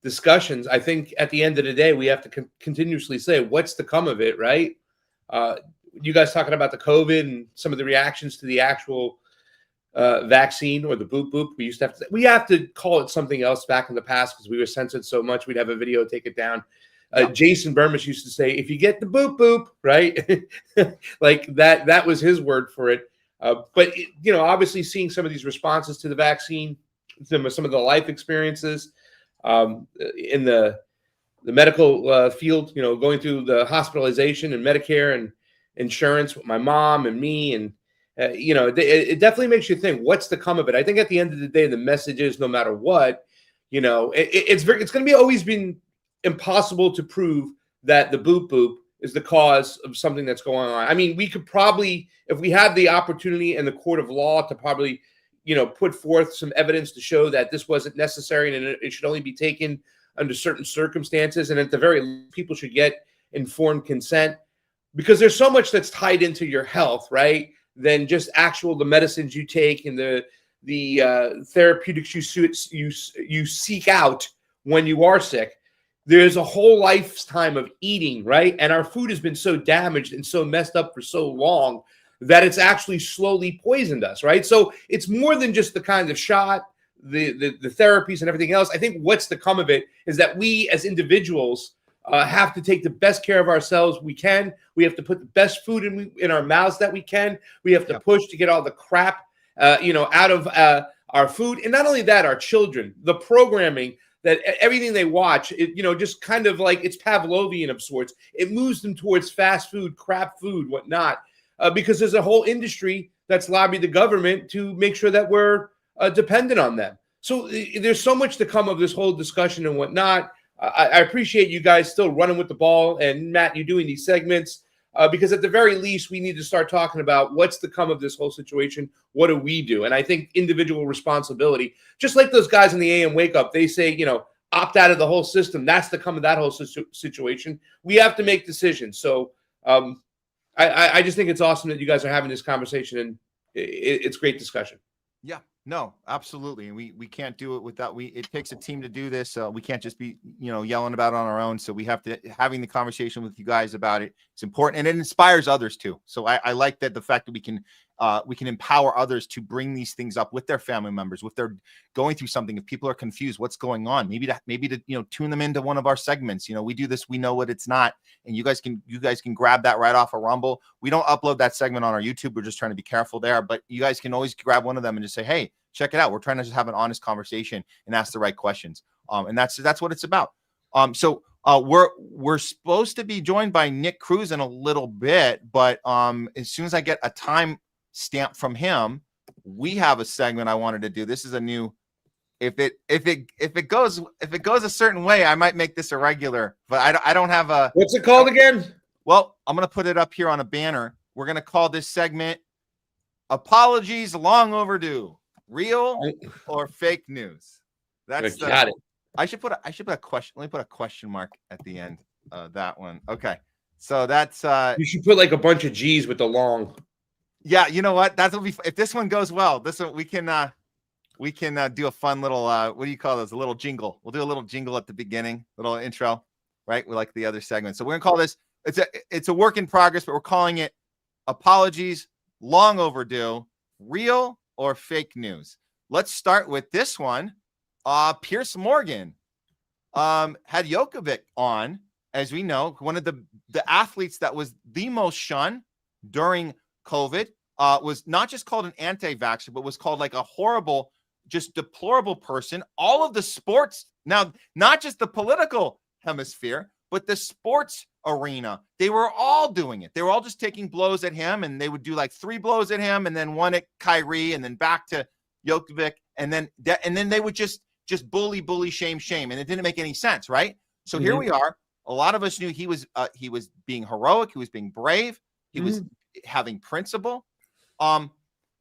[SPEAKER 2] discussions. I think at the end of the day, we have to continuously say, what's to come of it, right? You guys talking about the COVID and some of the reactions to the actual vaccine or the boop boop. We have to call it something else back in the past because we were censored so much. We'd have a video, take it down. Jason Burmis used to say, if you get the boop boop, right? Like that was his word for it. But obviously seeing some of these responses to the vaccine, some of the life experiences in the medical field, going through the hospitalization and Medicare and insurance with my mom and me, and it definitely makes you think, what's to come of it? I think at the end of the day, the message is, no matter what, it's going to be always been impossible to prove that the boop boop is the cause of something that's going on. I mean, we could probably, if we had the opportunity in the court of law to probably, put forth some evidence to show that this wasn't necessary and it should only be taken under certain circumstances. And at the very least, people should get informed consent, because there's so much that's tied into your health, right? Than just the medicines you take and the therapeutics you seek out when you are sick. There's a whole lifetime of eating, right? And our food has been so damaged and so messed up for so long that it's actually slowly poisoned us, right? So it's more than just the kind of shot, the therapies and everything else. I think what's to come of it is that we as individuals have to take the best care of ourselves we can. We have to put the best food in our mouths that we can. We have to push to get all the crap, out of our food. And not only that, our children, the programming, that everything they watch, just kind of like it's Pavlovian of sorts. It moves them towards fast food, crap food, whatnot, because there's a whole industry that's lobbied the government to make sure that we're dependent on them. So there's so much to come of this whole discussion and whatnot. I appreciate you guys still running with the ball, and Matt, you doing these segments, because at the very least, we need to start talking about what's to come of this whole situation. What do we do? And I think individual responsibility, just like those guys in the AM Wake Up, they say, opt out of the whole system. That's the come of that whole situation. We have to make decisions. So I just think it's awesome that you guys are having this conversation, and it's great discussion.
[SPEAKER 3] Yeah, no, absolutely. And we can't do it without, it takes a team to do this. We can't just be, yelling about it on our own. So we have to, having the conversation with you guys about it. It's important, and it inspires others too. So I like that, the fact that we can empower others to bring these things up with their family members, if they're going through something, if people are confused, what's going on, maybe to tune them into one of our segments. We do this, we know what it's not, and you guys can grab that right off of Rumble. We don't upload that segment on our YouTube. We're just trying to be careful there, but you guys can always grab one of them and just say, hey, check it out. We're trying to just have an honest conversation and ask the right questions. And that's what it's about. So we're supposed to be joined by Nick Cruz in a little bit, but as soon as I get a time stamp from him, we have a segment I wanted to do. This is a new, if it goes a certain way, I might make this a regular, but I don't have a,
[SPEAKER 2] what's it called again?
[SPEAKER 3] Well, I'm going to put it up here on a banner. We're going to call this segment Apologies Long Overdue, Real or Fake News. That's
[SPEAKER 2] got it.
[SPEAKER 3] I should put a question. Let me put a question mark at the end of that one. Okay. So that's
[SPEAKER 2] you should put like a bunch of G's with the long.
[SPEAKER 3] Yeah, you know what? That'll be, if this one goes well, this one we can do a fun little what do you call those? A little jingle. We'll do a little jingle at the beginning, little intro, right? We like the other segment. So we're gonna call this, it's a work in progress, but we're calling it Apologies Long Overdue, Real or Fake News. Let's start with this one. Piers Morgan had Djokovic on, as we know, one of the athletes that was the most shunned during COVID, was not just called an anti-vaxxer, but was called like a horrible, just deplorable person. All of the sports, now, not just the political hemisphere, but the sports arena, they were all doing it. They were all just taking blows at him, and they would do like 3 blows at him, and then 1 at Kyrie, and then back to Djokovic, and then they would just bully, shame, and it didn't make any sense, right? So here we are. A lot of us knew he was being heroic, he was being brave, he was having principle.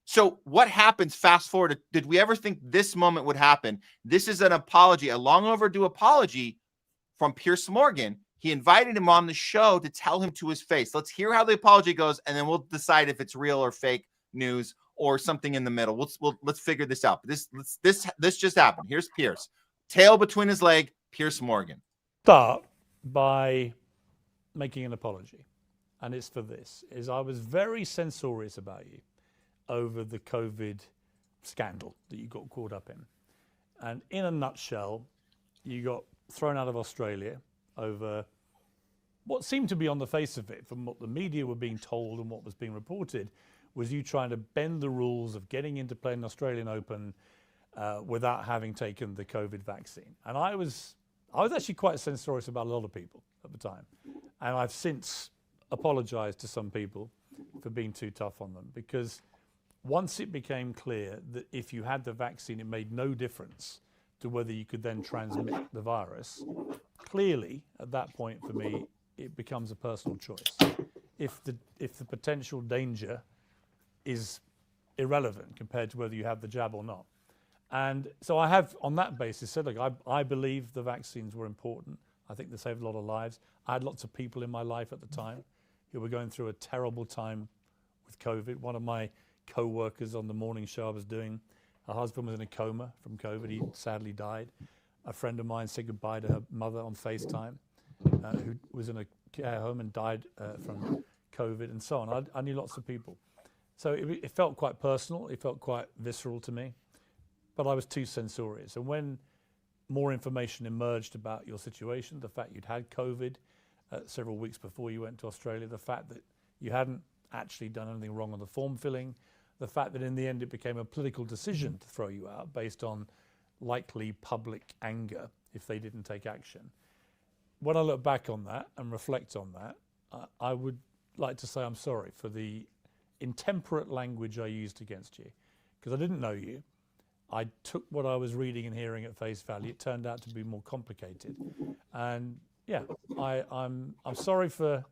[SPEAKER 3] So what happens? Fast forward. Did we ever think this moment would happen? This is an apology, a long overdue apology from Piers Morgan. He invited him on the show to tell him to his face. Let's hear how the apology goes, and then we'll decide if it's real or fake news or something in the middle. Let's figure this out. This just happened. Here's Piers, tail between his leg. Piers Morgan.
[SPEAKER 5] Start by making an apology, and it's for this: I was very censorious about you over the COVID scandal that you got caught up in, and in a nutshell, you got thrown out of Australia over what seemed to be, on the face of it, from what the media were being told and what was being reported, was you trying to bend the rules of getting into play in the Australian Open without having taken the COVID vaccine. And I was actually quite censorious about a lot of people at the time. And I've since apologized to some people for being too tough on them, because once it became clear that if you had the vaccine, it made no difference to whether you could then transmit the virus, clearly at that point for me, it becomes a personal choice. If the potential danger is irrelevant compared to whether you have the jab or not. And so I have, on that basis, said, look, I believe the vaccines were important. I think they saved a lot of lives. I had lots of people in my life at the time who were going through a terrible time with COVID. One of my co-workers on the morning show I was doing, her husband was in a coma from COVID. He sadly died. A friend of mine said goodbye to her mother on FaceTime, who was in a care home and died from COVID, and so on. I knew lots of people. So it felt quite personal. It felt quite visceral to me. But I was too censorious. And when more information emerged about your situation, the fact you'd had COVID several weeks before you went to Australia, the fact that you hadn't actually done anything wrong on the form filling, the fact that in the end it became a political decision to throw you out based on likely public anger if they didn't take action. When I look back on that and reflect on that, I would like to say I'm sorry for the intemperate language I used against you, because I didn't know you. I took what I was reading and hearing at face value. It turned out to be more complicated. And yeah, I'm sorry for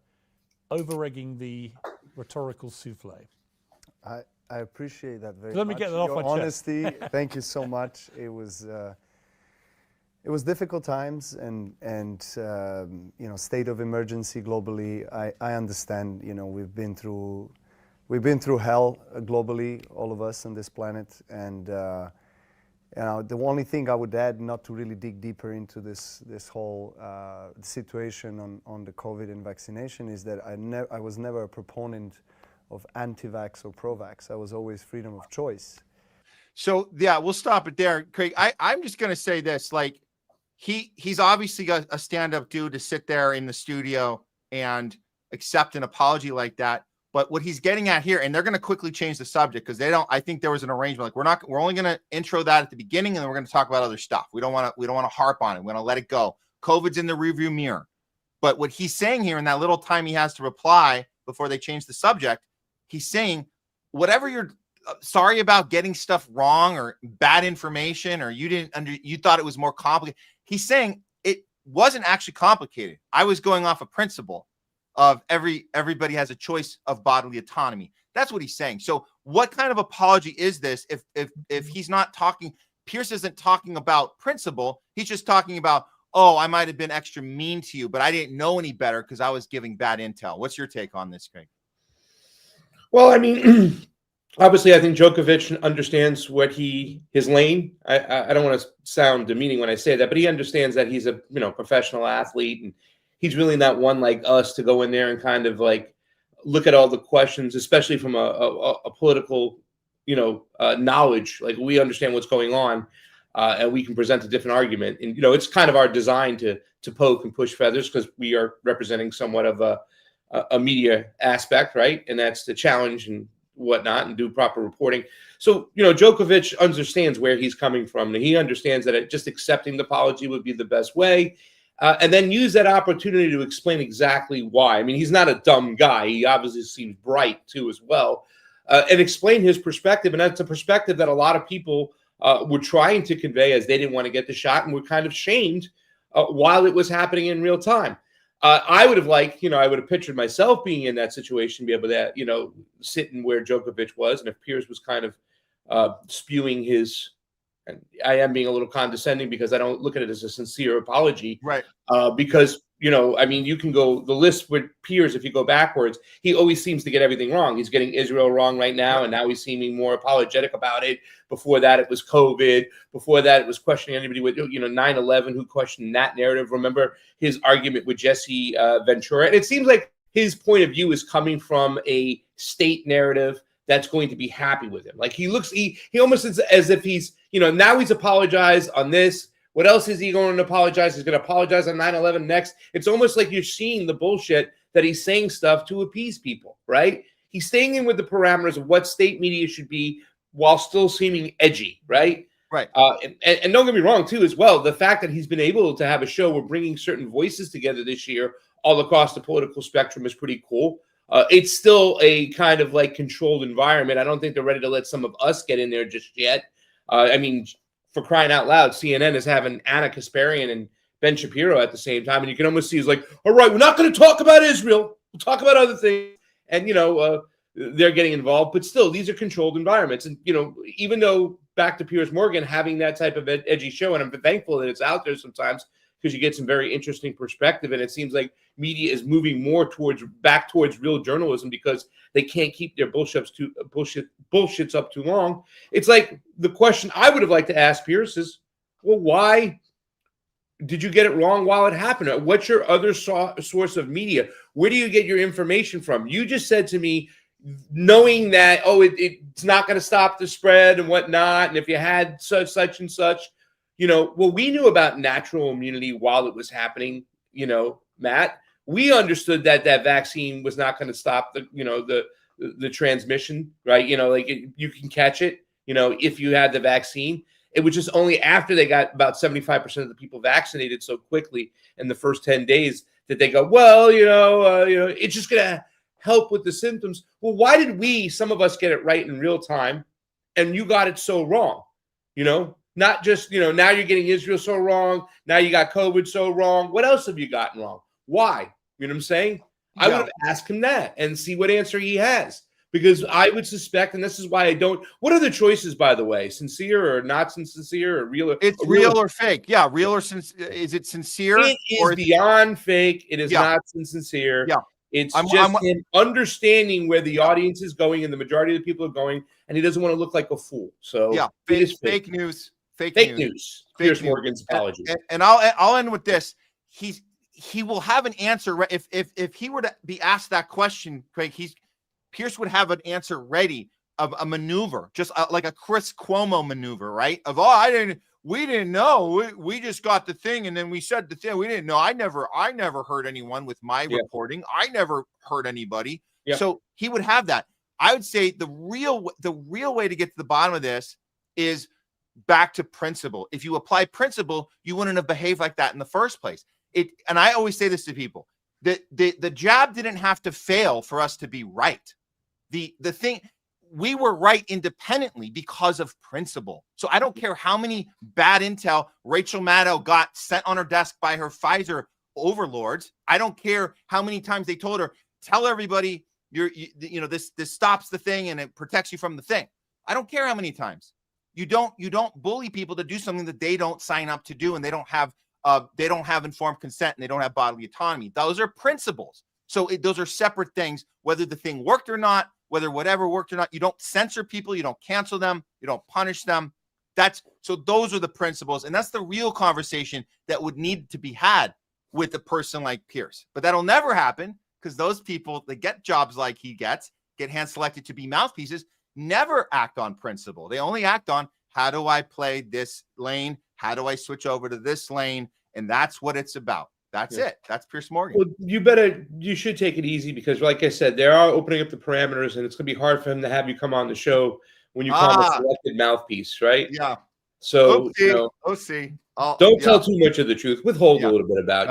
[SPEAKER 5] over-egging the rhetorical souffle.
[SPEAKER 6] I appreciate that very
[SPEAKER 5] Let
[SPEAKER 6] much.
[SPEAKER 5] me get that off
[SPEAKER 6] Your
[SPEAKER 5] my
[SPEAKER 6] honesty,
[SPEAKER 5] chest.
[SPEAKER 6] thank you so much. It was difficult times and you know, state of emergency globally. I understand. You know, we've been through hell globally, all of us on this planet, and you know, the only thing I would add, not to really dig deeper into this whole situation on the COVID and vaccination, is that I was never a proponent of anti-vax or pro-vax. I was always freedom of choice.
[SPEAKER 3] So yeah, we'll stop it there, Craig. I'm just gonna say this: like, he's obviously got a stand-up dude to sit there in the studio and accept an apology like that. But what he's getting at here, and they're going to quickly change the subject because they don't. I think there was an arrangement. Like we're only going to intro that at the beginning, and then we're going to talk about other stuff. We don't want to harp on it. We're going to let it go. COVID's in the rearview mirror. But what he's saying here in that little time he has to reply before they change the subject, he's saying whatever you're sorry about getting stuff wrong or bad information, or you thought it was more complicated. He's saying it wasn't actually complicated. I was going off a principle of everybody has a choice of bodily autonomy. That's what he's saying. So what kind of apology is this if he's not talking, Piers isn't talking about principle, he's just talking about, oh, I might have been extra mean to you, but I didn't know any better because I was giving bad intel. What's your take on this, Craig?
[SPEAKER 2] Well, I mean, obviously, I think Djokovic understands his lane. I don't want to sound demeaning when I say that, but he understands that he's a professional athlete, and he's really not one like us to go in there and kind of like look at all the questions, especially from a political, knowledge. Like, we understand what's going on, and we can present a different argument. And it's kind of our design to poke and push feathers because we are representing somewhat of a media aspect, right? And that's the challenge and whatnot, and do proper reporting. So Djokovic understands where he's coming from, and he understands that just accepting the apology would be the best way. And then use that opportunity to explain exactly why. I mean, he's not a dumb guy. He obviously seems bright, too, as well. And explain his perspective. And that's a perspective that a lot of people were trying to convey as they didn't want to get the shot and were kind of shamed while it was happening in real time. I would have liked, I would have pictured myself being in that situation, be able to, sitting where Djokovic was. And if Piers was kind of spewing his... And I am being a little condescending because I don't look at it as a sincere apology.
[SPEAKER 3] Right.
[SPEAKER 2] Because, I mean, you can go the list with Piers. If you go backwards, he always seems to get everything wrong. He's getting Israel wrong right now. And now he's seeming more apologetic about it. Before that, it was COVID. Before that, it was questioning anybody with, 9/11, who questioned that narrative. Remember his argument with Jesse Ventura. And it seems like his point of view is coming from a state narrative that's going to be happy with him. Like, he almost is as if he's, now he's apologized on this. What else is he going to apologize? He's going to apologize on 9/11 next. It's almost like you're seeing the bullshit that he's saying stuff to appease people, right? He's staying in with the parameters of what state media should be while still seeming edgy, right?
[SPEAKER 3] Right.
[SPEAKER 2] And don't get me wrong, too, as well. The fact that he's been able to have a show where bringing certain voices together this year all across the political spectrum is pretty cool. It's still a kind of like controlled environment. I don't think they're ready to let some of us get in there just yet. I mean, for crying out loud, CNN is having Anna Kasparian and Ben Shapiro at the same time. And you can almost see it's like, all right, we're not going to talk about Israel. We'll talk about other things. And, they're getting involved. But still, these are controlled environments. And, even though back to Piers Morgan having that type of edgy show, and I'm thankful that it's out there sometimes because you get some very interesting perspective, and it seems like media is moving more back towards real journalism because they can't keep their bullshits up too long. It's like the question I would have liked to ask Piers is, well, why did you get it wrong while it happened? What's your other source of media? Where do you get your information from? You just said to me, knowing that, it's not going to stop the spread and whatnot, and if you had such and such, well, we knew about natural immunity while it was happening, Matt. We understood that vaccine was not going to stop the transmission, right? You can catch it, if you had the vaccine. It was just only after they got about 75% of the people vaccinated so quickly in the first 10 days that they go, well, it's just going to help with the symptoms. Well, why did some of us get it right in real time and you got it so wrong? Not just, now you're getting Israel so wrong. Now you got COVID so wrong. What else have you gotten wrong? Why? You know what I'm saying? Yeah. I would have asked him that and see what answer he has. Because I would suspect, and this is why I don't. What are the choices, by the way? Sincere or not sincere or real?
[SPEAKER 3] It's real or fake. Yeah, real or sincere. Is it sincere?
[SPEAKER 2] It is beyond fake. It is not sincere. Yeah. It's just him understanding where the audience is going and the majority of the people are going, and he doesn't want to look like a fool. So
[SPEAKER 3] yeah, fake news. Fake news.
[SPEAKER 2] Piers Morgan's apology.
[SPEAKER 3] And I'll end with this. He will have an answer if he were to be asked that question, Craig. Piers would have an answer ready of a maneuver, just like a Chris Cuomo maneuver, right? We didn't know. We just got the thing, and then we said the thing. We didn't know. I never heard anyone with my reporting. I never heard anybody. Yeah. So he would have that. I would say the real way to get to the bottom of this is back to principle. If you apply principle, you wouldn't have behaved like that in the first place. And I always say this to people: the jab didn't have to fail for us to be right. The thing, we were right independently because of principle. So I don't care how many bad intel Rachel Maddow got sent on her desk by her Pfizer overlords. I don't care how many times they told her, tell everybody this stops the thing and it protects you from the thing. I don't care how many times. You don't bully people to do something that they don't sign up to do, and they don't have informed consent, and they don't have bodily autonomy. Those are principles. So those are separate things. Whether the thing worked or not, whether whatever worked or not, you don't censor people, you don't cancel them, you don't punish them. So those are the principles, and that's the real conversation that would need to be had with a person like Piers. But that'll never happen because those people that get jobs like he gets, get hand selected to be mouthpieces, never act on principle. They only act on, how do I play this lane? How do I switch over to this lane? And that's what it's about. That's it. That's Piers Morgan.
[SPEAKER 2] Well, you should take it easy because, like I said, they are opening up the parameters, and it's going to be hard for him to have you come on the show when you call him a selected mouthpiece, right?
[SPEAKER 3] Yeah.
[SPEAKER 2] So, don't tell too much of the truth. Withhold a little bit about,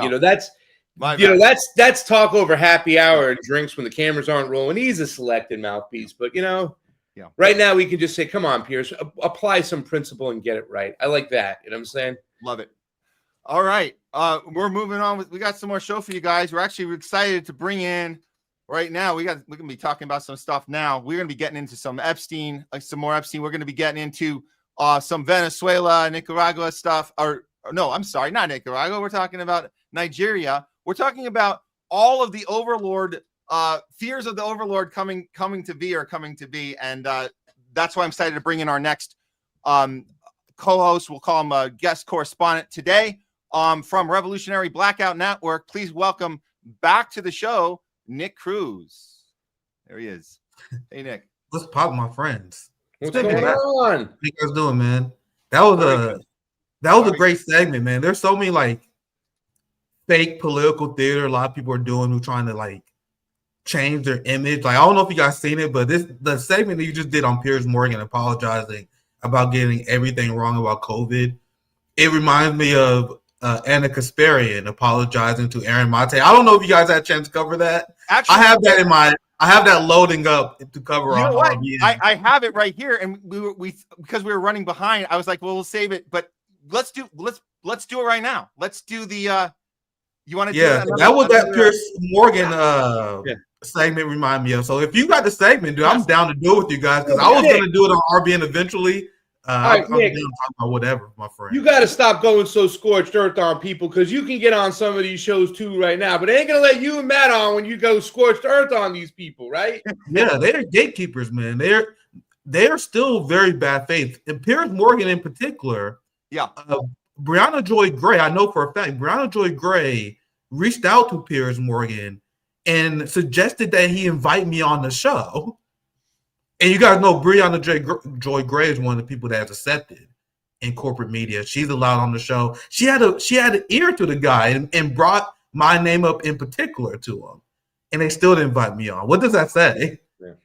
[SPEAKER 2] that's talk over happy hour and drinks when the cameras aren't rolling. He's a selected mouthpiece, but right now we can just say, come on, Piers, apply some principle and get it right. I like that. You know what I'm saying?
[SPEAKER 3] Love it. All right. We're moving on we got some more show for you guys. We're excited to bring in right now. We're going to be talking about some stuff now. We're going to be getting into some Epstein, some more Epstein. We're going to be getting into some Venezuela, Nicaragua stuff. No, I'm sorry, not Nicaragua. We're talking about Nigeria. We're talking about all of the overlord fears of the overlord coming to be. And that's why I'm excited to bring in our next co-host. We'll call him a guest correspondent today. From Revolutionary Blackout Network, please welcome back to the show, Nick Cruz. There he is. Hey, Nick.
[SPEAKER 7] What's poppin', my friends?
[SPEAKER 2] What's going on?
[SPEAKER 7] How you guys doing, man? That was a great segment, man. There's so many fake political theater a lot of people are doing who trying to change their image. I don't know if you guys seen it, but the segment that you just did on Piers Morgan apologizing about getting everything wrong about COVID, it reminds me of Anna Kasparian apologizing to Aaron Mate. I don't know if you guys had a chance to cover that. Actually, I have that loading up to cover on RBN.
[SPEAKER 3] I have it right here, and we because we were running behind. I was like, well, we'll save it, but let's do it right now. Let's do the. You want to?
[SPEAKER 7] Yeah, that was that Piers Morgan segment remind me of. So if you got the segment, dude, I'm down to do it with you guys because I was going to do it on RBN eventually.
[SPEAKER 2] right,
[SPEAKER 7] I'm
[SPEAKER 2] Nick,
[SPEAKER 7] down to talk about whatever, my friend.
[SPEAKER 2] you got to stop going so scorched earth on people, because you can get on some of these shows too right now, but they ain't gonna let you and Matt on when you go scorched earth on these people, right?
[SPEAKER 7] Yeah, they're gatekeepers, man. They're still very bad faith. And Piers Morgan in particular, Brianna Joy Gray, I know for a fact, Brianna Joy Gray reached out to Piers Morgan and suggested that he invite me on the show. And you guys know Brianna Joy Gray is one of the people that's accepted in corporate media. She's allowed on the show. She had an ear to the guy and brought my name up in particular to him. And they still didn't invite me on. What does that say?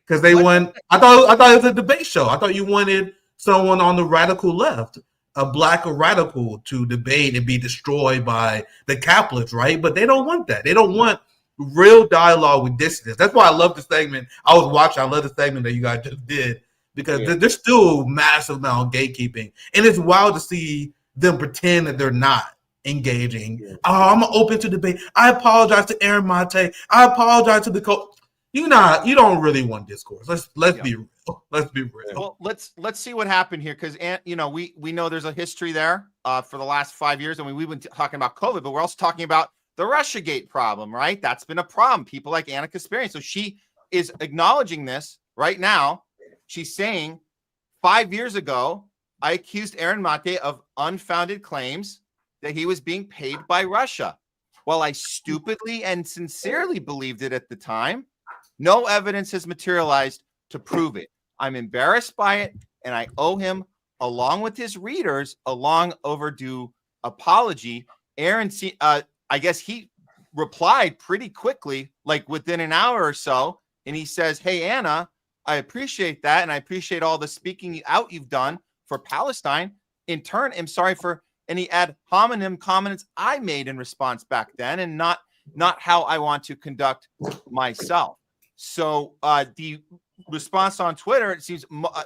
[SPEAKER 7] Because they won. I thought it was a debate show. I thought you wanted someone on the radical left, a black radical, to debate and be destroyed by the capitalists, right? But they don't want that. They don't want real dialogue with dissidents. That's why I love the segment. I love the segment that you guys just did, because there's still massive amount of gatekeeping. And it's wild to see them pretend that they're not engaging. Oh, I'm open to debate. I apologize to Aaron Mate. I apologize to the coach. You don't really want discourse. Let's be real. Let's be real.
[SPEAKER 3] Well, let's see what happened here, because we know there's a history there for the last 5 years. I mean, we've been talking about COVID, but we're also talking about the Russiagate problem, right? That's been a problem. People like Anna Kasparian. So she is acknowledging this right now. She's saying 5 years ago, I accused Aaron Mate of unfounded claims that he was being paid by Russia. While I stupidly and sincerely believed it at the time, no evidence has materialized to prove it. I'm embarrassed by it, and I owe him, along with his readers, a long overdue apology. Aaron, I guess he replied pretty quickly, like within an hour or so, and he says, "Hey, Anna, I appreciate that, and I appreciate all the speaking out you've done for Palestine. In turn, I'm sorry for any ad hominem comments I made in response back then, and not how I want to conduct myself." So the response on Twitter,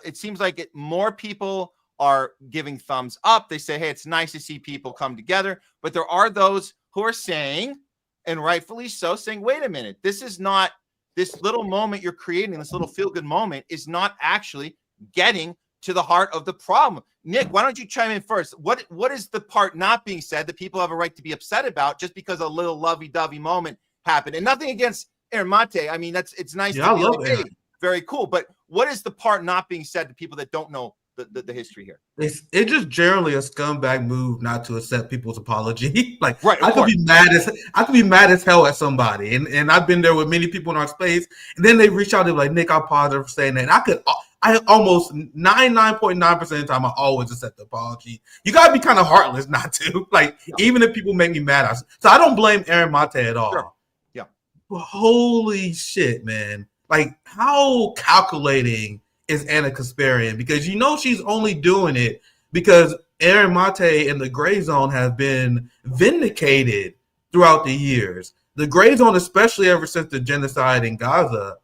[SPEAKER 3] it seems like more people are giving thumbs up. They say, hey, it's nice to see people come together. But there are those who are saying, and rightfully so, saying, wait a minute, this is not, this little moment you're creating, this little feel-good moment is not actually getting to the heart of the problem. Nick, why don't you chime in first? What is the part not being said that people have a right to be upset about just because a little lovey-dovey moment happened? And nothing against Aaron Mate. I mean, it's nice to be like, hey, very cool. But what is the part not being said to people that don't know the history here?
[SPEAKER 7] It's just generally a scumbag move not to accept people's apology. Like,
[SPEAKER 3] right,
[SPEAKER 7] I could be mad as hell at somebody, and I've been there with many people in our space, and then they reach out to like, Nick, I apologize for saying that. And I almost 99.9% of the time I always accept the apology. You gotta be kind of heartless not to. Like, even if people make me mad, so I don't blame Aaron Mate at all.
[SPEAKER 3] Sure. Yeah.
[SPEAKER 7] But holy shit, man! Like, how calculating is Anna Kasparian? Because she's only doing it because Aaron Mate and the Gray Zone have been vindicated throughout the years. The Gray Zone, especially ever since the genocide in Gaza,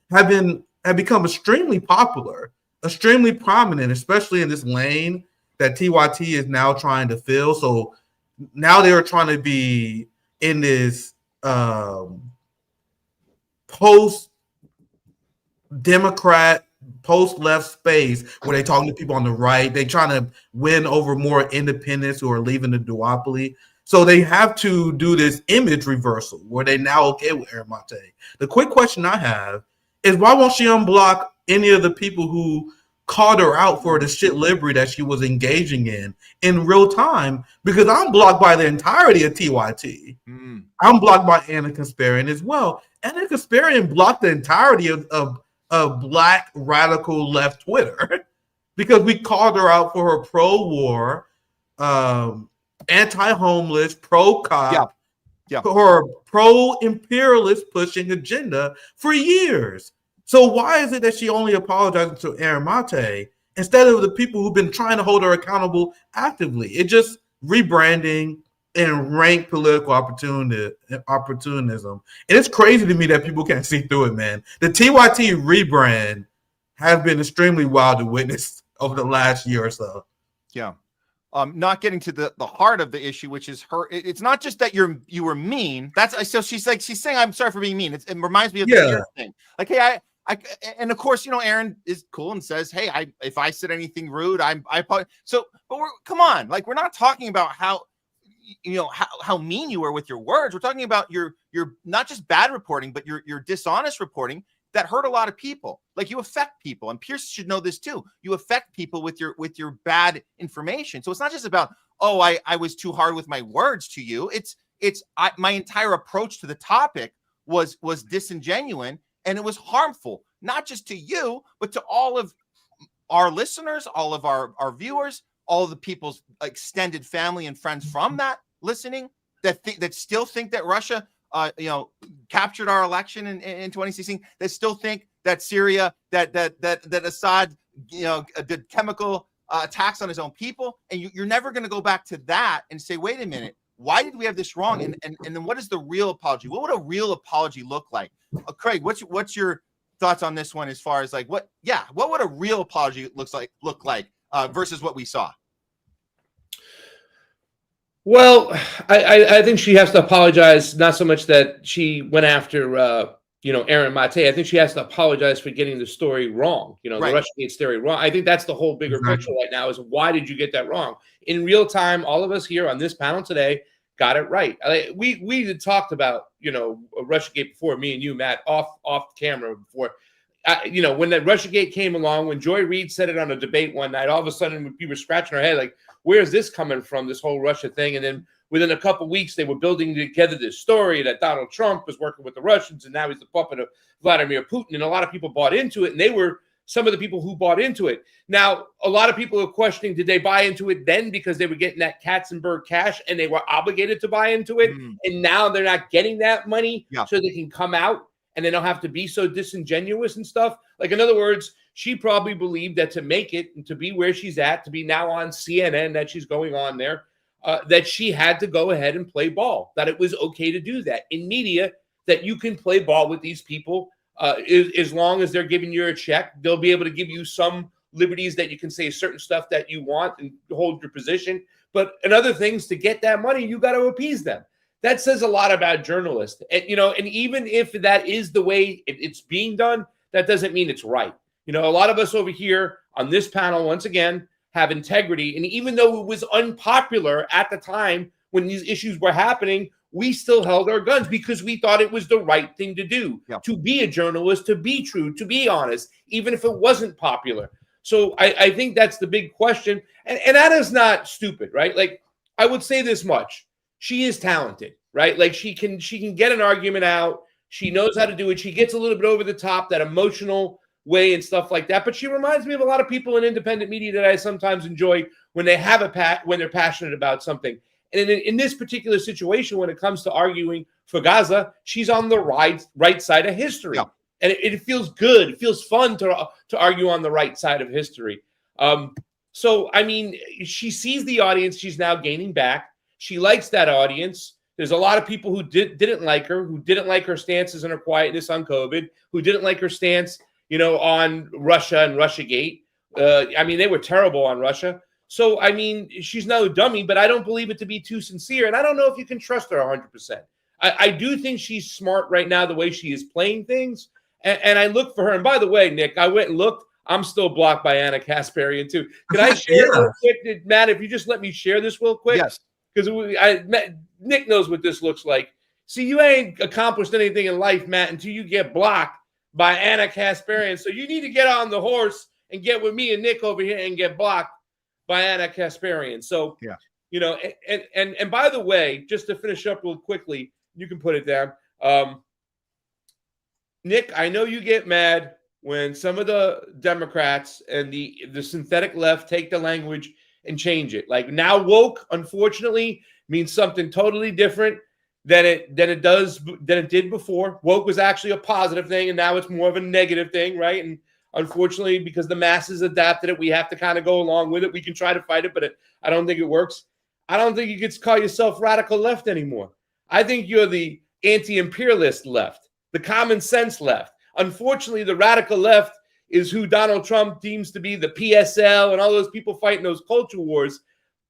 [SPEAKER 7] have become extremely popular, extremely prominent, especially in this lane that TYT is now trying to fill. So now they're trying to be in this post-Democrat, post-left space where they're talking to people on the right. They're trying to win over more independents who are leaving the duopoly. So they have to do this image reversal where they're now okay with Aaron Mate. The quick question I have is, why won't she unblock any of the people who called her out for the shit livery that she was engaging in real time? Because I'm blocked by the entirety of TYT. I'm blocked by Anna Kasparian as well. Anna Kasparian blocked the entirety of Black radical left Twitter because we called her out for her pro-war, anti-homeless, pro-cop, her pro-imperialist pushing agenda for years. So why is it that she only apologized to Aaron Mate instead of the people who've been trying to hold her accountable actively? It just rebranding and rank political opportunism. And it's crazy to me that people can't see through it, man. The TYT rebrand has been extremely wild to witness over the last year or so.
[SPEAKER 3] Yeah. Not getting to the heart of the issue, which is her. It's not just that you were mean. So she's saying, I'm sorry for being mean. It reminds me of the Piers thing. Like, hey, I And of course, Aaron is cool and says, "Hey, if I said anything rude, I apologize." So, but come on, like we're not talking about how mean you were with your words. We're talking about your not just bad reporting, but your dishonest reporting that hurt a lot of people. Like you affect people, and Piers should know this too. You affect people with your bad information. So it's not just about, oh, I was too hard with my words to you. My entire approach to the topic was disingenuous, and it was harmful, not just to you, but to all of our listeners, all of our viewers, all of the people's extended family and friends from that listening that still think that Russia captured our election in 2016, that still think that Syria, that Assad, did chemical attacks on his own people. And you're never going to go back to that and say, wait a minute, why did we have this wrong? And then what is the real apology? What would a real apology look like? Craig, what's your thoughts on this one as far as what would a real apology look like versus what we saw?
[SPEAKER 2] Well, I think she has to apologize, not so much that she went after, Aaron Mate. I think she has to apologize for getting the story wrong, the Russiagate story wrong. I think that's the whole bigger picture right now is why did you get that wrong? In real time, all of us here on this panel today got it right. We had talked about, Russiagate before, me and you, Matt, off camera before. When that Russiagate came along, when Joy Reid said it on a debate one night, all of a sudden we were scratching our head like, where's this coming from, this whole Russia thing? And then within a couple of weeks, they were building together this story that Donald Trump was working with the Russians, and now he's the puppet of Vladimir Putin. And a lot of people bought into it, and they were some of the people who bought into it. Now, a lot of people are questioning, did they buy into it then because they were getting that Katzenberg cash and they were obligated to buy into it? And now they're not getting that money so they can come out and they don't have to be so disingenuous and stuff. Like, in other words, she probably believed that to make it and to be where she's at, to be now on CNN, that she's going on there, that she had to go ahead and play ball, that it was okay to do that in media, that you can play ball with these people as long as they're giving you a check. They'll be able to give you some liberties that you can say certain stuff that you want and hold your position. But in other things, to get that money, you got to appease them. That says a lot about journalists. And, and even if that is the way it's being done, that doesn't mean it's right. A lot of us over here on this panel, once again, have integrity. And even though it was unpopular at the time when these issues were happening, we still held our guns because we thought it was the right thing to do, to be a journalist, to be true, to be honest, even if it wasn't popular. So I think that's the big question. And that is not stupid, right? Like, I would say this much. She is talented, right? Like, she can get an argument out. She knows how to do it. She gets a little bit over the top, that emotional way and stuff like that. But she reminds me of a lot of people in independent media that I sometimes enjoy when they have when they're passionate about something. And in this particular situation, when it comes to arguing for Gaza, she's on the right side of history. And it feels good. It feels fun to argue on the right side of history. So, I mean, she sees the audience she's now gaining back. She likes that audience. There's a lot of people who didn't like her, who didn't like her stances and her quietness on COVID, who didn't like her stance, on Russia and Russiagate. I mean, they were terrible on Russia. So, I mean, she's no dummy, but I don't believe it to be too sincere. And I don't know if you can trust her 100%. I do think she's smart right now, the way she is playing things. And I look for her. And by the way, Nick, I went and looked. I'm still blocked by Anna Kasparian, too. Can I share real quick? Matt, if you just let me share this real quick.
[SPEAKER 3] Yes.
[SPEAKER 2] Because Nick knows what this looks like. See, you ain't accomplished anything in life, Matt, until you get blocked by Anna Kasparian. So you need to get on the horse and get with me and Nick over here and get blocked by Anna Kasparian. So, and by the way, just to finish up real quickly, you can put it down. Nick, I know you get mad when some of the Democrats and the synthetic left take the language and change it. Like, now woke, unfortunately, means something totally different than it did before. Woke was actually a positive thing, and now it's more of a negative thing, right? And unfortunately, because the masses adapted it, we have to kind of go along with it. We can try to fight it, but I don't think it works. I don't think you can call yourself radical left anymore. I think you're the anti-imperialist left, the common sense left. Unfortunately, the radical left is who Donald Trump deems to be the PSL and all those people fighting those culture wars.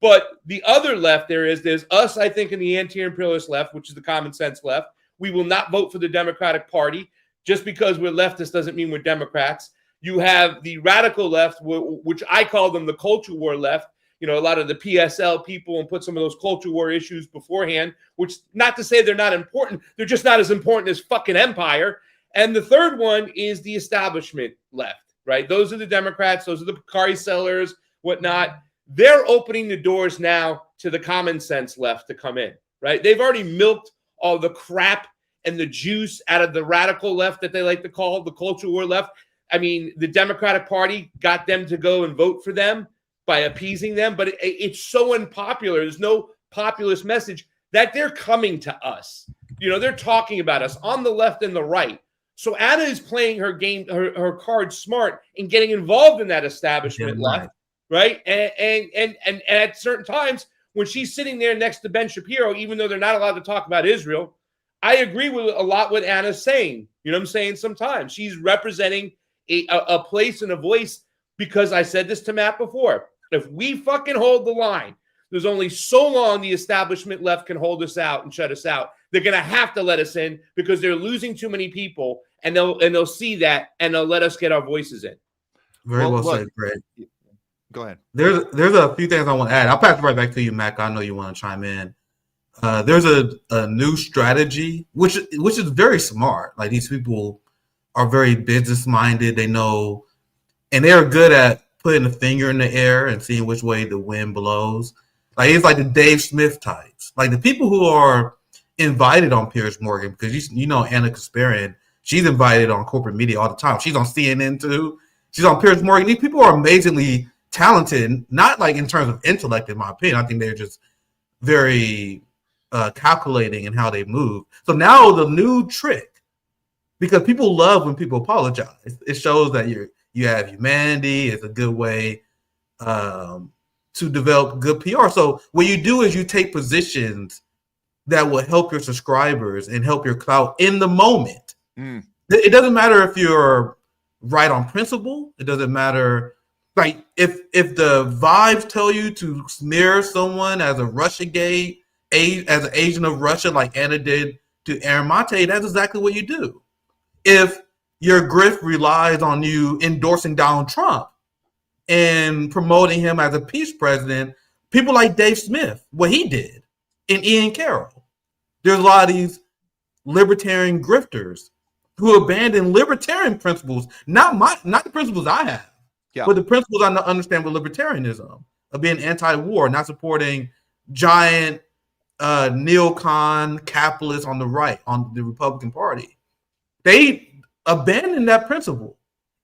[SPEAKER 2] But the other left there's us, I think, in the anti-imperialist left, which is the common sense left. We will not vote for the Democratic Party. Just because we're leftists doesn't mean we're Democrats. You have the radical left, which I call them the culture war left. You know, a lot of the PSL people, and put some of those culture war issues beforehand, which, not to say they're not important, they're just not as important as fucking empire. And the third one is the establishment left, right? Those are the Democrats, those are the Picari sellers, whatnot. They're opening the doors now to the common sense left to come in, right? They've already milked all the crap and the juice out of the radical left that they like to call the culture war left. I mean, the Democratic Party got them to go and vote for them by appeasing them, but it's so unpopular. There's no populist message that they're coming to us. You know, they're talking about us on the left and the right. So Anna is playing her game, her cards smart, and getting involved in that establishment left, right? And at certain times when she's sitting there next to Ben Shapiro, even though they're not allowed to talk about Israel, I agree with a lot what Anna's saying. You know what I'm saying? Sometimes she's representing a place and a voice, because I said this to Matt before. If we fucking hold the line, there's only so long the establishment left can hold us out and shut us out. They're going to have to let us in because they're losing too many people, and they'll see that, and they'll let us get our voices in.
[SPEAKER 7] Very well said, Greg.
[SPEAKER 3] Go ahead.
[SPEAKER 7] There's a few things I want to add. I'll pass it right back to you, Mac. I know you want to chime in. There's a new strategy, which is very smart. Like, these people are very business minded. They know, and they're good at putting a finger in the air and seeing which way the wind blows. Like, it's like the Dave Smith types, like the people who are invited on Piers Morgan, because you know Anna Kasparian, she's invited on corporate media all the time. She's on CNN too. She's on Piers Morgan. These people are amazingly talented, not like in terms of intellect, in my opinion. I think they're just very calculating in how they move. So now the new trick, because people love when people apologize, it shows that you have humanity. It's a good way to develop good PR. So what you do is you take positions that will help your subscribers and help your clout in the moment. It doesn't matter if you're right on principle. It doesn't matter. Like, if the vibes tell you to smear someone as a Russiagate, as an agent of Russia, like Anna did to Aaron Mate, that's exactly what you do. If your grift relies on you endorsing Donald Trump and promoting him as a peace president, people like Dave Smith, what he did, and Ian Carroll, there's a lot of these libertarian grifters who abandon libertarian principles, not the principles I have, but the principles I understand with libertarianism, of being anti-war, not supporting giant neocon capitalists on the right, on the Republican Party. They abandoned that principle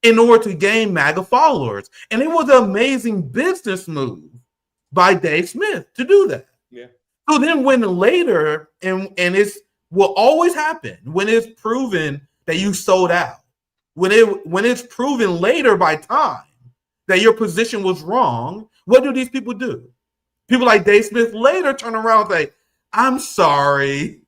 [SPEAKER 7] in order to gain MAGA followers. And it was an amazing business move by Dave Smith to do that.
[SPEAKER 2] Yeah.
[SPEAKER 7] So then when later, and it's will always happen, when it's proven that you sold out, when it's proven later by time that your position was wrong, what do these people do? People like Dave Smith later turn around and say, I'm sorry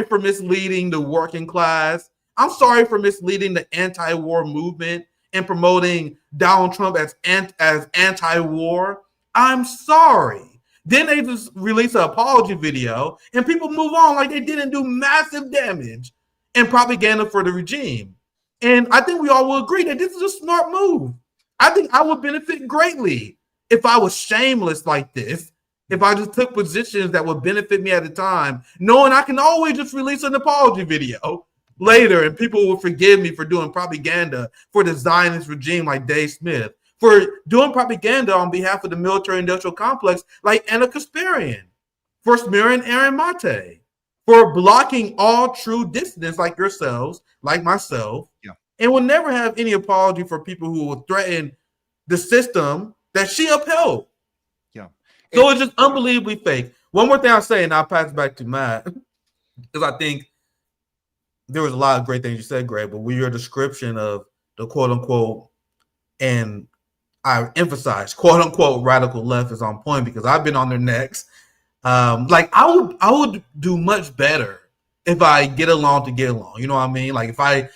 [SPEAKER 7] for misleading the working class. I'm sorry for misleading the anti-war movement and promoting Donald Trump as anti-war. I'm sorry. Then they just release an apology video and people move on like they didn't do massive damage and propaganda for the regime. And I think we all will agree that this is a smart move. I think I would benefit greatly if I was shameless like this, if I just took positions that would benefit me at the time, knowing I can always just release an apology video later and people will forgive me for doing propaganda for the Zionist regime like Dave Smith, for doing propaganda on behalf of the military-industrial complex like Anna Kasparian, for smearing Aaron Mate, for blocking all true dissidents like yourselves, like myself, and will never have any apology for people who will threaten the system that she upheld. So it's just unbelievably fake. One more thing I'll say, and I'll pass it back to Matt, because I think there was a lot of great things you said, Greg, but with your description of the quote-unquote, and I emphasize quote-unquote radical left is on point, because I've been on their necks. Like, I would do much better if I get along to get along. You know what I mean? Like, if I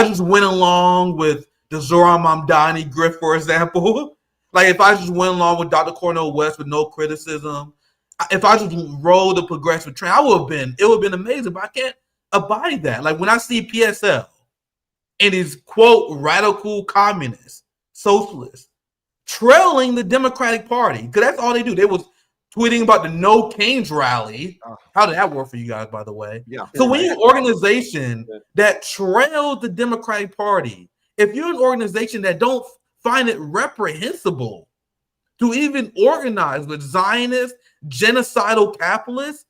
[SPEAKER 7] just went along with the Zoran Mamdani grift, for example, like if I just went along with Dr. Cornel West with no criticism, if I just rode the progressive train, it would have been amazing, but I can't abide that. Like when I see PSL and is, quote, radical communists, socialists, trailing the Democratic Party. Because that's all they do. They was tweeting about the No Keynes rally. How did that work for you guys, by the way?
[SPEAKER 3] Yeah.
[SPEAKER 7] So when you're an organization that trails the Democratic Party, if you're an organization that don't find it reprehensible to even organize with Zionist, genocidal capitalists,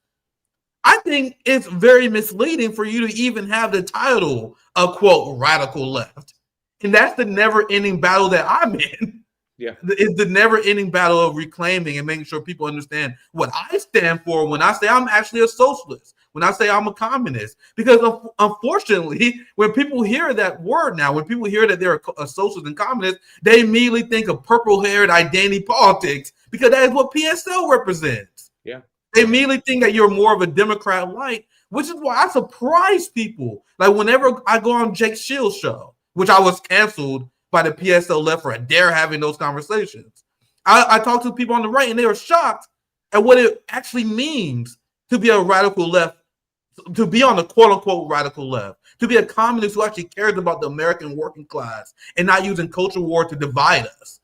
[SPEAKER 7] I think it's very misleading for you to even have the title of, quote, radical left. And that's the never-ending battle that I'm in.
[SPEAKER 2] Yeah.
[SPEAKER 7] It's the never-ending battle of reclaiming and making sure people understand what I stand for when I say I'm actually a socialist, when I say I'm a communist. Because unfortunately, when people hear that word now, when people hear that they're a socialist and communist, they immediately think of purple-haired identity politics because that is what PSL represents.
[SPEAKER 2] Yeah.
[SPEAKER 7] They immediately think that you're more of a Democrat light, which is why I surprise people. Like whenever I go on Jake Shield's show, which I was canceled by the PSL left for a dare having those conversations. I talked to people on the right and they were shocked at what it actually means to be a radical left, to be on the quote unquote radical left, to be a communist who actually cares about the American working class and not using cultural war to divide us.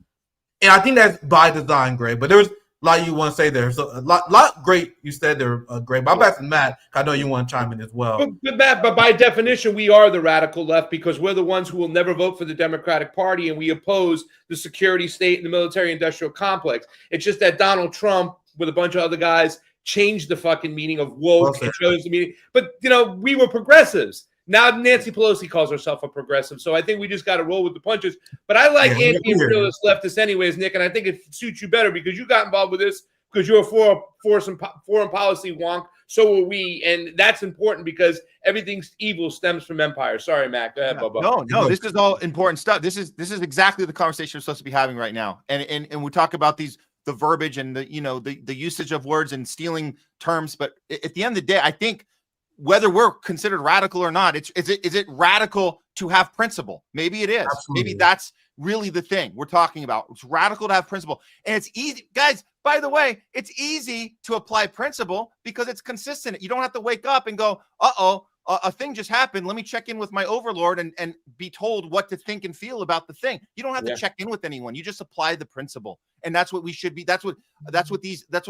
[SPEAKER 7] And I think that's by design, Greg. But there's a lot you want to say there. So a lot great you said there, Greg. But I'm back to Matt. I know you want to chime in as well.
[SPEAKER 2] But Matt, but by definition, we are the radical left because we're the ones who will never vote for the Democratic Party, and we oppose the security state and the military-industrial complex. It's just that Donald Trump, with a bunch of other guys, changed the fucking meaning of woke and chose the meaning. But, you know, we were progressives. Now Nancy Pelosi calls herself a progressive, so I think we just got to roll with the punches. But I like anti-imperialist leftists anyways, Nick, and I think it suits you better because you got involved with this because you're a foreign policy wonk. So are we, and that's important because everything's evil stems from empire. Sorry, Matt. Go ahead, Bubba.
[SPEAKER 3] No, this is all important stuff. This is exactly the conversation we're supposed to be having right now. And we talk about the verbiage and the usage of words and stealing terms. But at the end of the day, I think whether we're considered radical or not, is it radical to have principle? Maybe it is. Absolutely. Maybe that's really the thing we're talking about. It's radical to have principle. And it's easy, guys, by the way, it's easy to apply principle because it's consistent. You don't have to wake up and go, a thing just happened. Let me check in with my overlord and be told what to think and feel about the thing. You don't have to check in with anyone. You just apply the principle. And that's what we should be. That's what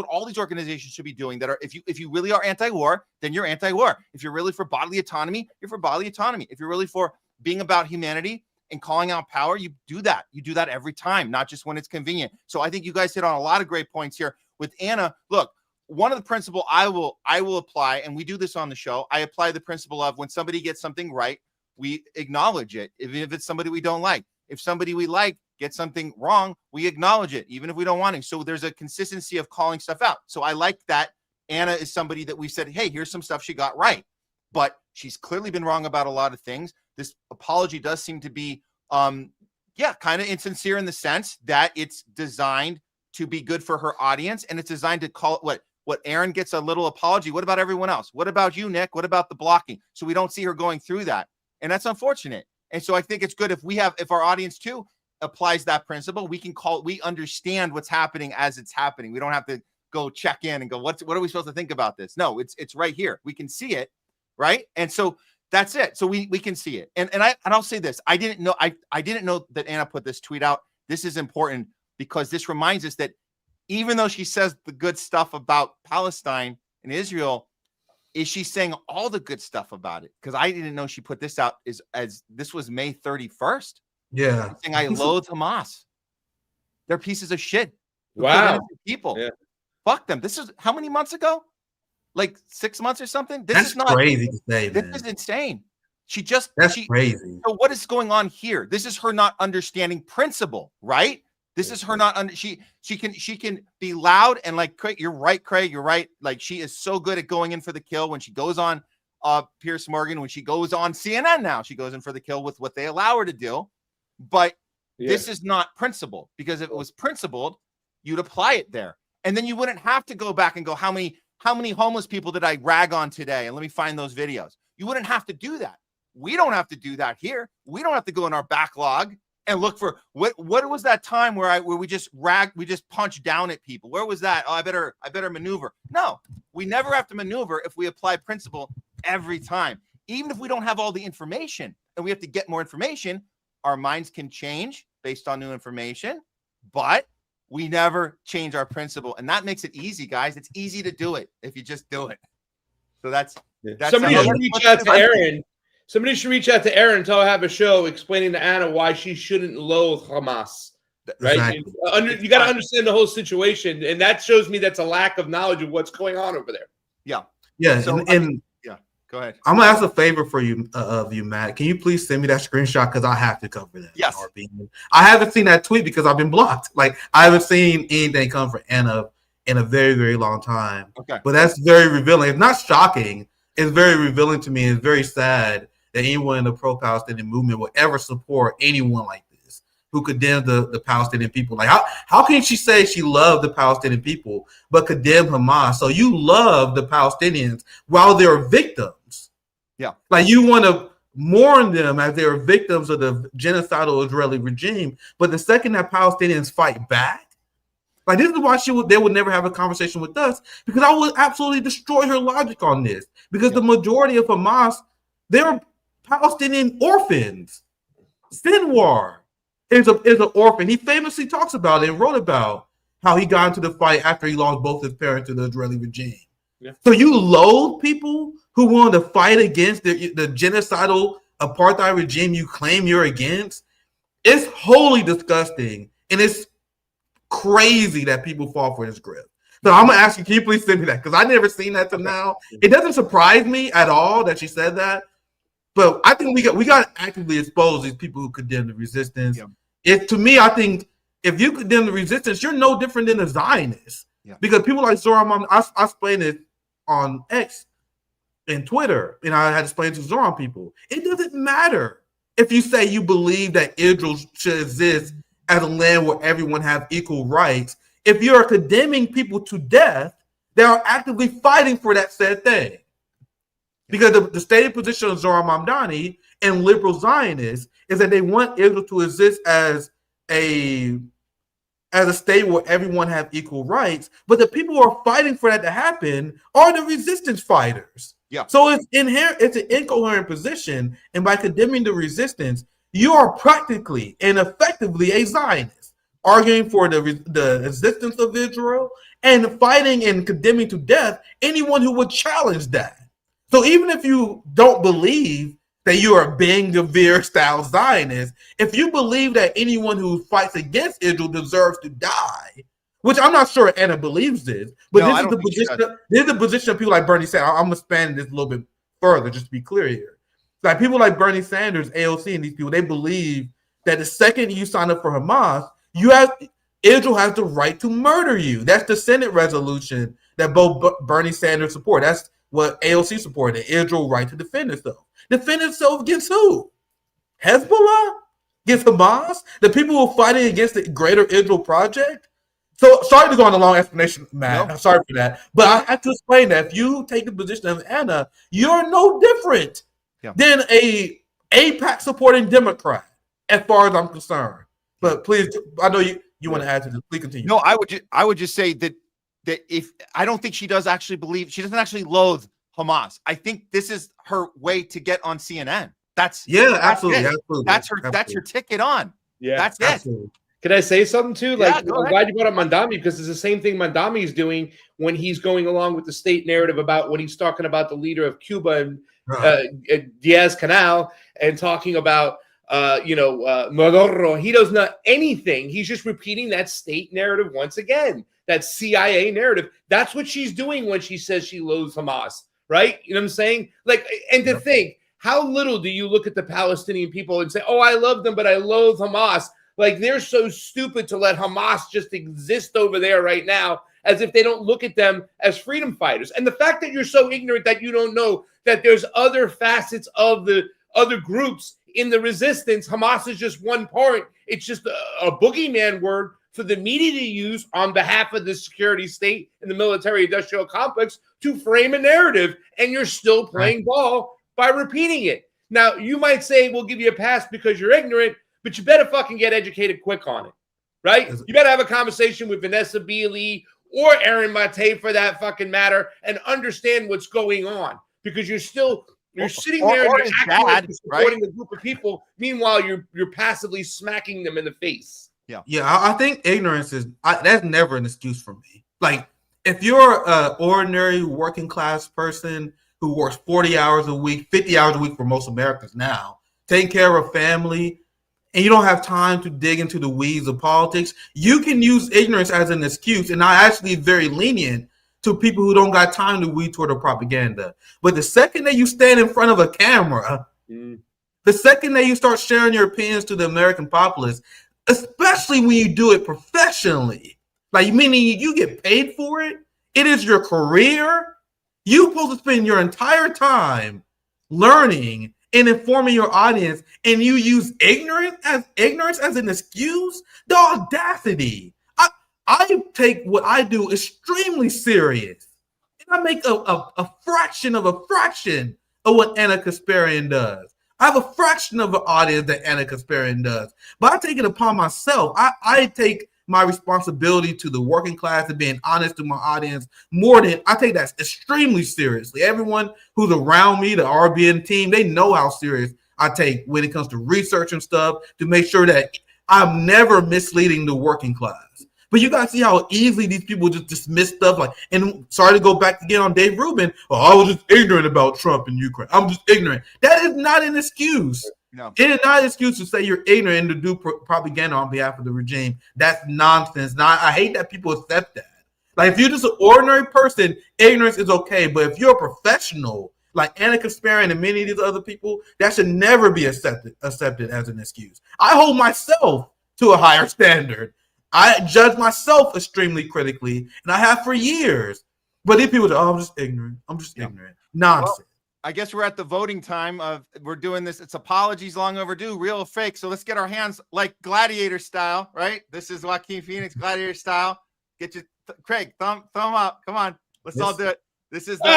[SPEAKER 3] all these organizations should be doing. That are, if you really are anti-war, then you're anti-war. If you're really for bodily autonomy, you're for bodily autonomy. If you're really for being about humanity and calling out power, you do that. You do that every time, not just when it's convenient. So I think you guys hit on a lot of great points here with Anna. Look, one of the principle I will apply, and we do this on the show. I apply the principle of when somebody gets something right, we acknowledge it, even if it's somebody we don't like. If somebody we like gets something wrong, we acknowledge it, even if we don't want to. So there's a consistency of calling stuff out. So I like that Anna is somebody that we said, hey, here's some stuff she got right, but she's clearly been wrong about a lot of things. This apology does seem to be, kind of insincere in the sense that it's designed to be good for her audience, and it's designed to call it what Aaron gets a little apology. What about everyone else? What about you, Nick? What about the blocking? So we don't see her going through that. And that's unfortunate. And so I think it's good if our audience too applies that principle, we understand what's happening as it's happening. We don't have to go check in and go, what are we supposed to think about this? No, it's right here. We can see it. Right. And so that's it. So we can see it. And I'll say this. I didn't know that Anna put this tweet out. This is important because this reminds us that even though she says the good stuff about Palestine and Israel, is she saying all the good stuff about it? Because I didn't know she put this out as this was May 31st.
[SPEAKER 7] Yeah.
[SPEAKER 3] Saying I loathe Hamas. They're pieces of shit.
[SPEAKER 2] Wow.
[SPEAKER 3] People.
[SPEAKER 2] Yeah.
[SPEAKER 3] Fuck them. This is how many months ago? Like 6 months or something? This
[SPEAKER 7] That's
[SPEAKER 3] is not
[SPEAKER 7] crazy to say,
[SPEAKER 3] This
[SPEAKER 7] man.
[SPEAKER 3] is insane.
[SPEAKER 7] That's crazy.
[SPEAKER 3] So what is going on here? This is her not understanding principle, right? This is her not she can be loud and like, Craig, you're right, Craig, you're right. Like she is so good at going in for the kill when she goes on Piers Morgan, when she goes on CNN now, she goes in for the kill with what they allow her to do. But this is not principled, because if it was principled, you'd apply it there. And then you wouldn't have to go back and go, how many homeless people did I rag on today? And let me find those videos. You wouldn't have to do that. We don't have to do that here. We don't have to go in our backlog and look for what was that time where we just punched down at people. Where was that? Oh, I better maneuver. No, we never have to maneuver if we apply principle every time. even if we don't have all the information and we have to get more information, our minds can change based on new information, but we never change our principle. And that makes it easy, guys. It's easy to do it if you just do it. So that's
[SPEAKER 2] somebody should reach out to Aaron. Somebody should reach out to Aaron and tell her have a show explaining to Anna why she shouldn't loathe Hamas. Right?
[SPEAKER 7] Exactly.
[SPEAKER 2] You got to understand the whole situation, and that shows me that's a lack of knowledge of what's going on over there.
[SPEAKER 3] Yeah.
[SPEAKER 7] Yeah.
[SPEAKER 3] So,
[SPEAKER 7] and
[SPEAKER 3] yeah, go ahead.
[SPEAKER 7] I'm gonna ask a favor for you, Matt. Can you please send me that screenshot because I have to cover that?
[SPEAKER 3] Yes.
[SPEAKER 7] I haven't seen that tweet because I've been blocked. Like I haven't seen anything come from Anna in a very, very long time.
[SPEAKER 3] Okay.
[SPEAKER 7] But that's very revealing. It's not shocking. It's very revealing to me. It's very sad that anyone in the pro-Palestinian movement will ever support anyone like this who condemns the Palestinian people. Like how can she say she loved the Palestinian people but condemn Hamas? So you love the Palestinians while they're victims.
[SPEAKER 3] Yeah.
[SPEAKER 7] Like you want to mourn them as they're victims of the genocidal Israeli regime. But the second that Palestinians fight back, like this is why they would never have a conversation with us, because I would absolutely destroy her logic on this. Because the majority of Hamas, they're Palestinian orphans. Sinwar is an orphan. He famously talks about it and wrote about how he got into the fight after he lost both his parents to the Israeli regime.
[SPEAKER 2] Yeah.
[SPEAKER 7] So you loathe people who want to fight against the genocidal apartheid regime you claim you're against? It's wholly disgusting, and it's crazy that people fall for this grip. So I'm gonna ask you, can you please send me that? Because I never seen that till now. It doesn't surprise me at all that she said that, but I think we got to actively expose these people who condemn the resistance. Yeah. To me, I think if you condemn the resistance, you're no different than a Zionist. Yeah. Because people like Zoran, I explained it on X and Twitter, and I had to explain to Zoran people. It doesn't matter if you say you believe that Israel should exist as a land where everyone have equal rights. If you're condemning people to death, they are actively fighting for that said thing. Because the stated position of Zohar Mamdani and liberal Zionists is that they want Israel to exist as a state where everyone have equal rights. But the people who are fighting for that to happen are the resistance fighters.
[SPEAKER 3] Yeah.
[SPEAKER 7] So it's an incoherent position, and by condemning the resistance, you are practically and effectively a Zionist, arguing for the existence of Israel and fighting and condemning to death anyone who would challenge that. So even if you don't believe that you are a Ben Gvir style Zionist, if you believe that anyone who fights against Israel deserves to die, which I'm not sure Anna believes this, but this is the position of people like Bernie Sanders. I'm gonna expand this a little bit further just to be clear here. Like people like Bernie Sanders, AOC, and these people, they believe that the second you sign up for Hamas, Israel has the right to murder you. That's the Senate resolution that both Bernie Sanders support. That's what AOC supported. Israel right to defend itself. Defend itself against who? Hezbollah? Against Hamas? The people who are fighting against the Greater Israel Project? So sorry to go on a long explanation, Matt.
[SPEAKER 3] No.
[SPEAKER 7] I'm sorry for that. But I have to explain that if you take the position of Anna, you're no different than a AIPAC supporting Democrat, as far as I'm concerned. But please, I know you want to add to this. Please continue.
[SPEAKER 3] No, I would just say that if I don't think she does actually believe, she doesn't actually loathe Hamas. I think this is her way to get on CNN.
[SPEAKER 7] Absolutely.
[SPEAKER 3] That's her ticket on.
[SPEAKER 2] Yeah,
[SPEAKER 3] that's
[SPEAKER 2] absolutely.
[SPEAKER 3] it.
[SPEAKER 2] Can I say something too? Like,
[SPEAKER 3] Yeah,
[SPEAKER 2] I'm glad you brought up Mandami, because it's the same thing Mandami is doing when he's going along with the state narrative about when he's talking about the leader of Cuba and Diaz-Canel and talking about Maduro. He does not anything. He's just repeating that state narrative once again, that CIA narrative. That's what she's doing when she says she loathes Hamas, right? You know what I'm saying? Like, and to think, how little do you look at the Palestinian people and say, oh, I love them, but I loathe Hamas? Like, they're so stupid to let Hamas just exist over there right now, as if they don't look at them as freedom fighters. And the fact that you're so ignorant that you don't know that there's other facets of the other groups in the resistance. Hamas is just one part. It's just a boogeyman word for the media to use on behalf of the security state and the military industrial complex to frame a narrative. And you're still playing ball by repeating it. Now, you might say, we'll give you a pass because you're ignorant, but you better fucking get educated quick on it, right? You better have a conversation with Vanessa Beeley or Aaron Mate for that fucking matter and understand what's going on, because you're still You're sitting
[SPEAKER 3] or-
[SPEAKER 2] there
[SPEAKER 3] or
[SPEAKER 2] and
[SPEAKER 3] his
[SPEAKER 2] you're acting like
[SPEAKER 3] dad,
[SPEAKER 2] you're supporting a group of people. Meanwhile, you're passively smacking them in the face.
[SPEAKER 7] Yeah, I think ignorance is that's never an excuse for me. Like, if you're an ordinary working class person who works 40 hours a week, 50 hours a week for most Americans now, taking care of a family, and you don't have time to dig into the weeds of politics, you can use ignorance as an excuse. And I actually very lenient to people who don't got time to weed toward the propaganda. But the second that you stand in front of a camera, the second that you start sharing your opinions to the American populace, especially when you do it professionally, like meaning you get paid for it, it is your career, you're supposed to spend your entire time learning and informing your audience, and you use ignorance as an excuse. The audacity! I take what I do extremely serious, and I make a fraction of what Anna Kasparian does. I have a fraction of the audience that Anna Kasparian does, but I take it upon myself. I take my responsibility to the working class and being honest to my audience more than I take that extremely seriously. Everyone who's around me, the RBN team, they know how serious I take when it comes to research and stuff to make sure that I'm never misleading the working class. But you guys see how easily these people just dismiss stuff like, and sorry to go back again on Dave Rubin, I was just ignorant about Trump and Ukraine. I'm just ignorant. That is not an excuse. No. It is not an excuse to say you're ignorant and to do propaganda on behalf of the regime. That's nonsense. Now, I hate that people accept that. Like, if you're just an ordinary person, ignorance is okay. But if you're a professional, like Anna Kasparian and many of these other people, that should never be accepted as an excuse. I hold myself to a higher standard. I judge myself extremely critically, and I have for years. But these people say, I'm just ignorant. I'm just ignorant. Nonsense.
[SPEAKER 3] Well, I guess we're at the voting time of we're doing this. It's apologies long overdue, real or fake. So let's get our hands like gladiator style, right? This is Joaquin Phoenix gladiator style. Get your Craig thumb up. Come on, let's all do it. This is the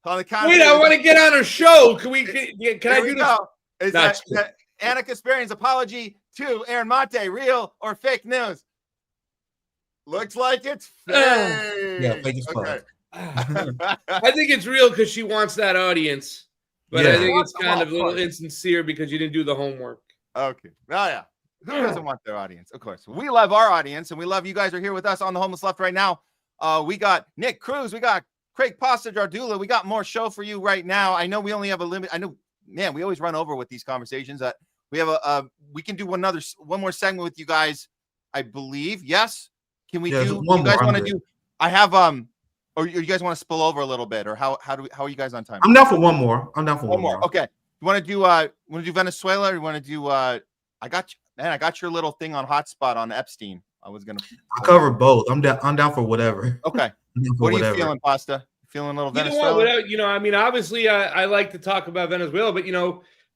[SPEAKER 3] on the count.
[SPEAKER 2] Wait, I want to get on a show. Can I do this?
[SPEAKER 3] Is that Anna Kasparian's apology to Aaron Mate, real or fake news? Looks like it's fake.
[SPEAKER 7] Yeah, fake as fuck.
[SPEAKER 3] Okay.
[SPEAKER 2] I think it's real because she wants that audience, but I think it's kind of a little insincere because you didn't do the homework.
[SPEAKER 3] Okay. Oh, yeah. Who doesn't want their audience? Of course. We love our audience, and we love you guys are here with us on the Homeless Left right now. We got Nick Cruz. We got Craig Pasta Jardula. We got more show for you right now. I know we only have a limit. I know, man, we always run over with these conversations. That we have we can do one more segment with you guys, I believe. Yes. Can we do? You guys want to do? I have or you guys want to spill over a little bit, or how are you guys on time?
[SPEAKER 7] I'm down for one more. I'm down for one more.
[SPEAKER 3] Okay. You want to do Venezuela, or you want to do I got your little thing on hotspot on Epstein. I
[SPEAKER 7] cover both. I'm down for whatever.
[SPEAKER 3] Okay. What are you feeling, Pasta? Feeling a little Venezuela?
[SPEAKER 2] I mean, obviously I like to talk about Venezuela, but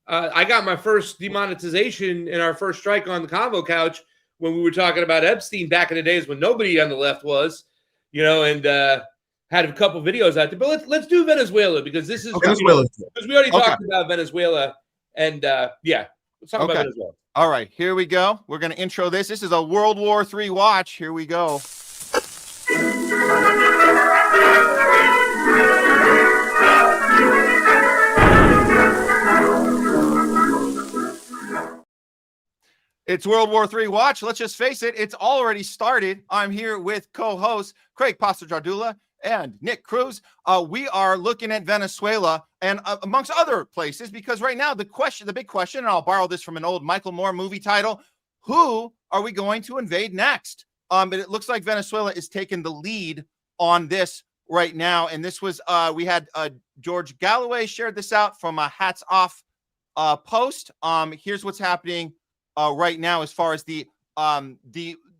[SPEAKER 2] I got my first demonetization in our first strike on the convo couch when we were talking about Epstein back in the days when nobody on the left was, and had a couple videos out there. But let's do Venezuela because this is
[SPEAKER 7] Venezuela.
[SPEAKER 2] Because we already talked about Venezuela, and let's talk about Venezuela.
[SPEAKER 3] All right, here we go. We're going to intro this. This is a World War III watch. Here we go. It's World War III watch. Let's just face it, it's already started. I'm here with co-hosts Craig Pasta Jardula and Nick Cruz. We are looking at Venezuela and amongst other places because right now the big question, and I'll borrow this from an old Michael Moore movie title, who are we going to invade next? But it looks like Venezuela is taking the lead on this right now. And this was, we had George Galloway shared this out from a Hats Off post. Here's what's happening right now as far as the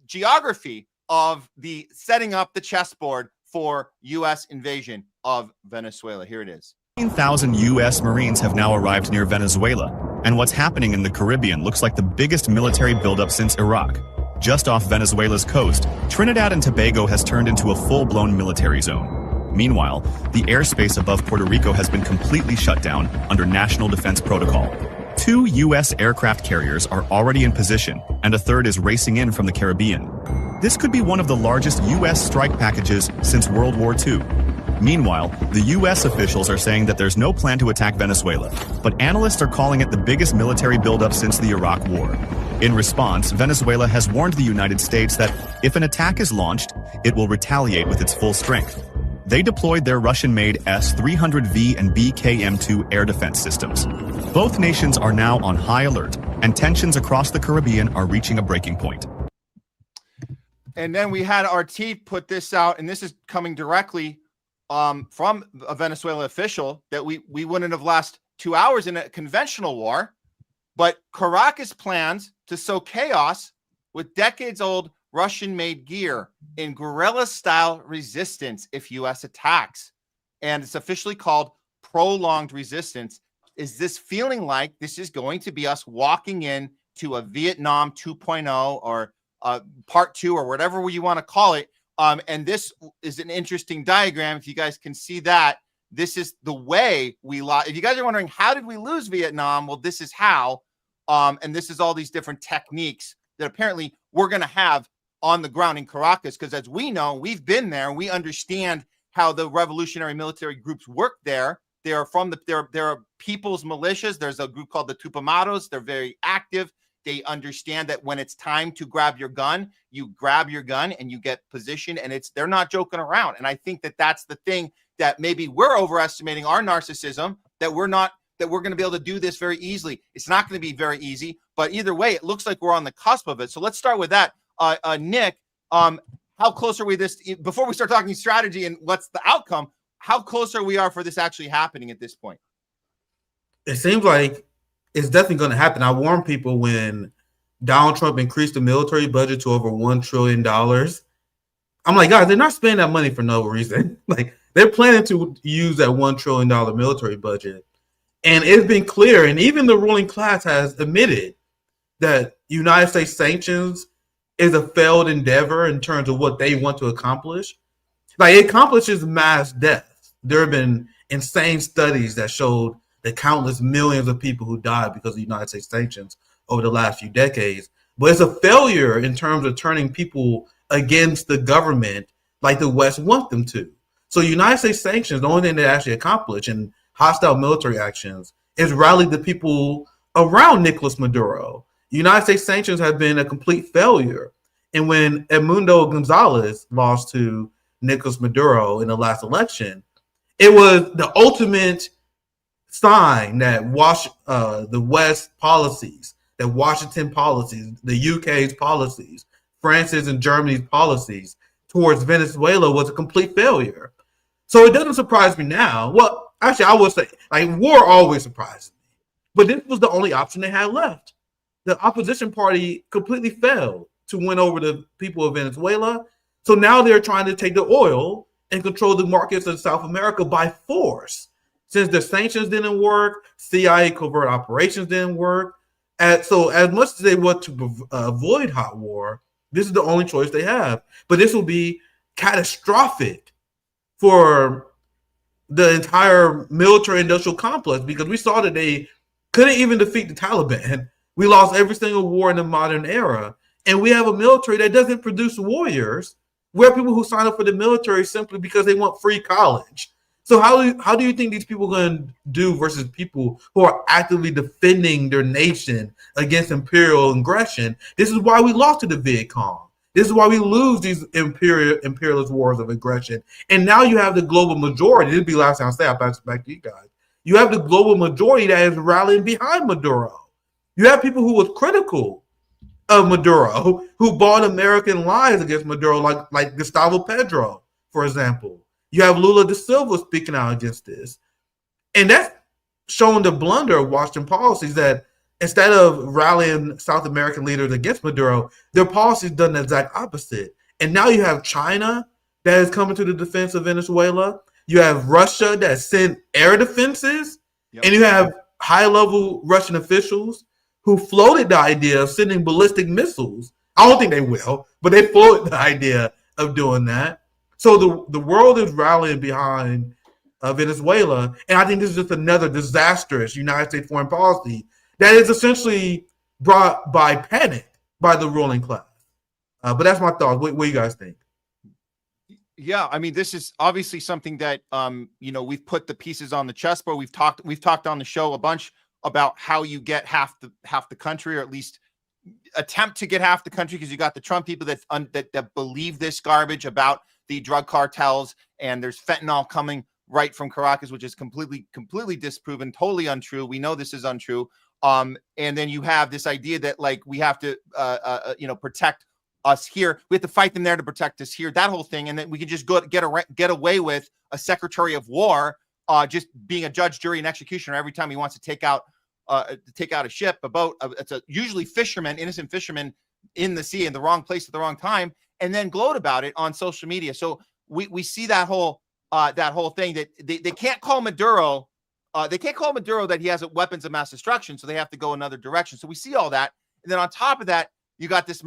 [SPEAKER 3] geography of the setting up the chessboard for U.S. invasion of Venezuela. Here it is.
[SPEAKER 8] 15,000 U.S. Marines have now arrived near Venezuela, and what's happening in the Caribbean looks like the biggest military buildup since Iraq. Just off Venezuela's coast, Trinidad and Tobago has turned into a full-blown military zone. Meanwhile, the airspace above Puerto Rico has been completely shut down under national defense protocol. 2 U.S. aircraft carriers are already in position, and a third is racing in from the Caribbean. This could be one of the largest U.S. strike packages since World War II. Meanwhile, the U.S. officials are saying that there's no plan to attack Venezuela, but analysts are calling it the biggest military buildup since the Iraq War. In response, Venezuela has warned the United States that if an attack is launched, it will retaliate with its full strength. They deployed their Russian-made S-300V and BKM-2 air defense systems. Both nations are now on high alert, and tensions across the Caribbean are reaching a breaking point.
[SPEAKER 3] And then we had RT put this out, and this is coming directly from a Venezuelan official, that we wouldn't have lasted 2 hours in a conventional war, but Caracas plans to sow chaos with decades-old Russian-made gear in guerrilla-style resistance if U.S. attacks. And it's officially called prolonged resistance. Is this feeling like this is going to be us walking in to a Vietnam 2.0 or part 2 or whatever you want to call it? And this is an interesting diagram. If you guys can see that, this is the way we lost. If you guys are wondering, how did we lose Vietnam? Well, this is how. And this is all these different techniques that apparently we're going to have on the ground in Caracas, because as we know, we've been there. We understand how the revolutionary military groups work there. They are from there are people's militias. There's a group called the Tupamaros. They're very active. They understand that when it's time to grab your gun, you grab your gun and you get positioned, and they're not joking around. And I think that that's the thing that maybe we're overestimating our narcissism, that we're going to be able to do this very easily. It's not going to be very easy, but either way, it looks like we're on the cusp of it. So let's start with that. Nick, how close are we before we start talking strategy and what's the outcome, how close are we for this actually happening at this point?
[SPEAKER 7] It seems like it's definitely going to happen. I warned people when Donald Trump increased the military budget to over $1 trillion. I'm like, guys, they're not spending that money for no reason. Like, they're planning to use that $1 trillion military budget. And it's been clear, and even the ruling class has admitted that United States sanctions is a failed endeavor in terms of what they want to accomplish. Like, it accomplishes mass death. There have been insane studies that showed the countless millions of people who died because of United States sanctions over the last few decades. But it's a failure in terms of turning people against the government like the West wants them to. So United States sanctions, the only thing they actually accomplish in hostile military actions is rally the people around Nicolas Maduro. United States sanctions have been a complete failure. And when Edmundo Gonzalez lost to Nicolas Maduro in the last election, it was the ultimate sign that the West policies, that Washington policies, the UK's policies, France's and Germany's policies towards Venezuela was a complete failure. So it doesn't surprise me now. Well, actually, I would say, like, war always surprises me. But this was the only option they had left. The opposition party completely failed to win over the people of Venezuela. So now they're trying to take the oil and control the markets of South America by force. Since the sanctions didn't work, CIA covert operations didn't work. So as much as they want to avoid hot war, this is the only choice they have. But this will be catastrophic for the entire military-industrial complex, because we saw that they couldn't even defeat the Taliban. We lost every single war in the modern era. And we have a military that doesn't produce warriors. We have people who sign up for the military simply because they want free college. So how do you think these people are going to do versus people who are actively defending their nation against imperial aggression? This is why we lost to the Viet Cong. This is why we lose these imperialist wars of aggression. And now you have the global majority. This will be the last time I say, I'll pass it back to you guys. You have the global majority that is rallying behind Maduro. You have people who was critical of Maduro, who bought American lies against Maduro, like Gustavo Petro, for example. You have Lula da Silva speaking out against this. And that's showing the blunder of Washington policies, that instead of rallying South American leaders against Maduro, their policies done the exact opposite. And now you have China that is coming to the defense of Venezuela. You have Russia that sent air defenses. Yep. And you have high-level Russian officials who floated the idea of sending ballistic missiles. I don't think they will, but they floated the idea of doing that. So the world is rallying behind Venezuela, and I think this is just another disastrous United States foreign policy that is essentially brought by panic by the ruling class. But that's my thoughts. What do you guys think?
[SPEAKER 3] Yeah, I mean, this is obviously something that we've put the pieces on the chessboard. We've talked on the show a bunch about how you get half the country, or at least attempt to get half the country, because you got the Trump people that believe this garbage about the drug cartels, and there's fentanyl coming right from Caracas, which is completely disproven, totally untrue. We know this is untrue. And then you have this idea that like we have to protect us here. We have to fight them there to protect us here, that whole thing. And then we can just get away with a Secretary of War just being a judge, jury, and executioner every time he wants to take out a ship, a boat. It's usually fishermen, innocent fishermen in the sea in the wrong place at the wrong time, and then gloat about it on social media. So we see that whole thing that they can't call Maduro. They can't call Maduro that he has weapons of mass destruction, so they have to go another direction. So we see all that. And then on top of that, you got this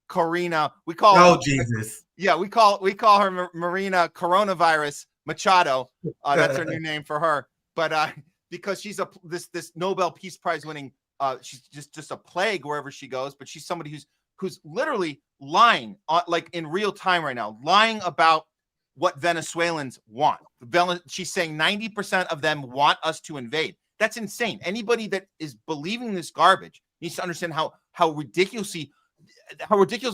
[SPEAKER 3] Corina, we call her,
[SPEAKER 7] Jesus.
[SPEAKER 3] Yeah, we call her Marina Coronavirus Machado. That's her new name for her. But because she's this Nobel Peace Prize winning, she's just a plague wherever she goes. But she's somebody who's literally lying, like in real time right now, lying about what Venezuelans want. She's saying 90% of them want us to invade. That's insane. Anybody that is believing this garbage needs to understand how ridiculous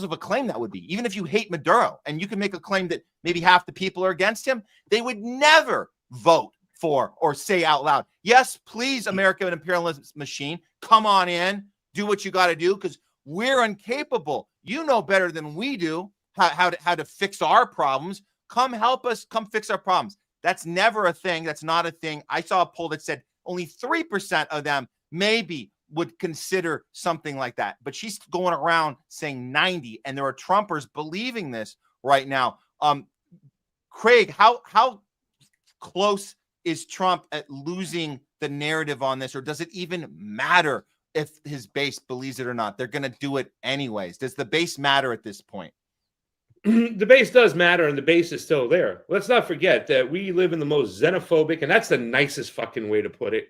[SPEAKER 3] of a claim that would be. Even if you hate Maduro and you can make a claim that maybe half the people are against him, they would never vote for or say out loud, yes, please, American imperialist machine, come on in, do what you got to do, because we're incapable. You know better than we do how to fix our problems. Come help us, come fix our problems. That's never a thing. That's not a thing. I saw a poll that said only 3% of them maybe would consider something like that. But she's going around saying 90, and there are Trumpers believing this right now. Craig, how close is Trump at losing the narrative on this, or does it even matter if his base believes it or not? They're going to do it anyways. Does the base matter at this point?
[SPEAKER 2] The base does matter, and the base is still there. Let's not forget that we live in the most xenophobic, and that's the nicest fucking way to put it.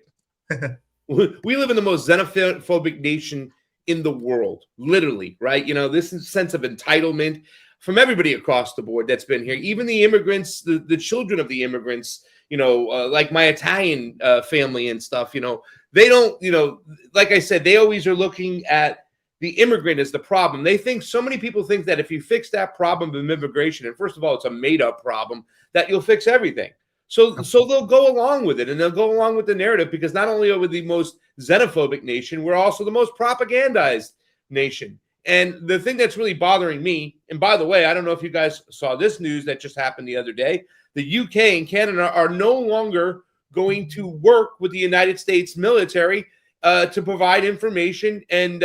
[SPEAKER 2] We live in the most xenophobic nation in the world, literally, right? This sense of entitlement from everybody across the board that's been here, even the immigrants, the children of the immigrants, like my Italian family and stuff, they don't, like I said, they always are looking at the immigrant as the problem. So many people think that if you fix that problem of immigration, and first of all, it's a made-up problem, that you'll fix everything. So they'll go along with it, and they'll go along with the narrative, because not only are we the most xenophobic nation, we're also the most propagandized nation. And the thing that's really bothering me, and by the way, I don't know if you guys saw this news that just happened the other day, the UK and Canada are no longer going to work with the United States military to provide information and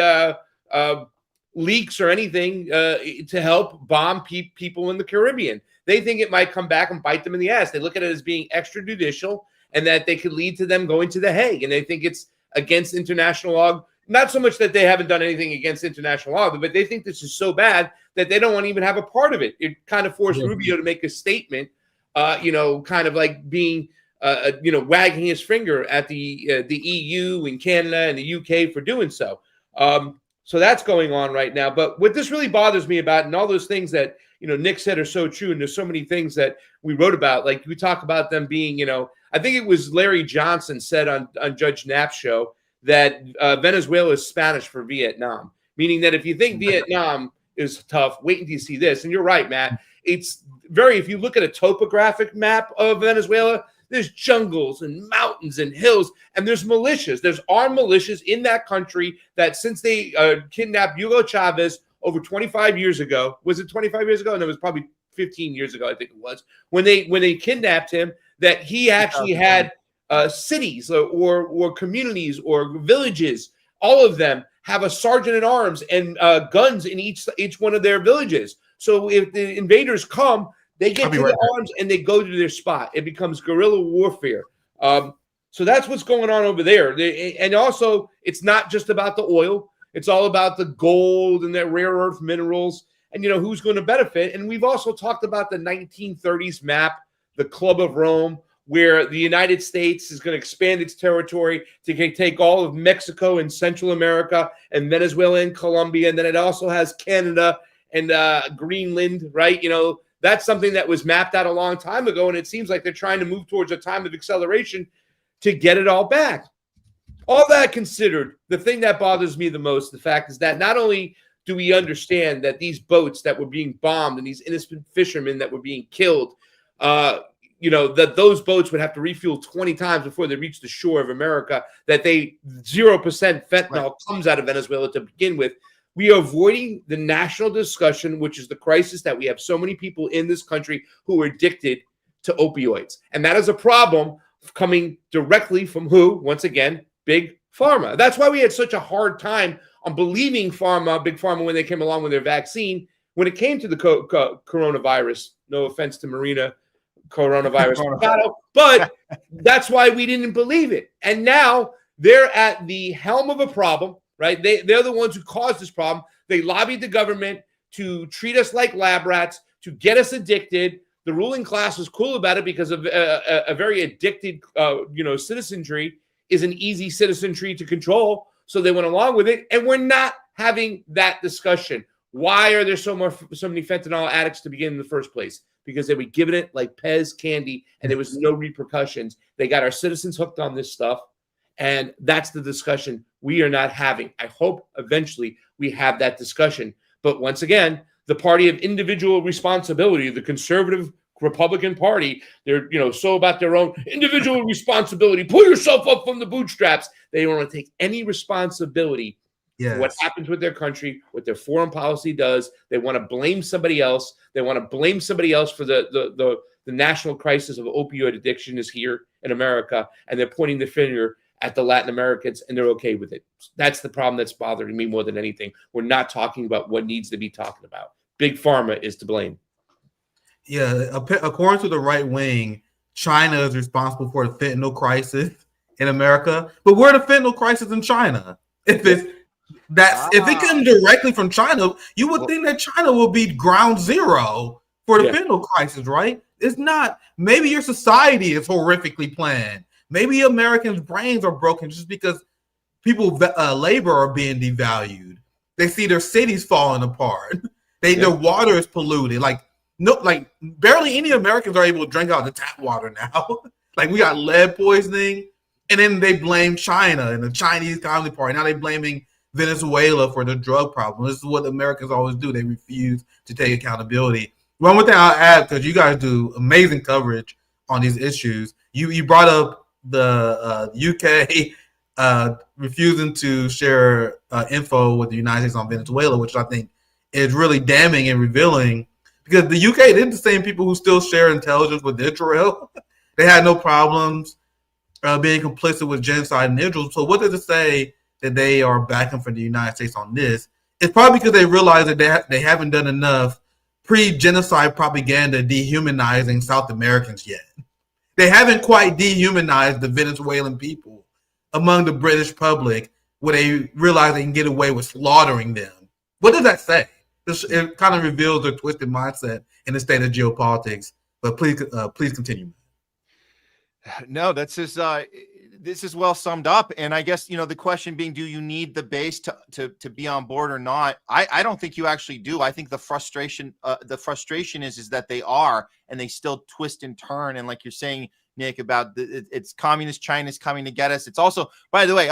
[SPEAKER 2] leaks or anything to help bomb people in the Caribbean. They think it might come back and bite them in the ass. They look at it as being extrajudicial, and that they could lead to them going to The Hague. And they think it's against international law. Not so much that they haven't done anything against international law, but they think this is so bad that they don't want to even have a part of it. It kind of forced Rubio to make a statement, kind of like being, wagging his finger at the EU and Canada and the UK for doing so. So that's going on right now. But what this really bothers me about, and all those things that, Nick said are so true, and there's so many things that we wrote about, like we talk about them being, I think it was Larry Johnson said on Judge Knapp's show that Venezuela is Spanish for Vietnam, meaning that if you think Vietnam is tough, wait until you see this. And you're right, Matt. It's if you look at a topographic map of Venezuela, there's jungles and mountains and hills, and there's militias. There's armed militias in that country that since they kidnapped Hugo Chavez over 25 years ago, was it 25 years ago? And it was probably 15 years ago, I think it was, when they kidnapped him, that he actually had cities or communities or villages. All of them have a sergeant at arms and guns in each one of their villages. So if the invaders come, they get to the arms and they go to their spot. It becomes guerrilla warfare. So that's what's going on over there. And also, it's not just about the oil. It's all about the gold and the rare earth minerals and, who's going to benefit. And we've also talked about the 1930s map, the Club of Rome, where the United States is going to expand its territory to take all of Mexico and Central America and Venezuela and Colombia. And then it also has Canada and Greenland, right? That's something that was mapped out a long time ago, and it seems like they're trying to move towards a time of acceleration to get it all back. All that considered, the thing that bothers me the most, the fact is that not only do we understand that these boats that were being bombed and these innocent fishermen that were being killed, that those boats would have to refuel 20 times before they reach the shore of America, that 0% fentanyl comes out of Venezuela to begin with. We are avoiding the national discussion, which is the crisis that we have so many people in this country who are addicted to opioids. And that is a problem coming directly from who? Once again, Big Pharma. That's why we had such a hard time on believing Big Pharma, when they came along with their vaccine. When it came to the coronavirus, no offense to Marina, coronavirus, but that's why we didn't believe it. And now they're at the helm of a problem, right? They're the ones who caused this problem. They lobbied the government to treat us like lab rats, to get us addicted. The ruling class was cool about it because of a very addicted, citizenry is an easy citizenry to control. So they went along with it, and we're not having that discussion. Why are there so many fentanyl addicts to begin in the first place? Because they were giving it like Pez candy, and there was no repercussions. They got our citizens hooked on this stuff, and that's the discussion we are not having. I hope eventually we have that discussion. But once again, the party of individual responsibility, the conservative Republican Party, they're so about their own individual responsibility. Pull yourself up from the bootstraps. They don't want to take any responsibility for what happens with their country, what their foreign policy does. They want to blame somebody else. They want to blame somebody else for the national crisis of opioid addiction is here in America, and they're pointing the finger at the Latin Americans, and they're okay with it. That's the problem that's bothering me more than anything. We're not talking about what needs to be talked about. Big Pharma is to blame.
[SPEAKER 7] Yeah, according to the right wing, China is responsible for the fentanyl crisis in America. But we're the fentanyl crisis in China. If it comes directly from China, you would think that China will be ground zero for the fentanyl crisis, right? It's not. Maybe your society is horrifically planned. Maybe Americans' brains are broken just because people's labor are being devalued. They see their cities falling apart. Their water is polluted. Barely any Americans are able to drink out of the tap water now. We got lead poisoning, and then they blame China and the Chinese Communist Party. Now they're blaming Venezuela for the drug problem. This is what Americans always do. They refuse to take accountability. One more thing I'll add, because you guys do amazing coverage on these issues. You brought up the UK refusing to share info with the United States on Venezuela, which I think is really damning and revealing, because the UK, they're the same people who still share intelligence with Israel. They had no problems being complicit with genocide in Israel. So what does it say that they are backing for the United States on this? It's probably because they realize that they haven't done enough pre-genocide propaganda dehumanizing South Americans yet. They haven't quite dehumanized the Venezuelan people among the British public, where they realize they can get away with slaughtering them. What does that say? It kind of reveals their twisted mindset in the state of geopolitics. But please continue.
[SPEAKER 3] No, this is well summed up. And I guess, the question being, do you need the base to be on board or not? I don't think you actually do. I think the frustration is that they are, and they still twist and turn. And like you're saying, Nick, about it's communist China's coming to get us. It's also, by the way,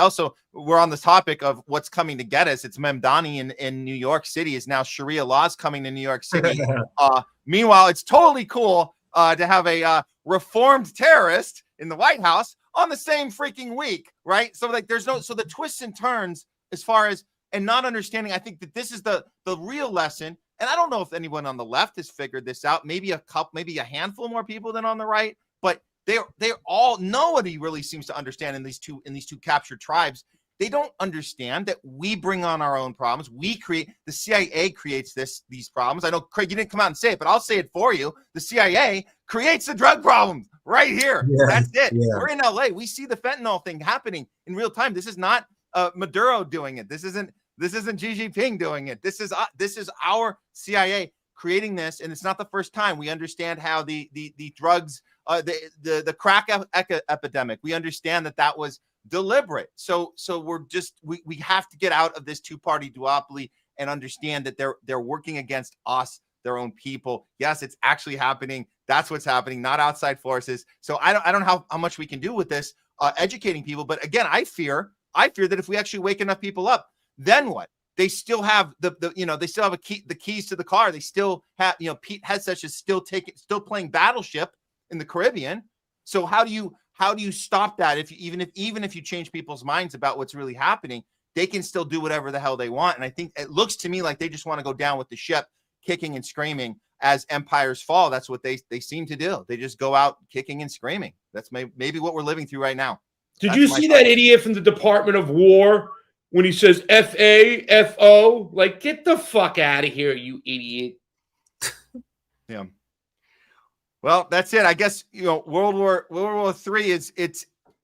[SPEAKER 3] we're on the topic of what's coming to get us. It's Mamdani in New York City is now Sharia laws coming to New York City. Meanwhile, it's totally cool to have a reformed terrorist in the White House on the same freaking week, right? So the twists and turns as far as, and not understanding, I think that this is the real lesson. And I don't know if anyone on the left has figured this out, maybe a handful more people than on the right, but they're all, nobody really seems to understand in these two captured tribes. They don't understand that we bring on our own problems. The CIA creates these problems. I know, Craig, you didn't come out and say it, but I'll say it for you. The CIA creates the drug problems right here. Yeah, that's it. Yeah. We're in LA. We see the fentanyl thing happening in real time. This is not Maduro doing it. This isn't Xi Jinping doing it. This is our CIA creating this, and it's not the first time. We understand how the drugs, the crack epidemic. We understand that was deliberate. So we have to get out of this two-party duopoly and understand that they're working against us, their own people. Yes, it's actually happening. That's what's happening, not outside forces. So I don't know how much we can do with this, educating people. But again, I fear that if we actually wake enough people up, then what? They still have they still have the keys to the car. They still have, Pete Hegseth is still playing Battleship in the Caribbean. So how do you stop that? Even if you change people's minds about what's really happening, they can still do whatever the hell they want. And I think it looks to me like they just want to go down with the ship, kicking and screaming as empires fall. That's what they seem to do. They just go out kicking and screaming. That's maybe what we're living through right now.
[SPEAKER 2] Did you see that idiot from the Department of War when he says FAFO? Like, get the fuck out of here, you idiot.
[SPEAKER 3] Yeah. Well, that's it. I guess World War III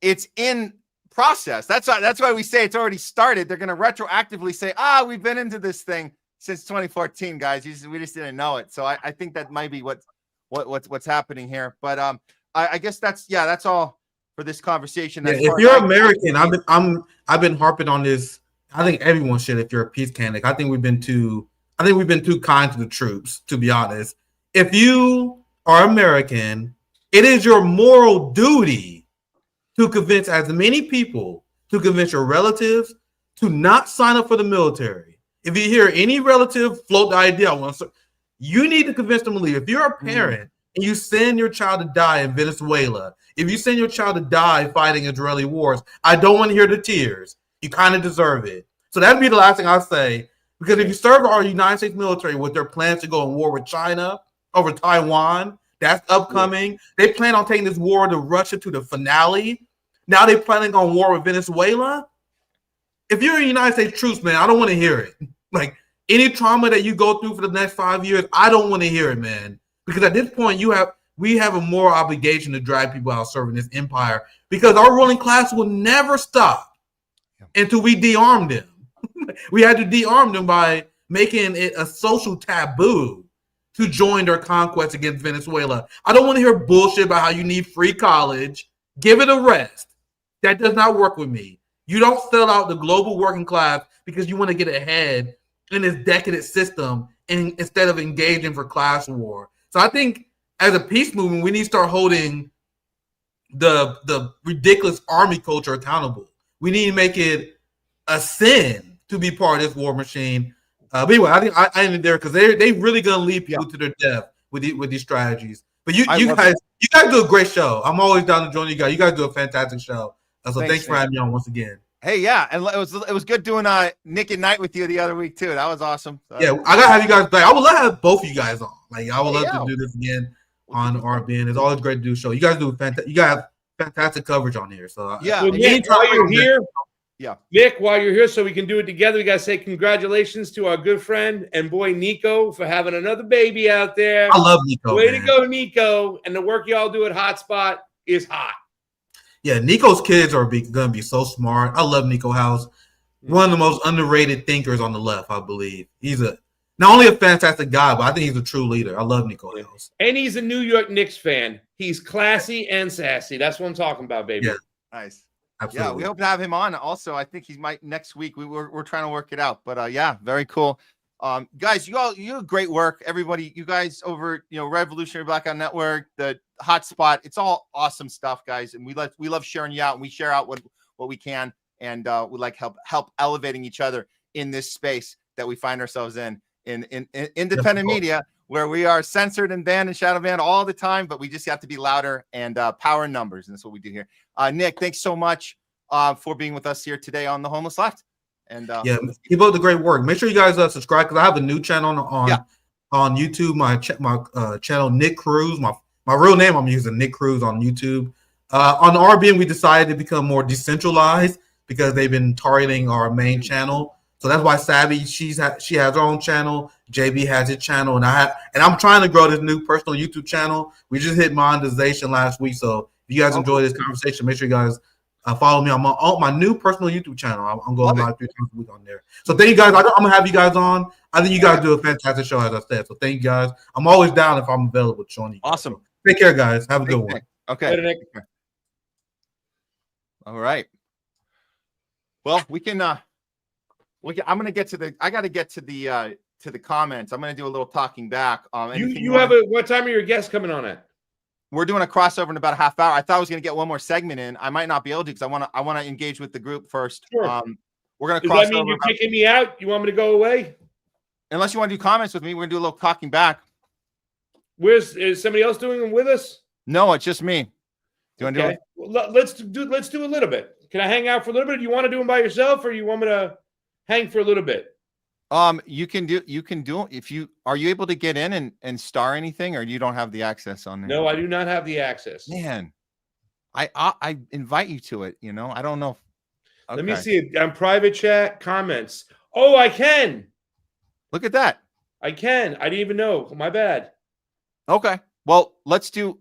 [SPEAKER 3] it's in process. That's why we say it's already started. They're going to retroactively say, we've been into this thing since 2014, guys. We just didn't know it. So I think that might be what's happening here. But I guess that's all for this conversation.
[SPEAKER 7] Yeah, if you're American, I've been harping on this. I think everyone should. If you're a peace candidate, I think we've been too kind to the troops. To be honest, if you are American, it is your moral duty to convince as many people, to convince your relatives to not sign up for the military. If you hear any relative float the idea, you need to convince them to leave. If you're a parent and you send your child to die in Venezuela, if you send your child to die fighting Israeli wars, I don't want to hear the tears. You kind of deserve it. So that'd be the last thing I'll say. Because if you serve our United States military with their plans to go in war with China over Taiwan, that's upcoming. They plan on taking this war to Russia to the finale. Now they're planning on war with Venezuela. If you're a United States troops, man, I don't want to hear it. Like, any trauma that you go through for the next 5 years, I don't want to hear it, man. Because at this point, we have a moral obligation to drag people out serving this empire, because our ruling class will never stop until we dearm them. We had to dearm them by making it a social taboo to join their conquest against Venezuela. I don't want to hear bullshit about how you need free college. Give it a rest. That does not work with me. You don't sell out the global working class because you want to get ahead in this decadent system instead of engaging for class war. So I think as a peace movement, we need to start holding the ridiculous army culture accountable. We need to make it a sin to be part of this war machine. But anyway, I think I ended there because they really gonna lead people to their death with these strategies. But you guys do a great show. I'm always down to join you guys. You guys do a fantastic show. So thanks for having me on once again.
[SPEAKER 3] Hey, yeah, and it was good doing Nick at Night with you the other week too. That was awesome.
[SPEAKER 7] Yeah, I gotta have you guys back. I would love to have both of you guys on. Like, I would love to do this again on RBN. It's always great to do a show. You guys do fantastic coverage on here. So
[SPEAKER 2] yeah, Nick, while you're here,
[SPEAKER 3] yeah,
[SPEAKER 2] Nick, while you're here, so we can do it together, we gotta say congratulations to our good friend and boy Nico for having another baby out there.
[SPEAKER 7] I love Nico.
[SPEAKER 2] Way to go, Nico! And the work y'all do at Hotspot is hot.
[SPEAKER 7] Yeah, Nico's kids are going to be so smart. I love Nico House. One of the most underrated thinkers on the left, I believe. He's not only a fantastic guy, but I think he's a true leader. I love Nico House.
[SPEAKER 2] And he's a New York Knicks fan. He's classy and sassy. That's what I'm talking about, baby.
[SPEAKER 7] Yeah.
[SPEAKER 3] Nice.
[SPEAKER 7] Absolutely.
[SPEAKER 3] Yeah, we hope to have him on. Also, I think he might next week. We're trying to work it out. But yeah, very cool. Guys, you do great work. Everybody, you guys over Revolutionary Blackout Network, the Hotspot, it's all awesome stuff, guys. And we love sharing you out, and we share out what we can, and we like help elevating each other in this space that we find ourselves in independent media, where we are censored and banned and shadow banned all the time, but we just have to be louder and power in numbers, and that's what we do here. Nick, thanks so much for being with us here today on The Homeless Left. And
[SPEAKER 7] yeah, keep up the great work. Make sure you guys subscribe, because I have a new channel on YouTube. My channel, Nick Cruz. My real name I'm using, Nick Cruz, on YouTube. On RBN, we decided to become more decentralized because they've been targeting our main channel. So that's why Savvy, she has her own channel. JB has his channel, and I'm trying to grow this new personal YouTube channel. We just hit monetization last week, so if you guys enjoy this conversation, make sure you guys follow me on my new personal YouTube channel. I'm going live 3 times a week on there. So thank you guys. I'm gonna have you guys on. I think you guys do a fantastic show, as I said. So thank you guys. I'm always down if I'm available, showing you.
[SPEAKER 3] Awesome.
[SPEAKER 7] So take care, guys. Have a good one.
[SPEAKER 3] Okay.
[SPEAKER 2] Later, Nick.
[SPEAKER 3] All right. Well, we can. I'm gonna get to the. I got to get to to the comments. I'm going to do a little talking back.
[SPEAKER 2] What time are your guests coming on at?
[SPEAKER 3] We're doing a crossover in about a half hour. I thought I was going to get one more segment in. I might not be able to because I want to engage with the group first.
[SPEAKER 2] Sure.
[SPEAKER 3] We're going to
[SPEAKER 2] Does
[SPEAKER 3] cross
[SPEAKER 2] that mean
[SPEAKER 3] over.
[SPEAKER 2] you're kicking me out? You want me to go away?
[SPEAKER 3] Unless you want to do comments with me, we're going to do a little talking back.
[SPEAKER 2] Is somebody else doing them with us?
[SPEAKER 3] No, it's just me. Do you want to do it?
[SPEAKER 2] Well, let's do a little bit. Can I hang out for a little bit? Do you want to do them by yourself, or you want me to hang for a little bit?
[SPEAKER 3] You can do if you are you able to get in and star anything, or you don't have the access on there?
[SPEAKER 2] No, I do not have the access.
[SPEAKER 3] Man, I invite you to it. I don't know. Okay.
[SPEAKER 2] Let me see it on private chat comments. Oh, I can.
[SPEAKER 3] Look at that.
[SPEAKER 2] I can. I didn't even know. My bad.
[SPEAKER 3] Okay. Well, let's do.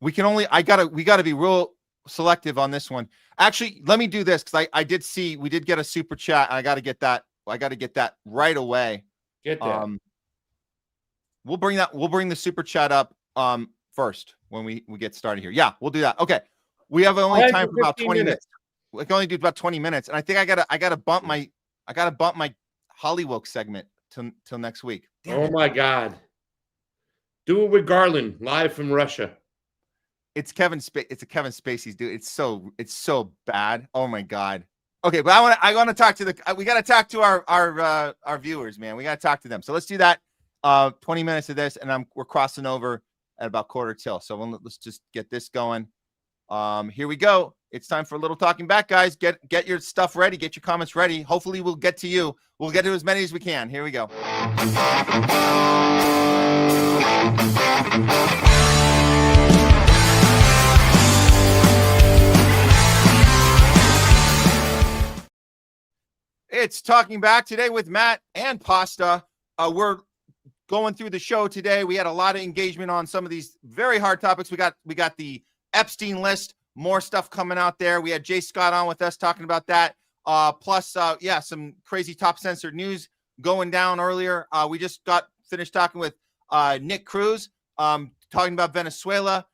[SPEAKER 3] We gotta be real selective on this one. Actually, let me do this because I did see we did get a super chat. And I got to get that. I got to get that right away.
[SPEAKER 2] Get that.
[SPEAKER 3] We'll bring the super chat up first when we get started here. Yeah, we'll do that. Okay. We have only time for about 20 minutes. We can only do about 20 minutes. And I think I gotta bump my Hollywood segment till next week.
[SPEAKER 2] Oh my God. Do it with Garland live from Russia.
[SPEAKER 3] It's a Kevin Spacey's dude. It's so bad. Oh my God. Okay, but I want to talk to we got to talk to our viewers, man. We got to talk to them. So let's do that. 20 minutes of this, and we're crossing over at about 1:45. So let's just get this going. Here we go. It's time for a little talking back, guys. Get your stuff ready. Get your comments ready. Hopefully, we'll get to you. We'll get to as many as we can. Here we go. It's Talking Back today with Matt and Pasta. We're going through the show today. We had a lot of engagement on some of these very hard topics. We got the Epstein list, more stuff coming out there. We had Jay Scott on with us talking about that. Plus, some crazy top censored news going down earlier. We just got finished talking with NICK CRUSE, talking about Venezuela.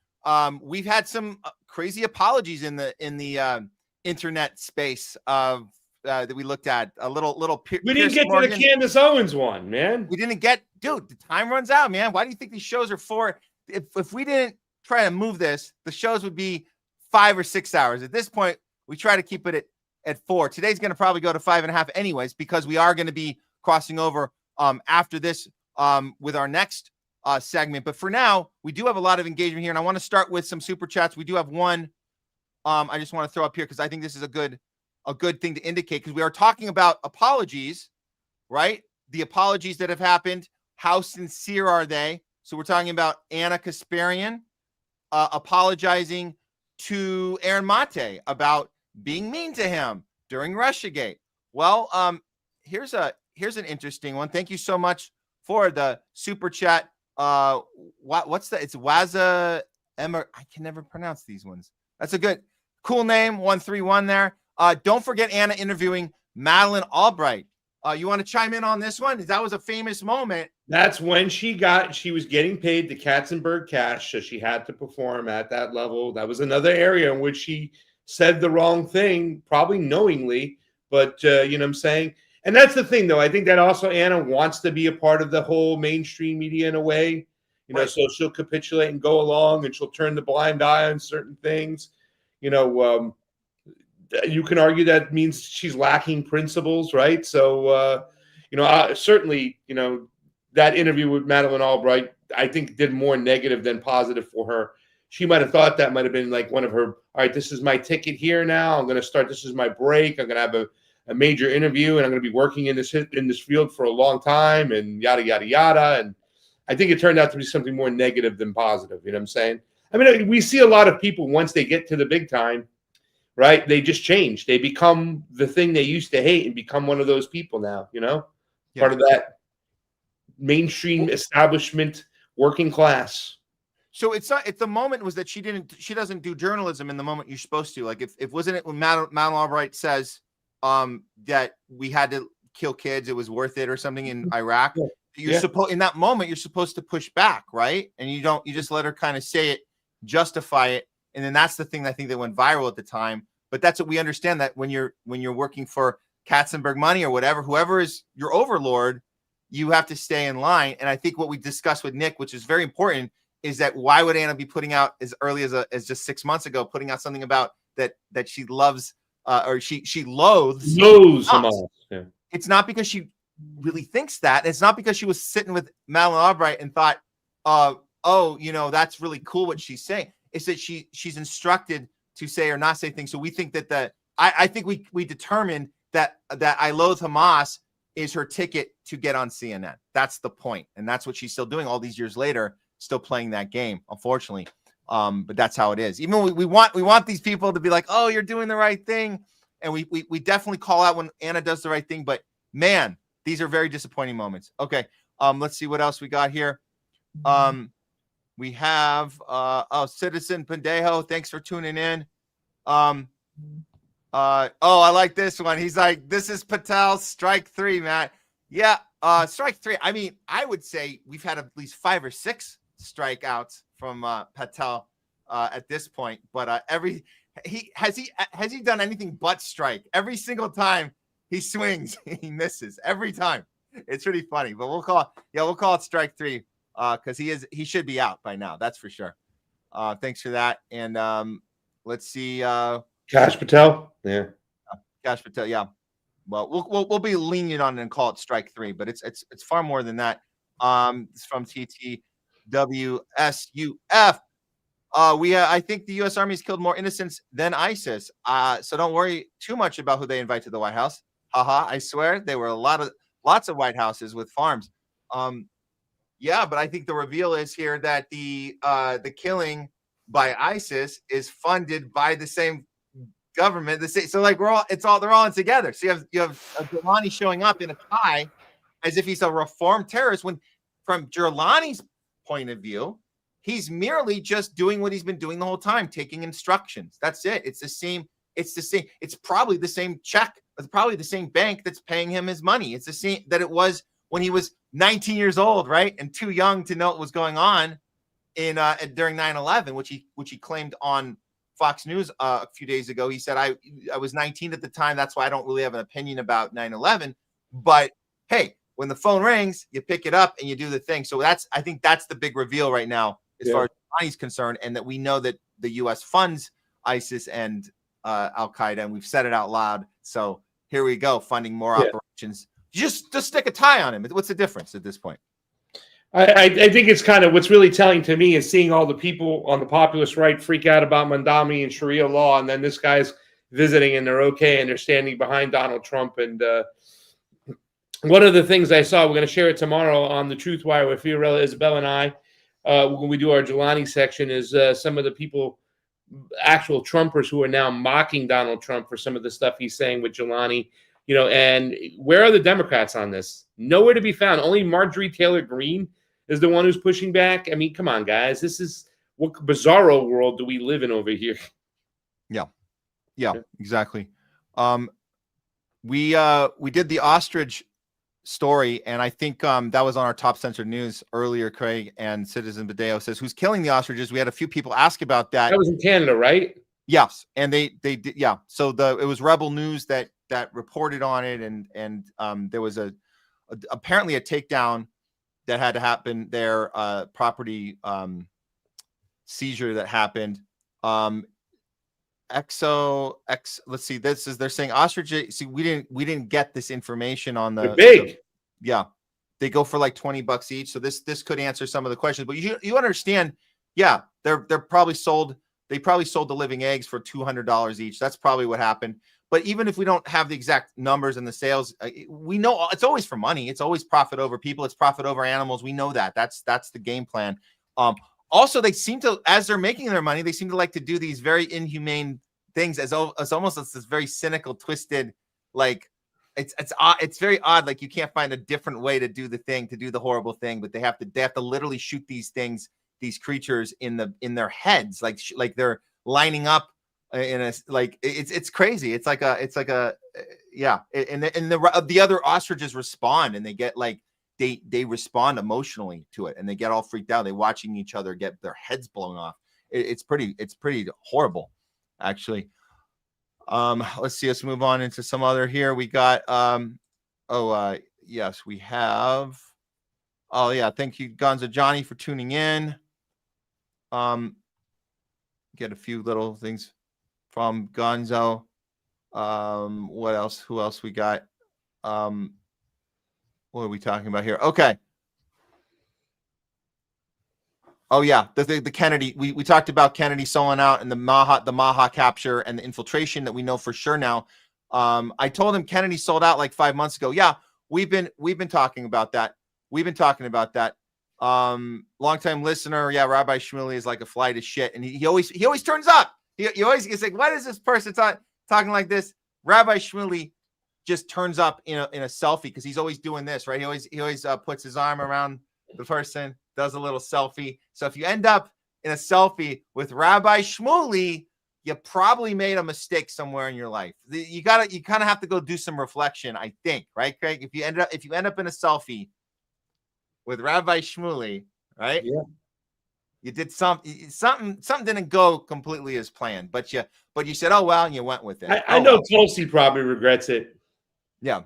[SPEAKER 3] We've had some crazy apologies in the internet space of that we looked at. A little.
[SPEAKER 2] We didn't get to the Candace Owens one, man.
[SPEAKER 3] We didn't get, dude. The time runs out, man. Why do you think these shows are for? If we didn't try to move this, the shows would be 5 or 6 hours. At this point, we try to keep it at 4. Today's going to probably go to 5.5 anyways, because we are going to be crossing over after this with our next segment. But for now, we do have a lot of engagement here, and I want to start with some super chats. We do have one. I just want to throw up here because I think this is a good thing to indicate, because we are talking about apologies, right? The apologies that have happened. How sincere are they? So we're talking about Anna Kasparian apologizing to Aaron Mate about being mean to him during Russiagate. Well, here's an interesting one. Thank you so much for the super chat. It's Waza Emmer. I can never pronounce these ones. That's a good, cool name. 131 there. Don't forget Anna interviewing Madeleine Albright. You want to chime in on this one? That was a famous moment.
[SPEAKER 2] That's when she was getting paid the Katzenberg cash, so she had to perform at that level. That was another area in which she said the wrong thing, probably knowingly, but you know what I'm saying? And that's the thing, though. I think that also Anna wants to be a part of the whole mainstream media in a way, you know, so she'll capitulate and go along, and she'll turn the blind eye on certain things. You know, you can argue that means she's lacking principles, right? So, you know, certainly, you know, that interview with Madeleine Albright, I think, did more negative than positive for her. She might have thought that might have been like one of her, all right, this is my ticket here now. I'm going to start. This is my break. I'm going to have a major interview, and I'm going to be working in this field for a long time, and yada, yada, yada. And I think it turned out to be something more negative than positive. You know what I'm saying? I mean, we see a lot of people, once they get to the big time, right, they just change. They become the thing they used to hate and become one of those people now, you know, part of that mainstream establishment working class.
[SPEAKER 3] So it's not, the moment was that she doesn't do journalism in the moment you're supposed to. Like if wasn't it when Madeleine Albright says that we had to kill kids, it was worth it or something in Iraq. You're supposed, in that moment, you're supposed to push back, right? And you just let her kind of say it, justify it. And then that's the thing I think that went viral at the time. But that's what we understand, that when you're working for Katzenberg money or whatever, whoever is your overlord, you have to stay in line. And I think what we discussed with Nick, which is very important, is that why would Anna be putting out as early as just 6 months ago, putting out something about that she loves or she loathes
[SPEAKER 2] Hamas. Yeah.
[SPEAKER 3] It's not because she really thinks that. It's not because she was sitting with Madeleine Albright and thought, oh, you know, that's really cool what she's saying. It's that she's instructed to say or not say things. So we think that I think we determined that I loathe Hamas is her ticket to get on CNN. That's the point. And that's what she's still doing all these years later, still playing that game, unfortunately. But that's how it is. Even we want these people to be like, oh, you're doing the right thing. And we definitely call out when Anna does the right thing. But man, these are very disappointing moments. Okay. Let's see what else we got here. We have Citizen Pendejo. Thanks for tuning in. I like this one. He's like, this is Patel's strike 3, Matt. Yeah, strike 3. I mean, I would say we've had at least 5 or 6 strikeouts from Patel at this point. But has he done anything but strike? Every single time he swings, he misses every time. It's pretty funny. But we'll call it strike 3 because he should be out by now. That's for sure. Thanks for that. And let's see.
[SPEAKER 2] Kash Patel. Yeah.
[SPEAKER 3] Kash Patel. Yeah. Well, we'll be lenient on it and call it strike 3, but it's far more than that. It's from TTWSUF. I think the U.S. Army has killed more innocents than ISIS. So don't worry too much about who they invite to the White House. Haha, I swear there were lots of White Houses with farms. Yeah, but I think the reveal is here that the killing by ISIS is funded by the same government. So like they're all in together. So you have Jelani showing up in a tie as if he's a reformed terrorist, when from Jelani's point of view, he's merely just doing what he's been doing the whole time, taking instructions. That's it. It's the same. It's probably the same check. It's probably the same bank that's paying him his money. It's the same that it was when he was 19 years old, right? And too young to know what was going on during 9/11, which he claimed on Fox News a few days ago. He said, I was 19 at the time. That's why I don't really have an opinion about 9/11. But hey, when the phone rings, you pick it up and you do the thing. So I think that's the big reveal right now as far as money's concerned, and that we know that the U.S. funds ISIS and Al-Qaeda, and we've said it out loud. So here we go, funding more operations. Just stick a tie on him. What's the difference at this point?
[SPEAKER 2] I think it's kind of what's really telling to me is seeing all the people on the populist right freak out about Mandami and Sharia law, and then this guy's visiting and they're okay and they're standing behind Donald Trump. And one of the things I saw, we're going to share it tomorrow on the Truth Wire with Fiorella, Isabel, and I, when we do our Jelani section, is some of the people, actual Trumpers, who are now mocking Donald Trump for some of the stuff he's saying with Jelani. You know, and where are the Democrats on this? Nowhere to be found. Only Marjorie Taylor Greene is the one who's pushing back. I mean, come on, guys. This is what bizarro world do we live in over here?
[SPEAKER 3] Yeah, exactly. We did the ostrich story, and I think that was on our top censored news earlier. Craig and Citizen Badeo says, who's killing the ostriches? We had a few people ask about that.
[SPEAKER 2] That was in Canada, right?
[SPEAKER 3] Yes, and they did. Yeah, so it was Rebel News that reported on it, and there was apparently a takedown that had to happen there, property seizure that happened. Let's see, they're saying ostrich. See, we didn't get this information on the
[SPEAKER 2] big.
[SPEAKER 3] Yeah, they go for like $20 each. So this could answer some of the questions, but you understand. Yeah, they're probably sold. They probably sold the living eggs for $200 each. That's probably what happened. But even if we don't have the exact numbers and the sales, we know it's always for money. It's always profit over people. It's profit over animals. We know that. That's the game plan. Also, they seem to, as they're making their money, they seem to like to do these very inhumane things as almost as this very cynical, twisted, like it's very odd. Like you can't find a different way to do the thing, to do the horrible thing, but they have to literally shoot these things, these creatures in their heads, like they're lining up in a, like it's crazy. It's like a yeah. And the other ostriches respond, and they get like they respond emotionally to it, and they get all freaked out. They're watching each other get their heads blown off. It's pretty horrible, actually. Let's see. Let's move on into some other here. We got yes, we have. Oh yeah, thank you, Gonzo Johnny, for tuning in. Get a few little things from Gonzo. What else? Who else we got? What are we talking about here? Okay. Oh yeah, the Kennedy. We talked about Kennedy selling out and the MAHA capture and the infiltration that we know for sure now. I told him Kennedy sold out like 5 months ago. Yeah, we've been talking about that. We've been talking about that. Longtime listener. Yeah, Rabbi Shmuley is like a fly to shit, and he always turns up. He always is like, what is this person talking like this? Rabbi Shmuley just turns up in a selfie because he's always doing this, right? He always puts his arm around the person, does a little selfie. So if you end up in a selfie with Rabbi Shmuley, you probably made a mistake somewhere in your life. You kind of have to go do some reflection, I think, right, Craig? If you end up in a selfie with Rabbi Shmuley, right?
[SPEAKER 2] Yeah.
[SPEAKER 3] You did something didn't go completely as planned, but you said, oh well, and you went with it.
[SPEAKER 2] I know Tulsi probably regrets it.
[SPEAKER 3] Yeah.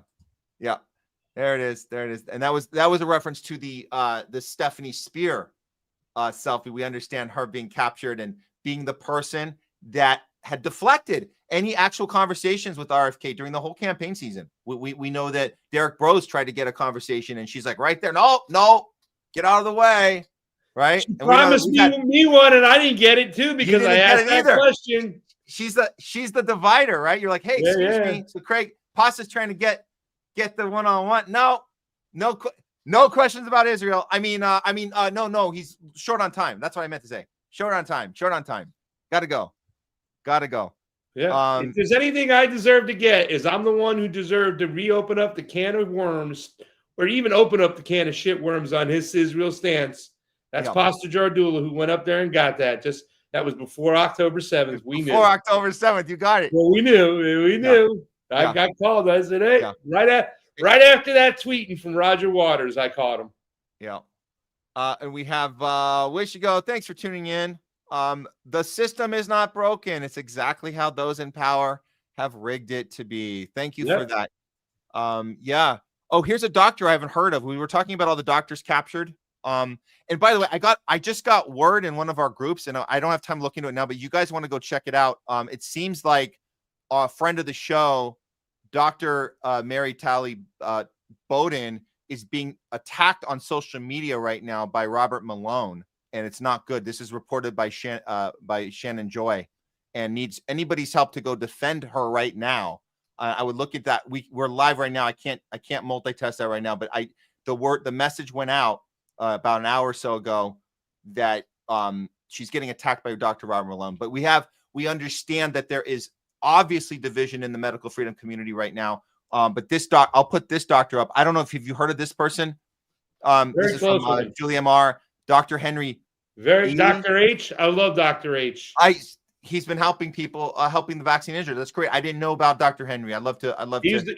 [SPEAKER 3] There it is. And that was a reference to the Stephanie Spear selfie. We understand her being captured and being the person that had deflected any actual conversations with RFK during the whole campaign season. We know that Derek Brose tried to get a conversation, and she's like, right there, no, get out of the way, right?
[SPEAKER 2] She promised me one, and I didn't get it too because I asked that question.
[SPEAKER 3] She's the divider, right? You're like, hey, excuse me. So Craig Pasta's trying to get the one-on-one. No questions about Israel. No, he's short on time. That's what I meant to say. Short on time. Gotta go.
[SPEAKER 2] Yeah. If there's anything I deserve to get, is I'm the one who deserved to reopen up the can of worms, or even open up the can of shit worms on his Israel stance. That's Pastor Jardula who went up there and got that. That was before October 7th. We knew.
[SPEAKER 3] Before October 7th, you got it.
[SPEAKER 2] Well, we knew. I got called. I said, hey, right after that tweeting from Roger Waters, I caught him.
[SPEAKER 3] Yeah. And we have Wish You Go. Thanks for tuning in. The system is not broken. It's exactly how those in power have rigged it to be. Thank you for that. Yeah. Oh, here's a doctor I haven't heard of. We were talking about all the doctors captured. And by the way, I just got word in one of our groups, and I don't have time looking into it now, but you guys want to go check it out. It seems like a friend of the show, Dr. Mary Talley Bowden, is being attacked on social media right now by Robert Malone, and it's not good. This is reported by Shannon Joy, and needs anybody's help to go defend her right now. I would look at that. We're live right now. I can't multitask that right now, but the message went out about an hour or so ago that she's getting attacked by Dr. Robert Malone. But we understand that there is obviously division in the medical freedom community right now. But I'll put this doctor up. I don't know if you've heard of this person. This is from Julia Marr, Dr. Henry.
[SPEAKER 2] Dr. H. I love Dr. H.
[SPEAKER 3] He's been helping people, helping the vaccine injured. That's great. I didn't know about Dr. Henry.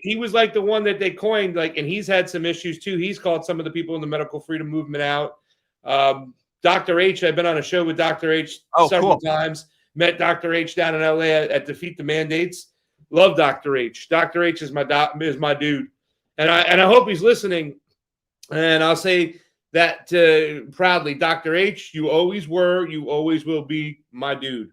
[SPEAKER 3] He was like the one that they coined, and he's had some issues too. He's called some of the people in the medical freedom movement out. Dr. H. I've been on a show with Dr. H several times. Met Dr. H down in LA at Defeat the Mandates. Love Dr. H. Dr. H is my dude, and I hope he's listening. And I'll say that proudly, Dr. H. You always were, you always will be my dude.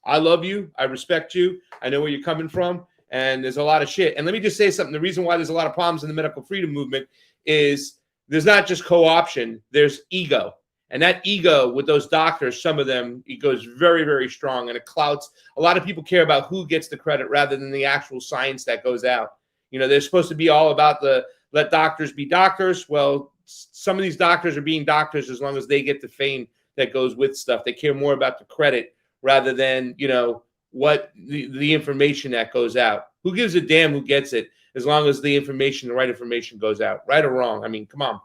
[SPEAKER 3] I love you. I respect you. I know where you're coming from. And there's a lot of shit. And let me just say something. The reason why there's a lot of problems in the medical freedom movement is there's not just co-option. There's ego. And that ego with those doctors, some of them, it goes very, very strong. And it clouts. A lot of people care about who gets the credit rather than the actual science that goes out. They're supposed to be all about let doctors be doctors. Well, some of these doctors are being doctors as long as they get the fame that goes with stuff. They care more about the credit rather than, what the information that goes out. Who gives a damn who gets it as long as the right information goes out, right or wrong? I mean, come on.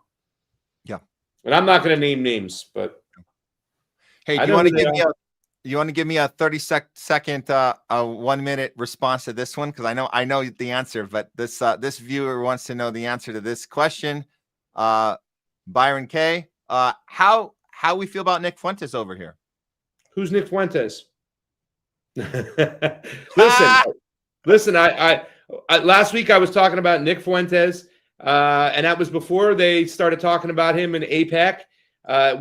[SPEAKER 3] Yeah.
[SPEAKER 2] And I'm not going to name names, but
[SPEAKER 3] hey, do you want to give me a 30-second, 1 minute response to this one? Because I know the answer, but this viewer wants to know the answer to this question. Byron K, how we feel about Nick Fuentes over here?
[SPEAKER 2] Who's Nick Fuentes? Listen. I last week I was talking about Nick Fuentes And that was before they started talking about him in APEC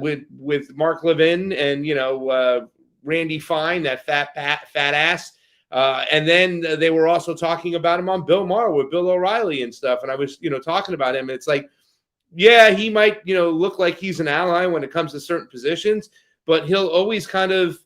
[SPEAKER 2] with Mark Levin and, Randy Fine, that fat ass. And then they were also talking about him on Bill Maher with Bill O'Reilly and stuff. And I was, talking about him. And it's like, yeah, he might, look like he's an ally when it comes to certain positions, but he'll always kind of,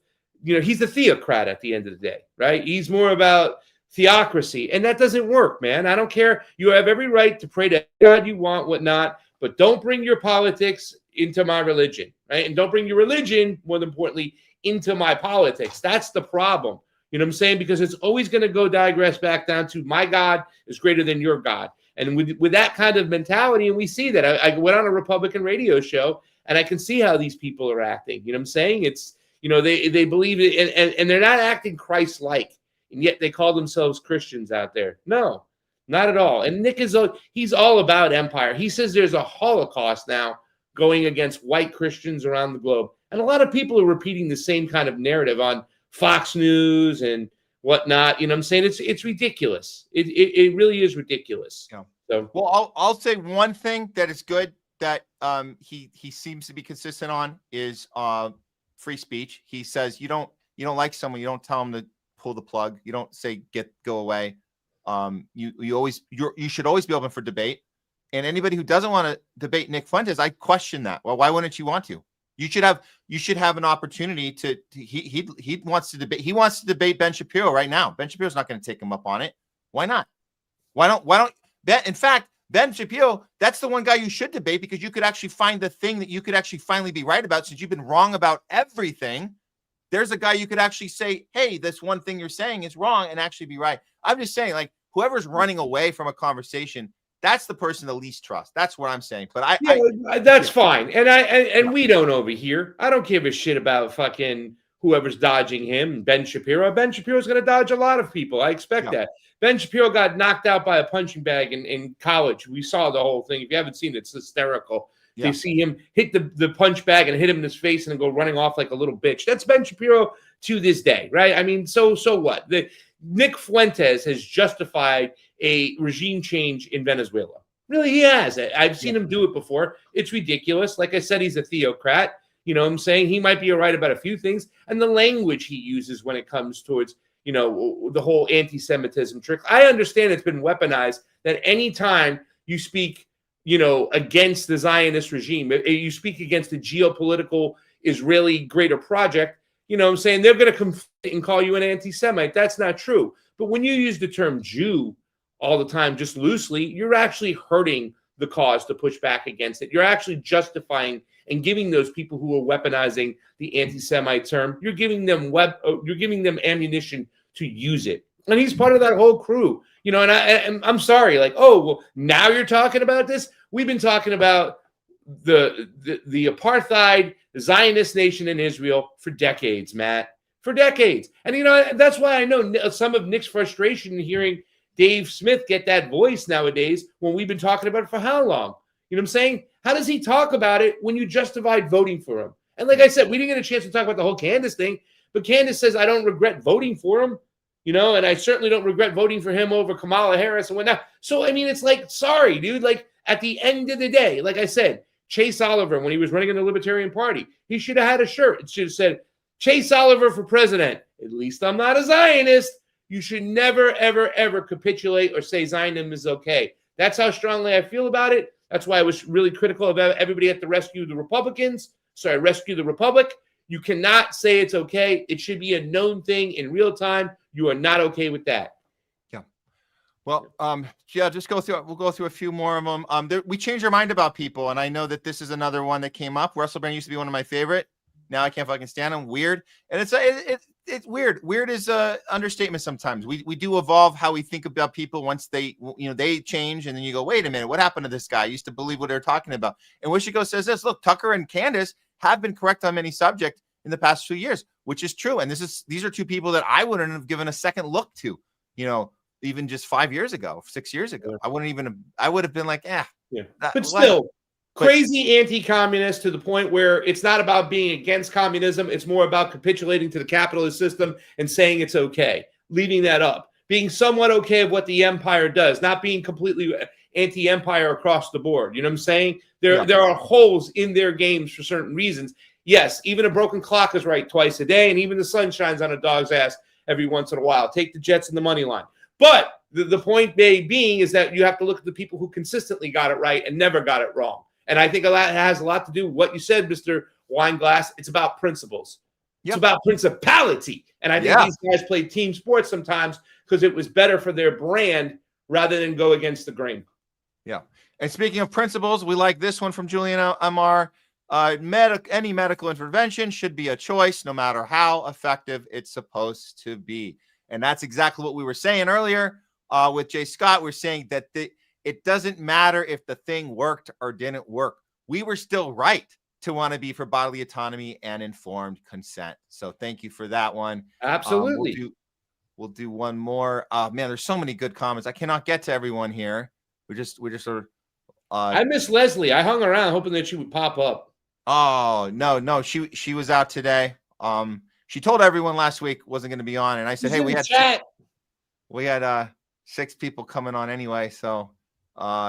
[SPEAKER 2] he's a theocrat at the end of the day, right? He's more about theocracy, and that doesn't work, man. I don't care. You have every right to pray to God you want, whatnot, but don't bring your politics into my religion, right? And don't bring your religion, more importantly, into my politics. That's the problem. You know what I'm saying? Because it's always going to digress back down to my God is greater than your God. And with that kind of mentality, and we see that. I went on a Republican radio show, and I can see how these people are acting. You know what I'm saying? It's, they believe it, and they're not acting Christ-like. And yet they call themselves Christians out there. No, not at all. And Nick he's all about empire. He says there's a Holocaust now going against white Christians around the globe. And a lot of people are repeating the same kind of narrative on Fox News and whatnot. You know what I'm saying? It's ridiculous. It really is ridiculous.
[SPEAKER 3] Yeah.
[SPEAKER 2] So,
[SPEAKER 3] well, I'll say one thing that is good that he seems to be consistent on is free speech. He says you don't like someone, you don't tell them to pull the plug. You don't say go away. You should always be open for debate. And anybody who doesn't want to debate Nick Fuentes, I question that. Well, why wouldn't you want to? You should have an opportunity to he wants to debate. He wants to debate Ben Shapiro right now. Ben Shapiro's not going to take him up on it. Why not? Why don't Ben? In fact, Ben Shapiro, that's the one guy you should debate, because you could actually find the thing that you could actually finally be right about, since you've been wrong about everything. There's a guy you could actually say, hey, this one thing you're saying is wrong, and actually be right. I'm just saying, like, whoever's running away from a conversation, that's the person to least trust. That's what I'm saying. But
[SPEAKER 2] that's fine. And we don't over here. I don't give a shit about fucking whoever's dodging him. Ben Shapiro. Ben Shapiro's going to dodge a lot of people. I expect that. Ben Shapiro got knocked out by a punching bag in college. We saw the whole thing. If you haven't seen it, it's hysterical. They see him hit the punch bag and hit him in his face and then go running off like a little bitch. That's Ben Shapiro to this day, right? I mean, so what? Nick Fuentes has justified a regime change in Venezuela. Really, he has. I've seen him do it before. It's ridiculous. Like I said, he's a theocrat. You know what I'm saying? He might be right about a few things. And the language he uses when it comes towards, the whole anti-Semitism trick. I understand it's been weaponized that anytime you speak against the Zionist regime, you speak against the geopolitical Israeli greater project, you know what I'm saying? They're going to come and call you an anti-Semite. That's not true. But when you use the term Jew all the time, just loosely, you're actually hurting the cause to push back against it. You're actually justifying and giving those people who are weaponizing the anti-Semite term, you're giving them ammunition to use it. And he's part of that whole crew. And I'm sorry, like, oh, well, now you're talking about this? We've been talking about the apartheid Zionist nation in Israel for decades, Matt, for decades. And, that's why I know some of Nick's frustration in hearing Dave Smith get that voice nowadays when we've been talking about it for how long? You know what I'm saying? How does he talk about it when you justified voting for him? And like I said, we didn't get a chance to talk about the whole Candace thing, but Candace says, I don't regret voting for him. And I certainly don't regret voting for him over Kamala Harris and whatnot. So, I mean, it's like, sorry, dude. Like, at the end of the day, like I said, Chase Oliver, when he was running in the Libertarian Party, he should have had a shirt. It should have said, Chase Oliver for president. At least I'm not a Zionist. You should never, ever, ever capitulate or say Zionism is okay. That's how strongly I feel about it. That's why I was really critical of everybody at the Rescue the Republicans. Sorry, Rescue the Republic. You cannot say it's okay. It should be a known thing in real time. You are not okay with that.
[SPEAKER 3] Yeah. Well, just go through. We'll go through a few more of them. We changed our mind about people, and I know that this is another one that came up. Russell Brand used to be one of my favorite. Now I can't fucking stand him. Weird, and it's weird. Weird is a understatement sometimes. We do evolve how we think about people once they change, and then you go, wait a minute, what happened to this guy? I used to believe what they're talking about. And Wishigo says this: look, Tucker and Candace have been correct on many subjects in the past 2 years, which is true. And these are two people that I wouldn't have given a second look to, even just 5 years ago, 6 years ago. I would have been like,
[SPEAKER 2] But still, crazy anti-communist to the point where it's not about being against communism. It's more about capitulating to the capitalist system and saying it's okay, leaving that up, being somewhat okay of what the empire does, not being completely anti-empire across the board. You know what I'm saying? There are holes in their games for certain reasons. Yes, even a broken clock is right twice a day, and even the sun shines on a dog's ass every once in a while. Take the Jets and the money line. But the point being is that you have to look at the people who consistently got it right and never got it wrong. And I think it has a lot to do with what you said, Mr. Weinglass. It's about principles. It's about principality. And I think these guys play team sports sometimes because it was better for their brand rather than go against the grain.
[SPEAKER 3] Yeah. And speaking of principles, we like this one from Julian Amar. Any medical intervention should be a choice, no matter how effective it's supposed to be. And that's exactly what we were saying earlier with Jay Scott. We're saying that it doesn't matter if the thing worked or didn't work. We were still right to want to be for bodily autonomy and informed consent. So thank you for that one.
[SPEAKER 2] Absolutely.
[SPEAKER 3] We'll do one more. Man, there's so many good comments. I cannot get to everyone here. We just sort of.
[SPEAKER 2] I miss Leslie. I hung around hoping that she would pop up.
[SPEAKER 3] Oh no, she was out today. She told everyone last week wasn't going to be on, and I said, hey, we had 6 people coming on anyway, so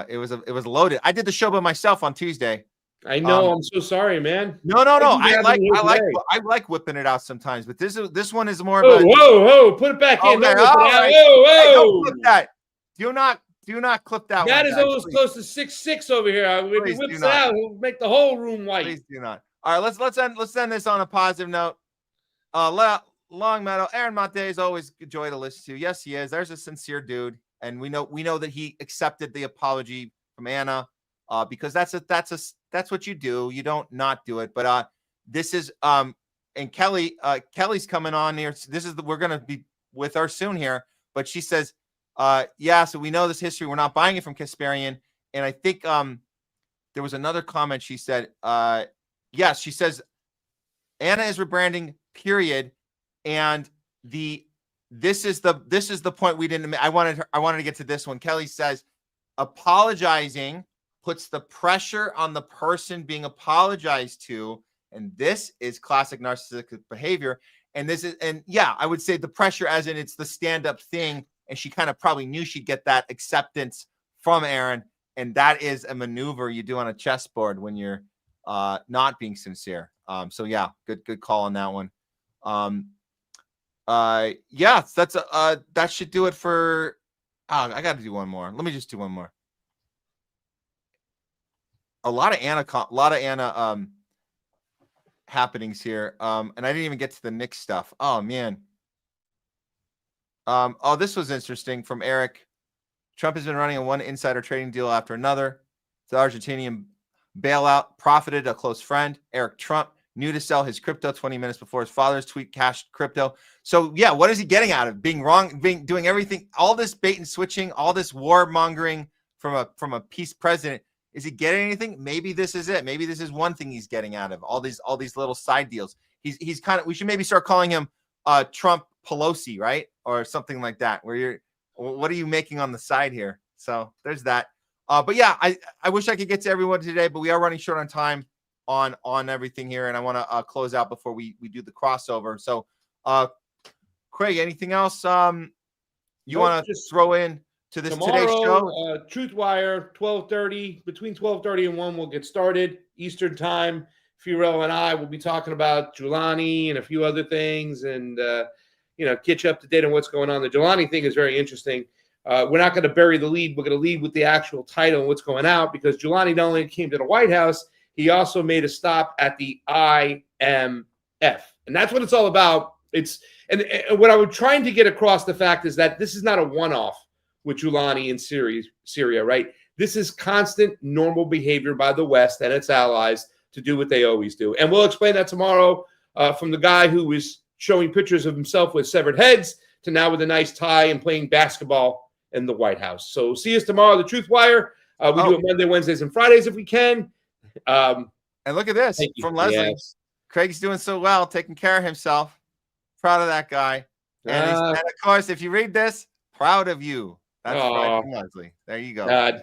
[SPEAKER 3] it was loaded. I did the show by myself on Tuesday.
[SPEAKER 2] I know. I'm so sorry, man.
[SPEAKER 3] No. I like whipping it out sometimes, but this one is more.
[SPEAKER 2] Whoa! Put it back in.
[SPEAKER 3] Right.
[SPEAKER 2] Whoa!
[SPEAKER 3] Don't clip that. Do not clip that.
[SPEAKER 2] That
[SPEAKER 3] one,
[SPEAKER 2] is
[SPEAKER 3] guys,
[SPEAKER 2] almost
[SPEAKER 3] please.
[SPEAKER 2] close to 6'6" over here. If he whips it out, we'll make the whole room white.
[SPEAKER 3] Please do not. All right, let's end this on a positive note. Long Meadow, Aaron Mate is always a joy to listen to. Yes, he is. There's a sincere dude, and we know that he accepted the apology from Anna, because that's what you do. You don't not do it. But this is and Kelly's coming on here. We're gonna be with her soon here. But she says, so we know this history. We're not buying it from Kasparian. And I think there was another comment. She said, yes, she says Anna is rebranding, period. And this is the point we didn't. I wanted to get to this one. Kelly says apologizing puts the pressure on the person being apologized to, and this is classic narcissistic behavior. And I would say the pressure as in it's the stand-up thing, and she kind of probably knew she'd get that acceptance from Aaron, and that is a maneuver you do on a chessboard when you're not being sincere. So yeah, good call on that one. That's that should do it for. I got to do one more. Let me just do one more. A lot of Anna happenings here. And I didn't even get to the Nick stuff. Oh man. This was interesting from Eric. Trump has been running one insider trading deal after another. The Argentinian bailout profited a close friend. Eric Trump knew to sell his crypto 20 minutes before his father's tweet cashed crypto. So yeah, what is he getting out of being wrong, doing everything, all this bait and switching, all this warmongering from a peace president? Is he getting anything? Maybe this is it. Maybe this is one thing he's getting out of all these little side deals. He's kind of, we should maybe start calling him Trump Pelosi, right? Or something like that, where what are you making on the side here? So there's that. But yeah, I wish I could get to everyone today, but we are running short on time on everything here, and I want to close out before we do the crossover. So Craig, anything else you want to throw in to this today's show?
[SPEAKER 2] Truth Wire, 12:30, between 12:30 and 1 we'll get started Eastern time. Furel and I will be talking about Giuliani and a few other things, and get you up to date on what's going on. The Giuliani thing is very interesting. We're not going to bury the lead. We're going to lead with the actual title and what's going out, because Giuliani not only came to the White House, he also made a stop at the IMF. And that's what it's all about. And what I was trying to get across the fact is that this is not a one-off with Giuliani in Syria, right? This is constant normal behavior by the West and its allies to do what they always do. And we'll explain that tomorrow, from the guy who was showing pictures of himself with severed heads to now with a nice tie and playing basketball in the White House. So see us tomorrow, the Truth Wire. We do it Monday, Wednesdays, and Fridays if we can.
[SPEAKER 3] And look at this from Leslie. Yes. Craig's doing so well, taking care of himself. Proud of that guy. And of course, if you read this, proud of you. That's right from Leslie. There you go.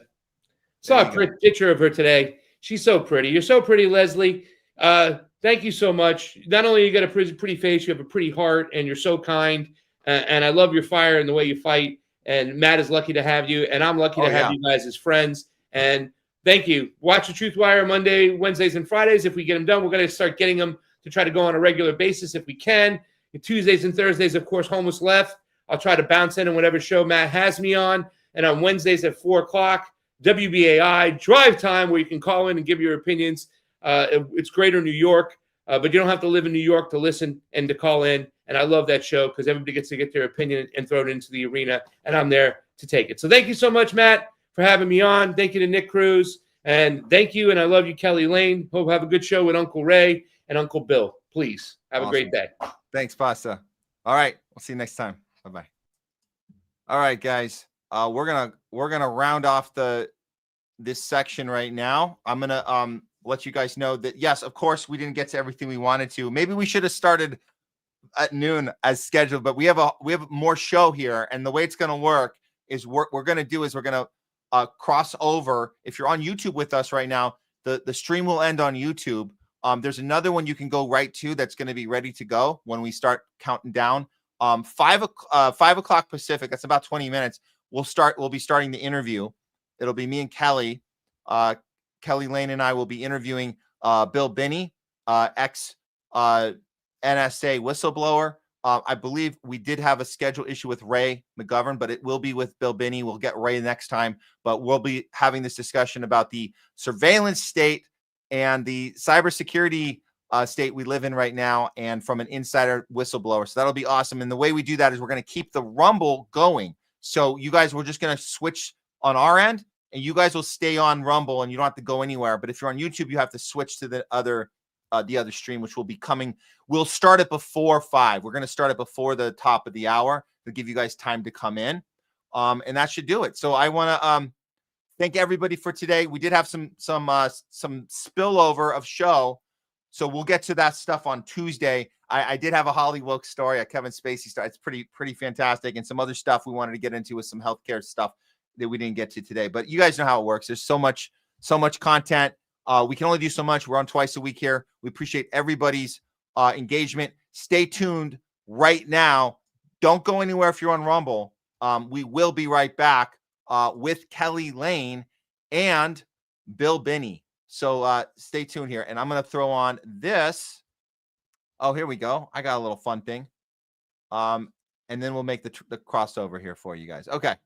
[SPEAKER 2] Saw a pretty picture of her today. She's so pretty. You're so pretty, Leslie. Thank you so much. Not only you got a pretty face, you have a pretty heart, and you're so kind. And I love your fire and the way you fight. And Matt is lucky to have you, and I'm lucky to have you guys as friends. And thank you. Watch the Truth Wire Monday, Wednesdays, and Fridays. If we get them done, we're going to start getting them to try to go on a regular basis if we can. And Tuesdays and Thursdays, of course, Homeless Left. I'll try to bounce in on whatever show Matt has me on. And on Wednesdays at 4 o'clock, WBAI Drive Time, where you can call in and give your opinions. It's Greater New York, but you don't have to live in New York to listen and to call in. And I love that show because everybody gets to get their opinion and throw it into the arena, and I'm there to take it. So thank you so much, Matt, for having me on. Thank you to Nick Cruz, and thank you, and I love you, Kelly Lane. Hope you have a good show with Uncle Ray and Uncle Bill. Please have a great day.
[SPEAKER 3] Thanks, Pasta. All right, we'll see you next time. Bye-bye. All right, guys, we're gonna round off this section right now. I'm gonna let you guys know that yes, of course, we didn't get to everything we wanted to. Maybe we should have started at noon as scheduled, but we have more show here, and the way it's going to work is we're going to cross over. If you're on YouTube with us right now, the stream will end on YouTube. There's another one you can go right to that's going to be ready to go when we start counting down. 5 o'clock Pacific, that's about 20 minutes. We'll be starting the interview. It'll be me and Kelly. Kelly Lane and I will be interviewing Bill Binney, ex NSA whistleblower. I believe we did have a schedule issue with Ray McGovern, but it will be with Bill Binney. We'll get Ray next time, but we'll be having this discussion about the surveillance state and the cybersecurity state we live in right now, and from an insider whistleblower. So that'll be awesome. And the way we do that is we're going to keep the Rumble going. So you guys, we're just going to switch on our end, and you guys will stay on Rumble, and you don't have to go anywhere. But if you're on YouTube, you have to switch to the other stream, which will be coming. We'll start it before 5. We're going to start it before the top of the hour to give you guys time to come in. And that should do it. So I want to thank everybody for today. We did have some spillover of show, so we'll get to that stuff on Tuesday. I did have a Holly Wilkes story, a Kevin Spacey story. It's pretty fantastic, and some other stuff we wanted to get into with some healthcare stuff that we didn't get to today. But you guys know how it works. There's so much content. We can only do so much. We're on twice a week here. We appreciate everybody's engagement. Stay tuned right now. Don't go anywhere if you're on Rumble. We will be right back with Kelly Lane and Bill Binney. So stay tuned here. And I'm going to throw on this. Oh, here we go. I got a little fun thing. And then we'll make the crossover here for you guys. Okay.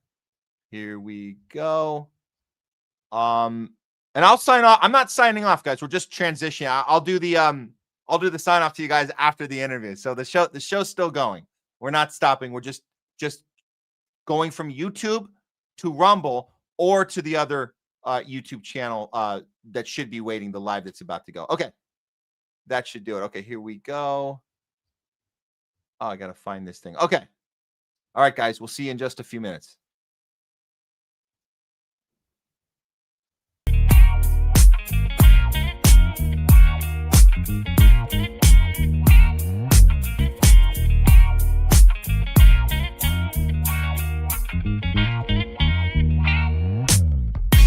[SPEAKER 3] Here we go. And I'll sign off. I'm not signing off, guys. We're just transitioning. I'll do the sign off to you guys after the interview. So the show's still going. We're not stopping. We're just going from YouTube to Rumble or to the other YouTube channel that should be waiting, the live that's about to go. Okay. That should do it. Okay, here we go. Oh, I got to find this thing. Okay. All right, guys. We'll see you in just a few minutes.